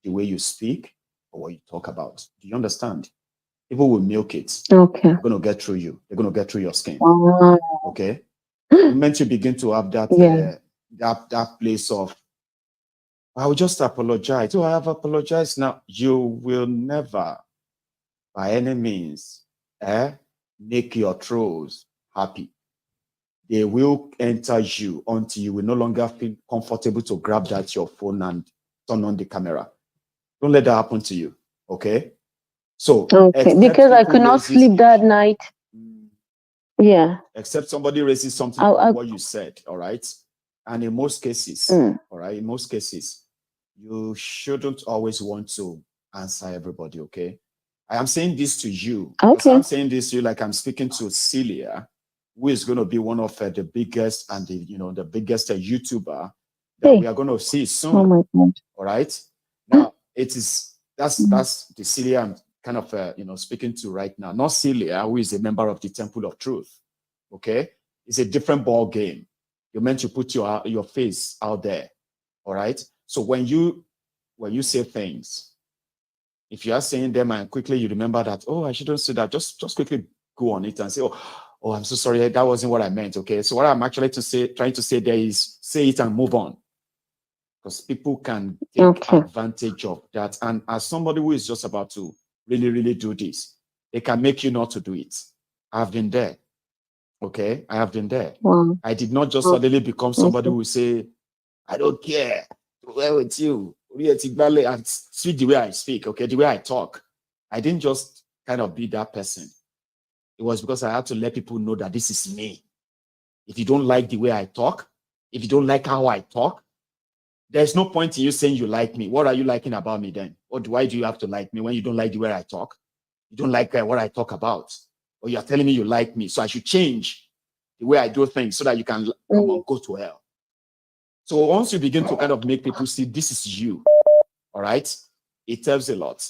the way you speak or what you talk about. Do you understand? People will milk it. Okay. They're going to get through you. They're going to get through your skin. Okay. The moment you begin to have that that place of, I will just apologize. Oh, I have apologized now. You will never, by any means, make your trolls happy. They will enter you until you will no longer feel comfortable to grab that your phone and turn on the camera. Don't let that happen to you. Okay. So because I could not sleep that night. Yeah. Except somebody raises something from what you said, all right? And in most cases, all right, in most cases, you shouldn't always want to answer everybody, okay? I am saying this to you. Okay. I'm saying this to you like I'm speaking to Celia, who is going to be one of the biggest and the biggest YouTuber that we are going to see soon. Oh my God. All right. Now that's the Celia I'm kind of speaking to right now. Not Celia, who is a member of the Temple of Truth. Okay, it's a different ball game. You're meant to put your face out there. All right. So when you say things, if you are saying them and quickly you remember that, oh, I shouldn't say that, just quickly go on it and say, oh, I'm so sorry, that wasn't what I meant. Okay. So what I'm actually trying to say there is say it and move on. Because people can take advantage of that. And as somebody who is just about to really, really do this, they can make you not to do it. I've been there. Okay. I have been there. Wow. I did not just suddenly become somebody who will say, I don't care. Where with you? And speak the way I speak, okay, the way I talk. I didn't just kind of be that person. It was because I had to let people know that this is me. If you don't like the way I talk, if you don't like how I talk, there's no point in you saying you like me. What are you liking about me then? Or why do you have to like me when you don't like the way I talk? You don't like what I talk about. Or you're telling me you like me, so I should change the way I do things so that you can go to hell. So once you begin to kind of make people see this is you, all right, it helps a lot.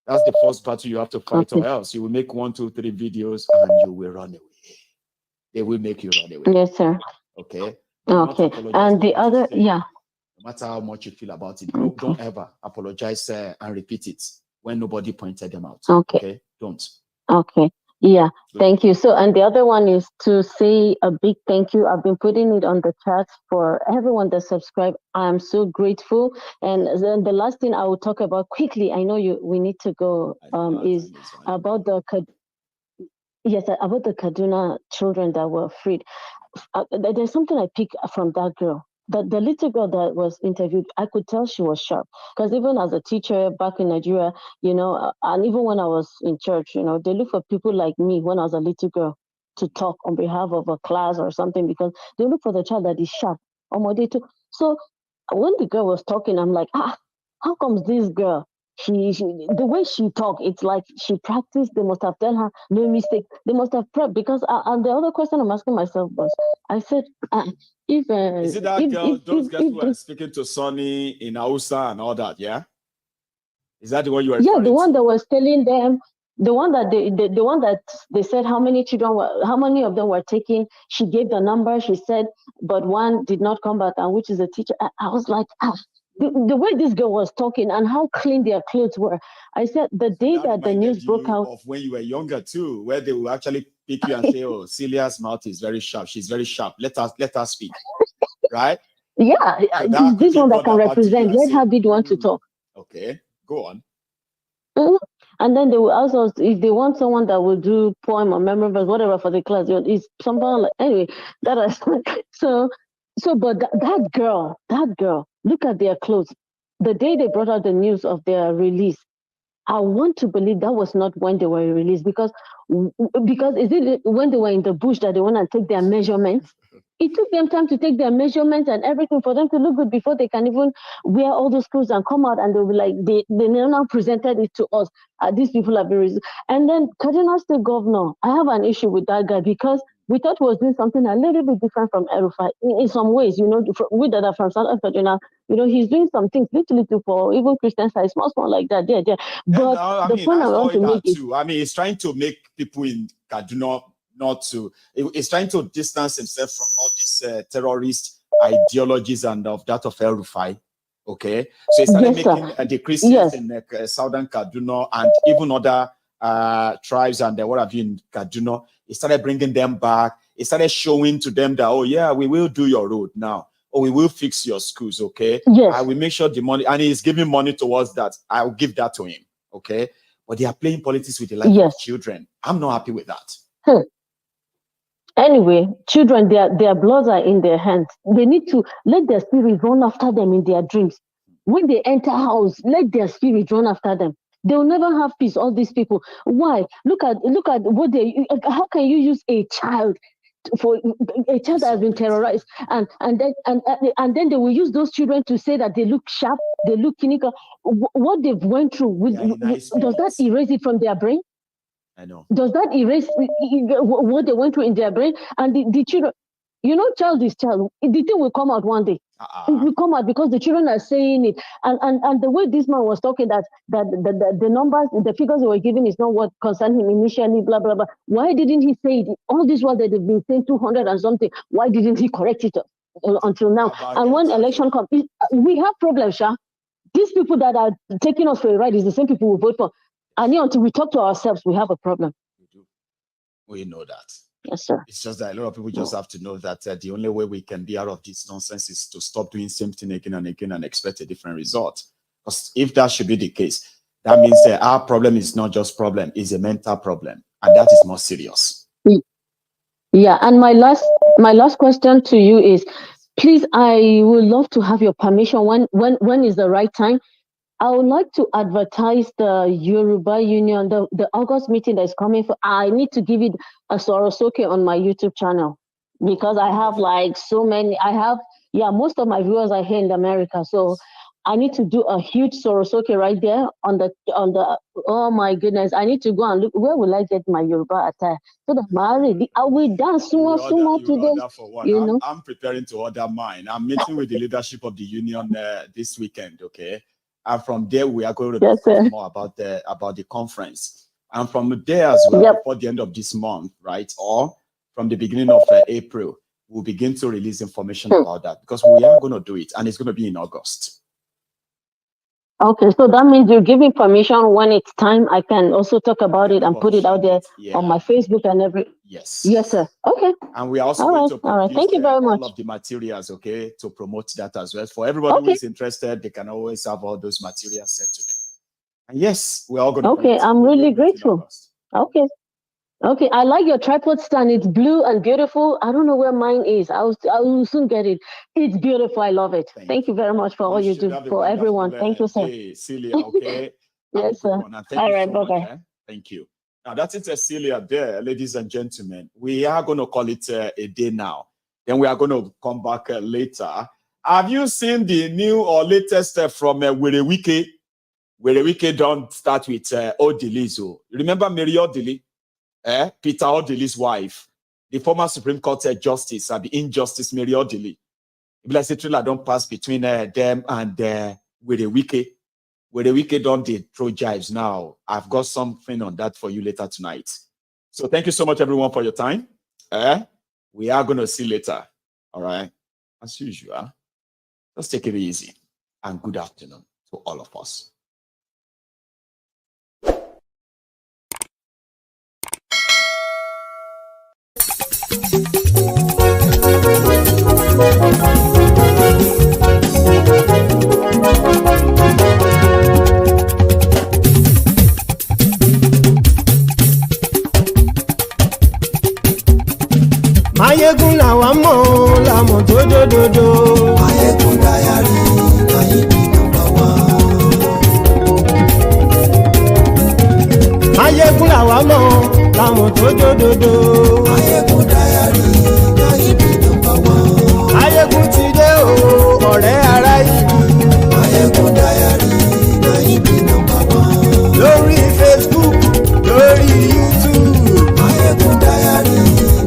That's the first battle you have to fight, or else you will make 1, 2, 3 videos and you will run away. They will make you run away. Yes, sir. Okay. Okay. And the other, no matter how much you feel about it, don't ever apologize and repeat it when nobody pointed them out. Okay. Don't. Okay. Yeah. Thank you. So, and the other one is to say a big thank you. I've been putting it on the chat for everyone that subscribed. I'm so grateful. And then the last thing I will talk about quickly, I know we need to go, is about the Kaduna children that were freed. There's something I picked from that girl. The little girl that was interviewed, I could tell she was sharp. Because even as a teacher back in Nigeria, and even when I was in church, they look for people like me when I was a little girl to talk on behalf of a class or something, because they look for the child that is sharp. So when the girl was talking, I'm like, how comes this girl? The way she talk, it's like she practiced. They must have done her no mistake. They must have prepped, because and the other question I'm asking myself was, I said, is it that girl? Those girls who are speaking to Sonny in Hausa and all that, yeah? Is that the one you were? Yeah, the one that was telling them, the one that they said how many of them were taken. She gave the number. She said, but one did not come back, and which is a teacher. I was like, the way this girl was talking and how clean their clothes were. I said the day that the news broke out of when you were younger too, where they will actually pick you and say, "Oh, Celia's mouth is very sharp. She's very sharp. Let her speak." Right? Yeah, so this one that can represent. Let her be the one to talk. Okay, go on. Mhm. And then they will also, if they want someone that will do poem or memory verse, whatever for the class, it's something like, anyway, that is so. But that girl, look at their clothes. The day they brought out the news of their release, I want to believe that was not when they were released, because is it when they were in the bush that they want to take their measurements? It took them time to take their measurements and everything for them to look good before they can even wear all those clothes and come out, and they'll be like, they now presented it to us. These people have been released. And then Kaduna State Governor, I have an issue with that guy, because we thought he was doing something a little bit different from El-Rufai in some ways, we that are from South Kaduna, he's doing some things little for even Christians, small like that. Yeah. But the point I want to make is, I mean, he's trying to make people in Kaduna he's trying to distance himself from all these terrorist ideologies and of that of El-Rufai. Okay, so he started making the Christians in southern Kaduna and even other tribes and what have you in Kaduna. He started bringing them back. He started showing to them that, oh yeah, we will do your road now. Or we will fix your schools, okay? Yes. I will make sure the money, and he's giving money towards that. I'll give that to him, okay? But they are playing politics with the life of children. I'm not happy with that. Anyway, children, their bloods are in their hands. They need to let their spirit run after them in their dreams. When they enter house, let their spirit run after them. They will never have peace, all these people. Why? Look at what how can you use a child for a child that has been terrorized, and then they will use those children to say that they look sharp, they look clinical. What they've went through, does that erase it from their brain? I know. Does that erase what they went through in their brain? And the children, child is child. The thing will come out one day. It will come out because the children are saying it. And the way this man was talking, that the numbers, the figures they were giving is not what concerned him initially, blah, blah, blah. Why didn't he say it? All this while that they've been saying 200 and something, why didn't he correct it until now? And when election comes, we have problems, Sha. These people that are taking us for a ride is the same people we vote for. And until we talk to ourselves, we have a problem. We know that. Yes, sir. It's just that a lot of people just have to know that the only way we can be out of this nonsense is to stop doing same thing again and again and expect a different result. Because if that should be the case, that means that our problem is not just problem, it's a mental problem. And that is more serious. Yeah, and my last question to you is, please, I would love to have your permission. When is the right time? I would like to advertise the Yoruba Union, the August meeting that's coming. I need to give it a Sorosoke on my YouTube channel, because I have so many. Most of my viewers are here in America, so I need to do a huge Sorosoke right there on the. Oh my goodness! I need to go and look. Where will I get my Yoruba attire so that I will dance sumo today. I'm preparing to order mine. I'm meeting with the leadership of the union this weekend. Okay. And from there, we are going to discuss more about the conference. And from there as well, before the end of this month, right? Or from the beginning of April, we'll begin to release information about that, because we are going to do it, and it's going to be in August. Okay, so that means you're giving permission when it's time. I can also talk about it and put it out there on my Facebook and every. Yes. Yes, sir. Okay. And we are also going to produce Thank you very much. all of the materials, okay, to promote that as well. For everybody who is interested, they can always have all those materials sent to them. And yes, we're all going to. Okay, I'm really grateful. Okay. Okay, I like your tripod stand. It's blue and beautiful. I don't know where mine is. I will soon get it. It's beautiful. I love it. Thank you very much for all you do for everyone. Thank you, sir. Hey, Celia, okay? Yes, sir. All right, bye-bye. Thank you. Now, that's it, Celia, there, ladies and gentlemen. We are going to call it a day now. Then we are going to come back later. Have you seen the new or latest from Werewike? Werewike don't start with Odilizo. Remember Mary Odili? Peter Odili's wife, the former Supreme Court Justice, the injustice Mary Odili. If I say don't pass between them and Werewike. Werewike don't throw jibes now. I've got something on that for you later tonight. So thank you so much, everyone, for your time. We are going to see you later. All right. As usual, let's take it easy. And good afternoon to all of us. dòdò. Maiyegun diary Naira number one. Maiyegun ti dé o ọ̀rẹ́ ara ìlú. Maiyegun diary Naira number one. Lórí Facebook lórí YouTube. Maiyegun diary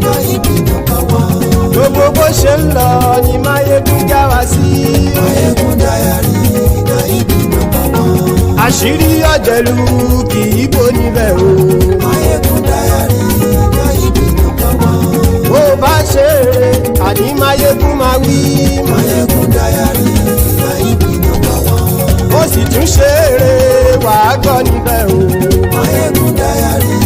Naira number one. Gbogbo bó ṣe ń lọ ni Maiyegun já wa sí. Maiyegun diary Naira number one. Àṣírí ọ̀jẹ̀lú kì í bò níbẹ̀ o. Maiyegun diary Naira number one. Bó bá ṣe eré àní Maiyegun máa wí. Maiyegun diary Naira number one. Ó sì tún ṣe eré wàá gbọ́ níbẹ̀ o. Maiyegun diary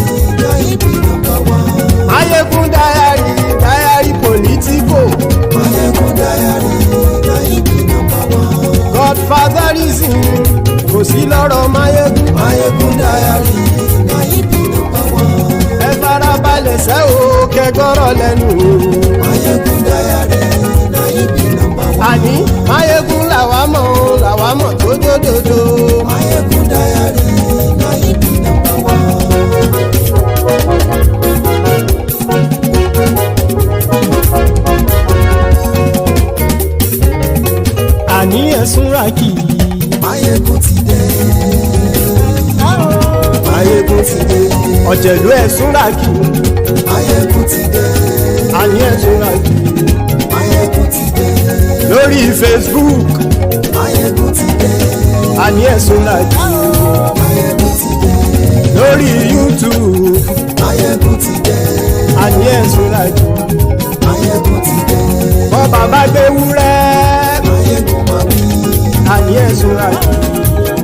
Naira number one. Maiyegun diary politico. Maiyegun diary Naira number one. Godfatherism kò sí lọ́rọ̀ Maiyegun. Maiyegun diary Naira number one. Ẹ farabalẹ̀ sẹ́ o kẹgbọ́rọ̀ lẹ́nu o. Maiyegun diary Naira number one. Àní Maiyegun làwa mọ̀ tó dòdòdò. Maiyegun diary Naira number one. Àní ẹ̀sùn ràkì. Maiyegun ti dé. Maiyegun ti dé. Ọ̀jẹ̀lú ẹ̀sùn ràkì. Maiyegun ti dé. Àní ẹ̀sùn ràkì. Maiyegun ti dé. Lórí Facebook. Maiyegun ti dé. Àní ẹ̀sùn ràkì. Maiyegun ti dé. Lórí YouTube. Maiyegun ti dé. Àní ẹ̀sùn ràkì. Maiyegun ti dé. Bọ́ bàbá gbé wúrẹ́. Maiyegun máa wí. Àní ẹ̀sùn ràkì.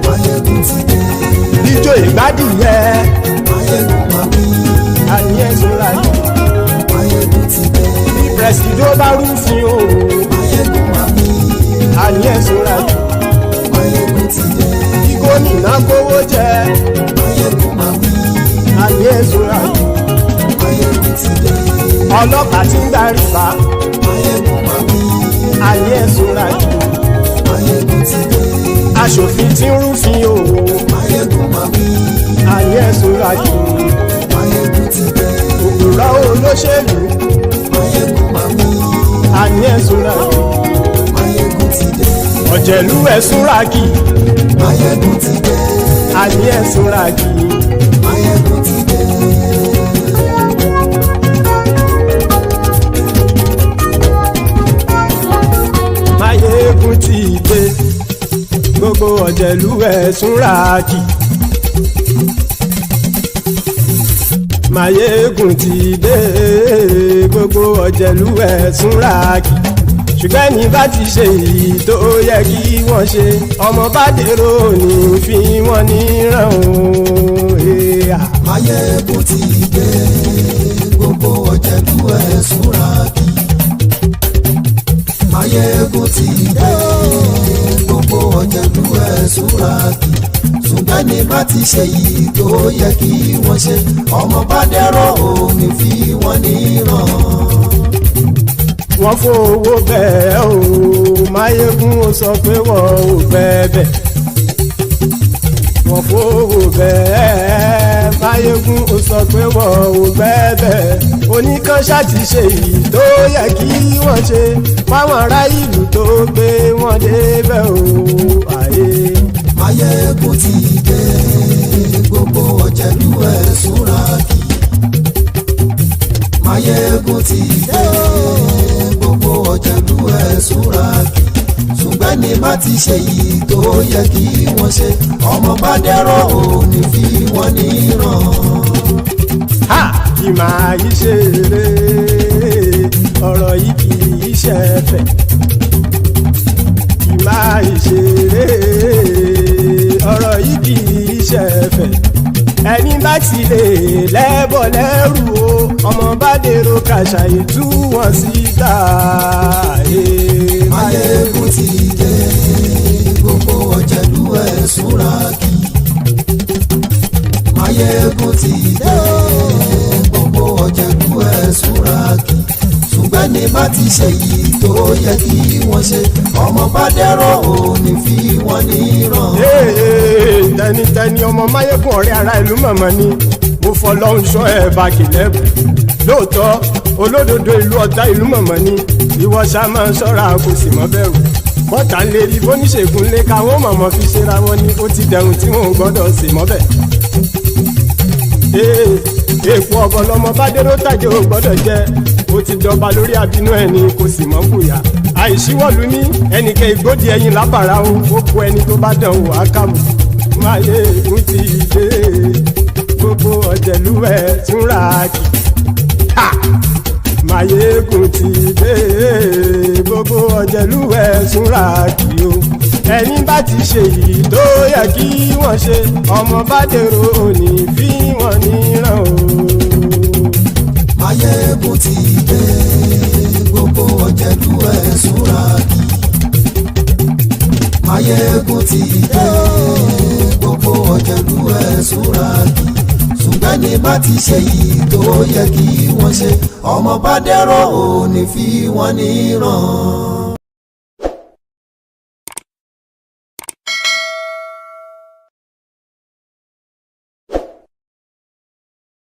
Maiyegun ti dé. Ijó ìgbádìyẹ. Maiyegun máa wí. Àní ẹ̀sùn ràkì. Maiyegun ti dé. Bí pẹ̀sìdó bá rúfin o. Maiyegun máa wí. Àní ẹ̀sùn ràkì. Maiyegun ti dé. Bí gómìnà kówó jẹ. Maiyegun máa wí. Àní ẹ̀sùn ràkì. Maiyegun ti dé. Ọlọ́pàá tí ń darí bá. Maiyegun máa wí. Àní ẹ̀sùn ràkì. Maiyegun ti dé. Aṣòfin tí ń rúfin o. Maiyegun máa wí. Àní ẹ̀sùn ràkì. Maiyegun ti dé. Òpùrọ́ olóṣèlú. Maiyegun máa wí. Àní ẹ̀sùn ràkì. Maiyegun ti dé. Ọ̀jẹ̀lú ẹ̀sùn ràkì. Maiyegun ti dé. Àní ẹ̀sùn ràkì. Maiyegun ti dé. Maiyegun ti dé. Gbogbo ọ̀jẹ̀lú ẹ̀sùn ràkì. Maiyegun ti dé. Gbogbo ọ̀jẹ̀lú ẹ̀sùn ràkì. Ṣùgbọ́n ní bá ti ṣe èyí tó yẹ kí wọ́n ṣe, ọmọ bá dèrò ní fi wọ́n níran o. Maiyegun ti dé. Gbogbo ọ̀jẹ̀lú ẹ̀sùn ràkì. Maiyegun ti dé. Gbogbo ọ̀jẹ̀lú ẹ̀sùn ràkì. Ṣùgbọ́n ní bá ti ṣe èyí tó yẹ kí wọ́n ṣe, ọmọ bá dèrò ní fi wọ́n níran. Wọ́n fowó bẹ́ẹ̀ o. Maiyegun ó sọ pé wọ́n ò fẹ́ bẹ̀. Wọ́n fowó bẹ́ẹ̀. Maiyegun ó sọ pé wọ́n ò fẹ́ bẹ̀. Oníkan ṣáàtì ṣe èyí tó yẹ kí wọ́n ṣe fáwọn ará ìlú tó gbé wọn débẹ̀ o. Maiyegun ti dé. Gbogbo ọ̀jẹ̀lú ẹ̀sùn ràkì. Maiyegun ti dé. Gbogbo ọ̀jẹ̀lú ẹ̀sùn ràkì. Ṣùgbọ́n ní bá ti ṣe yìí tó yẹ kí wọ́n ṣe, ọmọ bá dẹ́rọ̀ ò ní fi wọ́n níran. Kì máa yí ṣe eré, ọ̀rọ̀ yìí kì í ṣe ẹ̀fẹ̀. Kì máa yí ṣe eré, ọ̀rọ̀ yìí kì í ṣe ẹ̀fẹ̀. Ẹni bá ti lè lẹ́bọ̀ lẹ́rù o, ọmọ bá dèrò kàṣàyè tú wọn síta. Maiyegun ti dé. Gbogbo ọ̀jẹ̀lú ẹ̀sùn ràkì. Maiyegun ti dé. Gbogbo ọ̀jẹ̀lú ẹ̀sùn ràkì. Ṣùgbọ́n ní bá ti ṣe yìí tó yẹ kí wọ́n ṣe, ọmọ bá dẹ́rọ̀ ò ní fi wọ́n níran. Tẹnitẹni ọmọ Maiyegun ọ̀rẹ́ ara ìlú mọ̀mọ́ ni mo fọlọ́run ṣọ́ ẹ̀ bá kìlẹ́bù. lóòótọ́ olódodo ìlú ọ̀tá ìlú mọ̀mọ́ ni ìwọ ṣá máa ṣọ́ra kò sì mọ́ bẹ̀rù bọ́tà ń lè rí bóníṣègùn lé káwọn mọ̀mọ́ fi ṣera wọn ni ó ti dẹrùn tí wọn ò gbọ́dọ̀ sì mọ́ bẹ̀. èèpo ọ̀bọ lọmọ bá dérò tàjẹ́ ò gbọ́dọ̀ jẹ́ ó ti dọba lórí àbínú ẹni kò sì mọ́ bùyà àìsíwọ́lu ní ẹnìkẹ́ ìgbódì ẹyin lábàrá o ó kó ẹni tó bá dán wò á kàmù Maiyegun ti dé gbogbo ọ̀jẹ̀lúwẹ̀ túnra kì Maiyegun ti dé gbogbo ọ̀jẹ̀lúwẹ̀ túnra kì o ẹni bá ti ṣe yìí tó yẹ kí wọ́n ṣe ọmọ bá dèrò òní fi wọ́n níran o. Maiyegun ti dé gbogbo ọ̀jẹ̀lúwẹ̀ túnra kì Maiyegun ti dé gbogbo ọ̀jẹ̀lúwẹ̀ túnra kì ṣùgbọ́n ní bá ti ṣe yìí tó yẹ kí wọ́n ṣe ọmọ bá dẹ̀rọ̀ òní fi wọ́n níran.